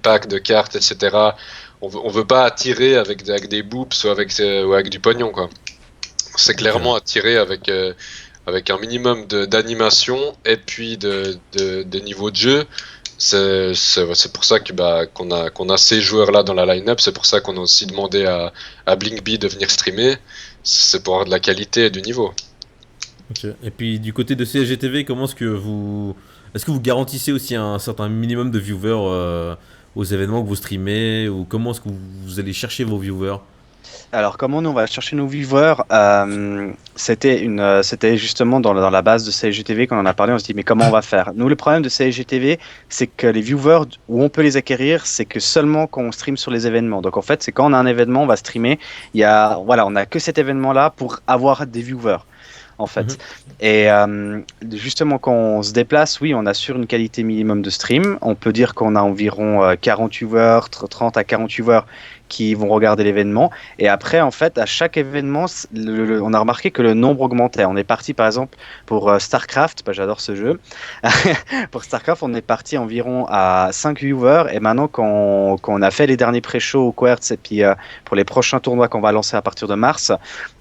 packs de cartes, etc. On veut pas attirer avec des boops ou avec du pognon, quoi. C'est clairement attirer avec un minimum d'animation et puis de niveau de jeu. C'est pour ça qu'on a ces joueurs-là dans la line-up. C'est pour ça qu'on a aussi demandé à Blinkbee de venir streamer. C'est pour avoir de la qualité et du niveau. Ok. Et puis du côté de CSGTV, comment est-ce que vous garantissez aussi un certain minimum de viewers aux événements que vous streamez, ou comment est-ce que vous allez chercher vos viewers? Alors, comment nous on va chercher nos viewers? C'était justement dans la base de CSGTV qu'on en a parlé. On se dit, mais comment on va faire? Nous, le problème de CSGTV, c'est que les viewers, où on peut les acquérir, c'est que seulement quand on stream sur les événements. Donc, en fait, c'est quand on a un événement, on va streamer. On n'a que cet événement-là pour avoir des viewers, en fait. Et justement, quand on se déplace, oui, on assure une qualité minimum de stream. On peut dire qu'on a environ 40 viewers, 30 à 40 viewers qui vont regarder l'événement. Et après, en fait, à chaque événement, on a remarqué que le nombre augmentait. On est parti, par exemple, pour StarCraft, j'adore ce jeu. Pour StarCraft, on est parti environ à 5 viewers. Et maintenant, quand on a fait les derniers pré-shows au Quertz, et puis pour les prochains tournois qu'on va lancer à partir de mars,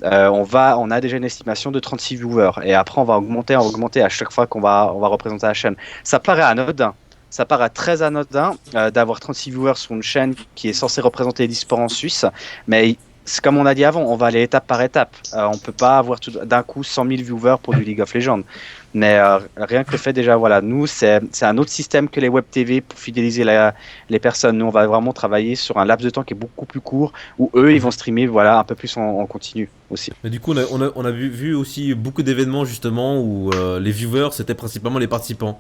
on a déjà une estimation de 36 viewers. Et après, on va augmenter à chaque fois qu'on va représenter la chaîne. Ça paraît anodin. Ça paraît très anodin d'avoir 36 viewers sur une chaîne qui est censée représenter l'e-sport en Suisse, mais c'est comme on a dit avant, on va aller étape par étape. On peut pas avoir d'un coup 100 000 viewers pour du League of Legends. Mais rien que le fait déjà, voilà, nous, c'est un autre système que les web TV pour fidéliser les personnes. Nous, on va vraiment travailler sur un laps de temps qui est beaucoup plus court, où eux, ils vont streamer un peu plus en continu aussi. Mais du coup, on a vu aussi beaucoup d'événements justement où les viewers, c'était principalement les participants.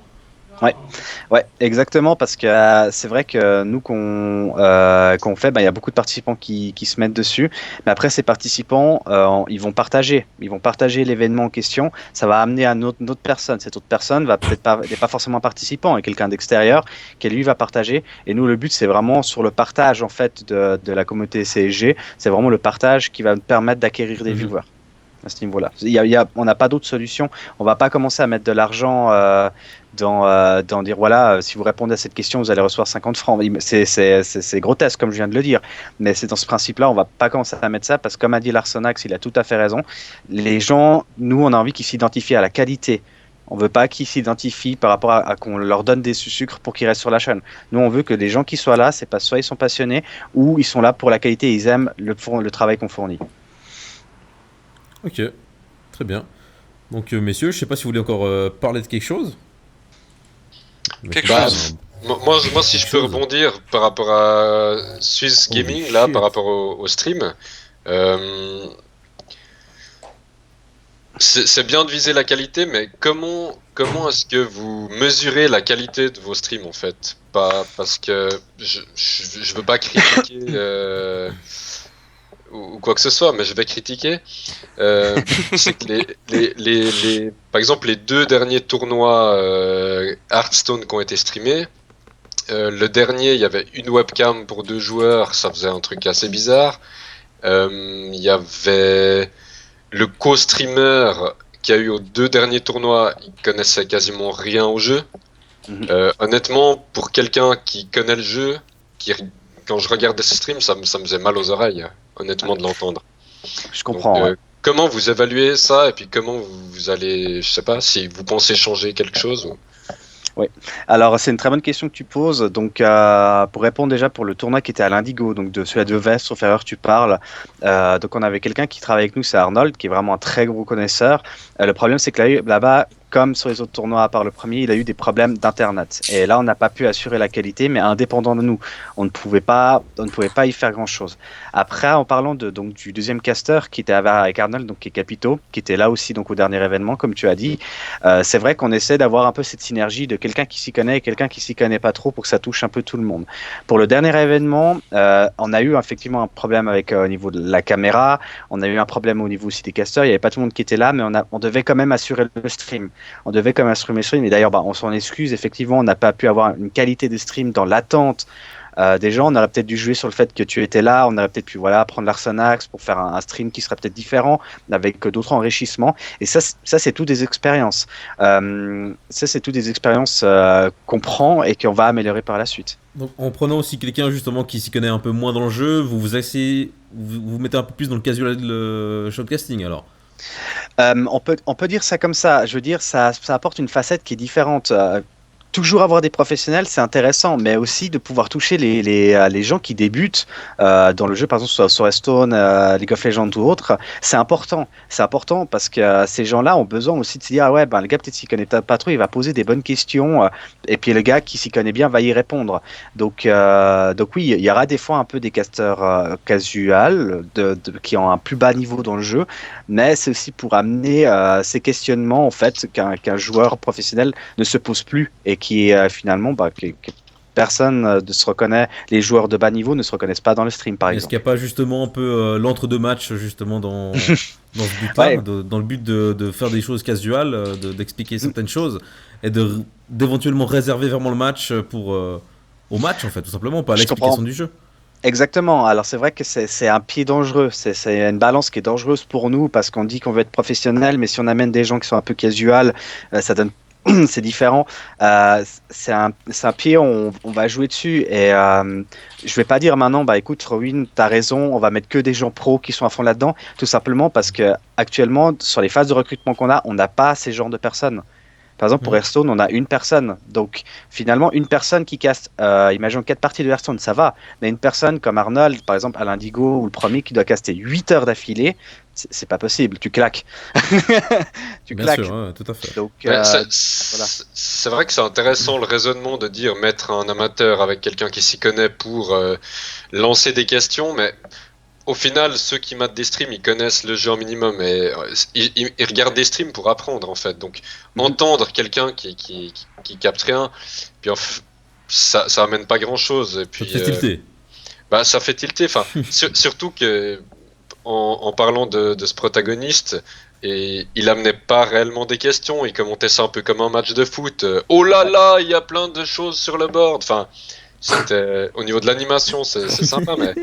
Ouais, exactement, parce que c'est vrai que nous qu'on fait, il y a beaucoup de participants qui se mettent dessus, mais après ces participants, ils vont partager l'événement en question. Ça va amener à une autre personne. Cette autre personne n'est pas forcément un participant, et quelqu'un d'extérieur qui lui va partager. Et nous, le but, c'est vraiment sur le partage en fait de la communauté CSG. C'est vraiment le partage qui va nous permettre d'acquérir des viewers. À ce niveau-là, on n'a pas d'autre solution. On va pas commencer à mettre de l'argent dans dire voilà, si vous répondez à cette question, vous allez recevoir 50 francs. C'est grotesque, comme je viens de le dire. Mais c'est dans ce principe-là, on va pas commencer à mettre ça parce que, comme a dit Larsonax, il a tout à fait raison. Les gens, nous, on a envie qu'ils s'identifient à la qualité. On veut pas qu'ils s'identifient par rapport à qu'on leur donne des sucres pour qu'ils restent sur la chaîne. Nous, on veut que les gens qui soient là, c'est pas soit ils sont passionnés ou ils sont là pour la qualité et ils aiment le travail qu'on fournit. Ok, très bien. Donc messieurs, je sais pas si vous voulez encore parler de quelque chose. Moi, si je peux rebondir par rapport à Swiss Gaming, là, par rapport au stream, c'est bien de viser la qualité, mais comment est-ce que vous mesurez la qualité de vos streams en fait? Parce que je veux pas critiquer ou quoi que ce soit, mais je vais critiquer. C'est que par exemple, les 2 derniers tournois Hearthstone qui ont été streamés, Le dernier, il y avait une webcam pour 2 joueurs, ça faisait un truc assez bizarre. Il y avait le co-streamer qui a eu aux 2 derniers tournois, il connaissait quasiment rien au jeu. Honnêtement, pour quelqu'un qui connaît le jeu, quand je regardais ce stream, ça me faisait mal aux oreilles, honnêtement, de l'entendre. Je comprends. Donc, comment vous évaluez ça et puis comment vous allez, je sais pas, si vous pensez changer quelque chose ou... Oui. Alors, c'est une très bonne question que tu poses. Donc, pour répondre déjà pour le tournoi qui était à l'Indigo, donc de celui de Vest, sauf erreur, tu parles. Donc, on avait quelqu'un qui travaille avec nous, c'est Arnold, qui est vraiment un très gros connaisseur. Le problème, c'est que là-bas, comme sur les autres tournois, à part le premier, il a eu des problèmes d'internet. Et là, on n'a pas pu assurer la qualité, mais indépendant de nous, on ne pouvait pas y faire grand-chose. Après, en parlant donc du deuxième caster qui était avec Arnold, donc qui est Capito, qui était là aussi donc au dernier événement, comme tu as dit, c'est vrai qu'on essaie d'avoir un peu cette synergie de quelqu'un qui s'y connaît et quelqu'un qui s'y connaît pas trop pour que ça touche un peu tout le monde. Pour le dernier événement, on a eu effectivement un problème avec au niveau de la caméra, on a eu un problème au niveau aussi des casters, il n'y avait pas tout le monde qui était là, mais on devait quand même assurer le stream. On devait quand même assurer le stream, et d'ailleurs, on s'en excuse, effectivement, on n'a pas pu avoir une qualité de stream dans l'attente des gens. On aurait peut-être dû jouer sur le fait que tu étais là, on aurait peut-être pu prendre l'Arsenax pour faire un stream qui serait peut-être différent, avec d'autres enrichissements, et ça c'est tout des expériences. Qu'on prend et qu'on va améliorer par la suite. Donc, en prenant aussi quelqu'un justement qui s'y connaît un peu moins dans le jeu, vous mettez un peu plus dans le casual shotcasting alors. On peut dire ça comme ça. Je veux dire, ça apporte une facette qui est différente. Toujours avoir des professionnels, c'est intéressant, mais aussi de pouvoir toucher les gens qui débutent dans le jeu, par exemple sur Hearthstone, League of Legends ou autre. C'est important. C'est important parce que ces gens-là ont besoin aussi de se dire, le gars peut-être s'y connaît pas trop, il va poser des bonnes questions, et puis le gars qui s'y connaît bien va y répondre. Donc oui, il y aura des fois un peu des casters casual qui ont un plus bas niveau dans le jeu, mais c'est aussi pour amener ces questionnements en fait qu'un joueur professionnel ne se pose plus et qui finalement que personne ne se reconnaît, les joueurs de bas niveau ne se reconnaissent pas dans le stream par exemple. Est-ce qu'il n'y a pas justement un peu l'entre-deux matchs justement dans ce but-là, dans le but de faire des choses casuales, d'expliquer certaines choses et d'éventuellement réserver vraiment le match au match en fait, tout simplement, pas à l'explication du jeu. Exactement, alors c'est vrai que c'est un pied dangereux, c'est une balance qui est dangereuse pour nous parce qu'on dit qu'on veut être professionnel, mais si on amène des gens qui sont un peu casual, ça donne c'est différent. C'est un pied, on va jouer dessus. Et je vais pas dire maintenant, écoute, Rowin, t'as raison, on va mettre que des gens pros qui sont à fond là-dedans, tout simplement parce que actuellement, sur les phases de recrutement qu'on a, on n'a pas ces genres de personnes. Par exemple, pour Hearthstone, on a une personne. Donc, finalement, une personne qui caste, imaginons 4 parties de Hearthstone, ça va. Mais une personne comme Arnold, par exemple, à l'Indigo ou le premier, qui doit caster 8 heures d'affilée, c'est pas possible. Tu claques. Bien sûr, ouais, tout à fait. Donc, c'est vrai que c'est intéressant le raisonnement de dire mettre un amateur avec quelqu'un qui s'y connaît pour lancer des questions, mais au final, ceux qui matent des streams, ils connaissent le jeu en minimum et ils regardent des streams pour apprendre en fait. Donc entendre quelqu'un qui capte rien, puis ça amène pas grand chose. Et puis ça fait tilter. Ça fait tilter. Enfin, surtout que en parlant de ce protagoniste, et il amenait pas réellement des questions. Il commentait ça un peu comme un match de foot. Oh là là, il y a plein de choses sur le board. Enfin. Au niveau de l'animation, c'est sympa, mais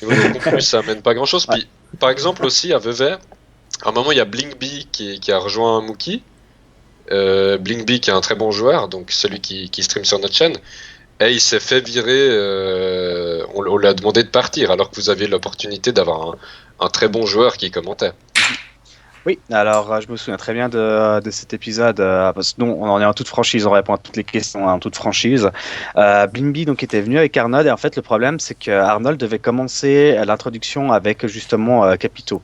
au niveau du contenu, ça amène pas grand chose. Puis, par exemple, aussi à Vevey, à un moment, il y a Blinkby qui a rejoint Mookie. Blinkby qui est un très bon joueur, donc celui qui stream sur notre chaîne. Et il s'est fait virer. On lui a demandé de partir, alors que vous aviez l'opportunité d'avoir un très bon joueur qui commentait. Oui, alors je me souviens très bien de cet épisode, parce que nous, on en est en toute franchise, on répond à toutes les questions en toute franchise. Blinkby donc était venu avec Arnold, et en fait le problème c'est que Arnold devait commencer l'introduction avec justement Capito.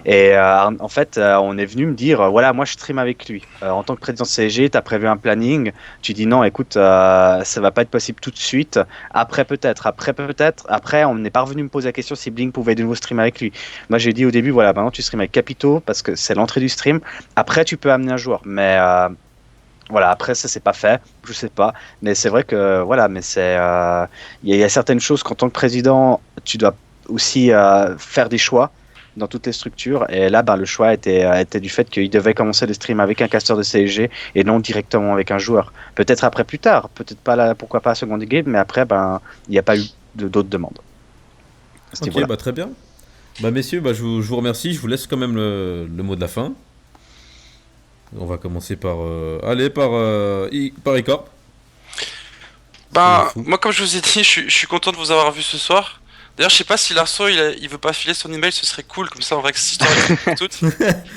Et en fait, on est venu me dire, voilà, moi je stream avec lui. En tant que président CSG, tu as prévu un planning. Tu dis non, écoute, ça va pas être possible tout de suite. Après peut-être. Après, on n'est pas revenu me poser la question si Blink pouvait de nouveau stream avec lui. Moi, j'ai dit au début, voilà, maintenant tu stream avec Capito parce que c'est l'entrée du stream. Après, tu peux amener un joueur. Mais voilà, après ça c'est pas fait, je sais pas. Mais c'est vrai que voilà, mais c'est il y a certaines choses qu'en tant que président, tu dois aussi faire des choix. dans toutes les structures. Et là, le choix était du fait qu'il devait commencer le stream avec un casteur de CSG et non directement avec un joueur. Peut-être après plus tard, peut-être pas là, pourquoi pas à Second Game, mais après, il n'y a pas eu d'autres demandes. Ok, très bien. Messieurs, je vous remercie. Je vous laisse quand même le mot de la fin. On va commencer par Icorp. Moi, comme je vous ai dit, je suis content de vous avoir vu ce soir. D'ailleurs, je sais pas si Larso il veut pas filer son email, ce serait cool, comme ça on règle cette histoire avec toutes.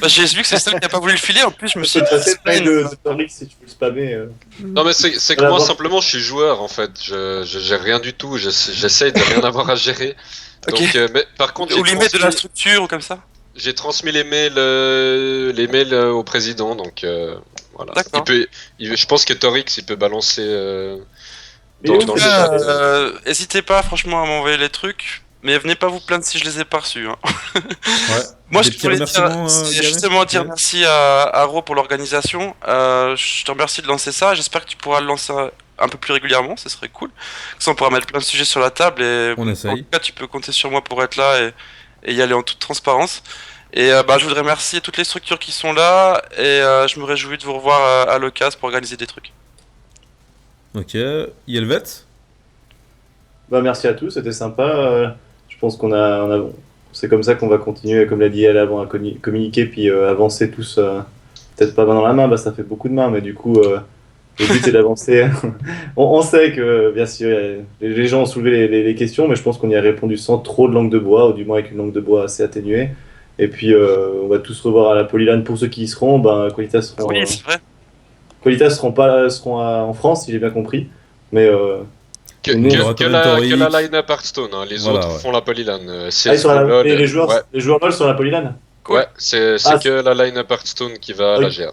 J'ai vu que c'est seul qui a pas voulu le filer, en plus je me suis dit. C'est pas de Torix si tu veux le spammer. Non, mais c'est que moi, simplement, je suis joueur en fait. Je gère rien du tout, j'essaye de rien avoir à gérer. Donc, Okay. Mais par contre, ou l'email de la structure ou comme ça. J'ai transmis les mails au président, donc voilà. D'accord. Je pense que Torix il peut balancer. N'hésitez pas franchement à m'envoyer les trucs, mais venez pas vous plaindre si je les ai pas reçus. Hein. Ouais. Moi je voulais justement dire merci à Ro pour l'organisation. Je te remercie de lancer ça, j'espère que tu pourras le lancer un peu plus régulièrement, ce serait cool. Comme ça on pourra mettre plein de sujets sur la table et on essaye. En tout cas tu peux compter sur moi pour être là et y aller en toute transparence. Et je voudrais remercier toutes les structures qui sont là et je me réjouis de vous revoir à l'occasion pour organiser des trucs. Ok, Yelvet. Merci à tous, c'était sympa. Je pense c'est comme ça qu'on va continuer, comme l'a dit elle avant, à communiquer puis avancer tous. Peut-être pas main dans la main, ça fait beaucoup de mains, mais du coup, le but c'est d'avancer. on sait que, bien sûr, les gens ont soulevé les questions, mais je pense qu'on y a répondu sans trop de langue de bois, ou du moins avec une langue de bois assez atténuée. Et puis, on va tous revoir à la Polylan pour ceux qui y seront. Qualitas seront. Oui, c'est vrai. Qualitas seront en France, si j'ai bien compris. Mais que la line-up Hearthstone, hein. Les autres font la Polylan. Les joueurs LoL sur la Polylan. Cool. Ouais, c'est que la line-up Hearthstone qui va la gérer.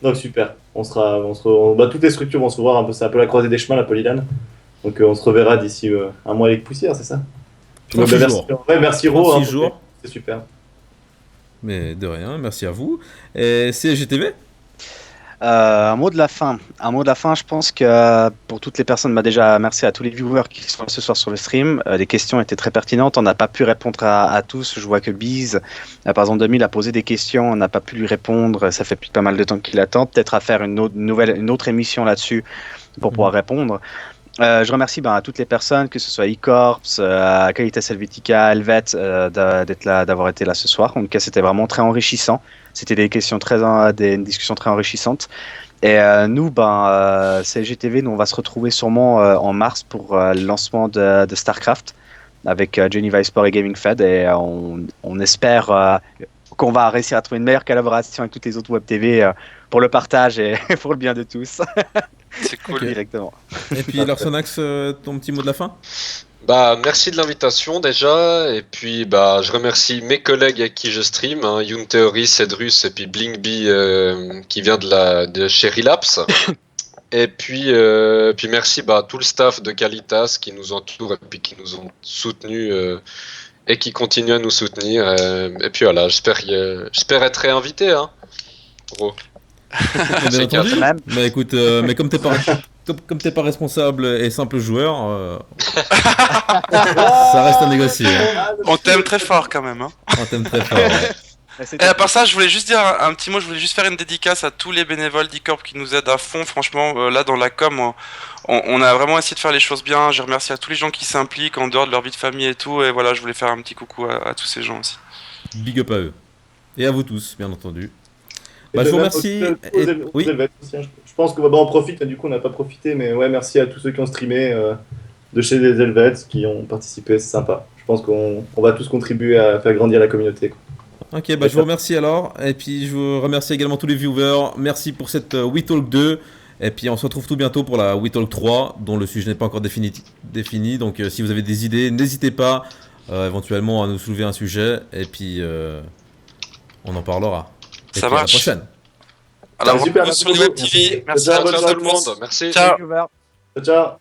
Donc super. Toutes les structures vont se revoir un peu. C'est un peu la croisée des chemins, la Polylan. Donc on se reverra d'ici un mois avec poussière, c'est ça. Merci Ro. C'est super. Mais de rien, merci à vous. Et CSGTV. Un mot de la fin, je pense que pour toutes les personnes, déjà merci à tous les viewers qui sont là ce soir sur le stream. Les questions étaient très pertinentes, on n'a pas pu répondre à tous. Je vois que Biz, par exemple 2000, a posé des questions, on n'a pas pu lui répondre, ça fait pas mal de temps qu'il attend, peut-être à faire une autre émission là-dessus pour pouvoir répondre. Je remercie à toutes les personnes, que ce soit Icorps, Qualitas Helvetica, Helvet, d'avoir été là ce soir. En tout cas, c'était vraiment très enrichissant. C'était des discussions très enrichissantes. Et nous, CSGTV, on va se retrouver sûrement en mars pour le lancement de StarCraft avec Geneva Esport et Gaming Fed. Et on espère qu'on va réussir à trouver une meilleure collaboration avec toutes les autres web TV pour le partage et pour le bien de tous. C'est cool. Okay. Directement. Et puis Larsonax, ton petit mot de la fin. Merci de l'invitation déjà, et puis je remercie mes collègues avec qui je stream, Yoon Theory, Cedrus et puis Blinkby qui vient de chez Relapse. Et puis merci tout le staff de Qualitas qui nous entoure et puis qui nous ont soutenus et qui continuent à nous soutenir. Et puis voilà, j'espère être réinvité, hein. Gros. Bien entendu. Mais écoute, mais comme t'es pas responsable et simple joueur, ça reste à négocier. Hein. On t'aime très fort quand même. Hein. On t'aime très fort. Ouais. Et à part ça, je voulais juste dire un petit mot. Je voulais juste faire une dédicace à tous les bénévoles d'Icorp qui nous aident à fond. Franchement, là dans la com, on a vraiment essayé de faire les choses bien. Je remercie à tous les gens qui s'impliquent en dehors de leur vie de famille et tout. Et voilà, je voulais faire un petit coucou à tous ces gens aussi. Big up à eux. Et à vous tous, bien entendu. Je vous remercie. Oui. Je pense qu'on va en profiter, du coup on n'a pas profité, mais ouais, merci à tous ceux qui ont streamé de chez les Helvets qui ont participé, c'est sympa. Je pense qu'on va tous contribuer à faire grandir la communauté. Quoi. Ok, je vous remercie alors, et puis je vous remercie également tous les viewers. Merci pour cette WeTalk 2, et puis on se retrouve tout bientôt pour la WeTalk 3, dont le sujet n'est pas encore défini. Donc si vous avez des idées, n'hésitez pas éventuellement à nous soulever un sujet, et puis on en parlera. Et ça puis marche. À la prochaine. Alors, super, sur les web TV. Merci à tout le monde. Merci. Ciao. Ciao.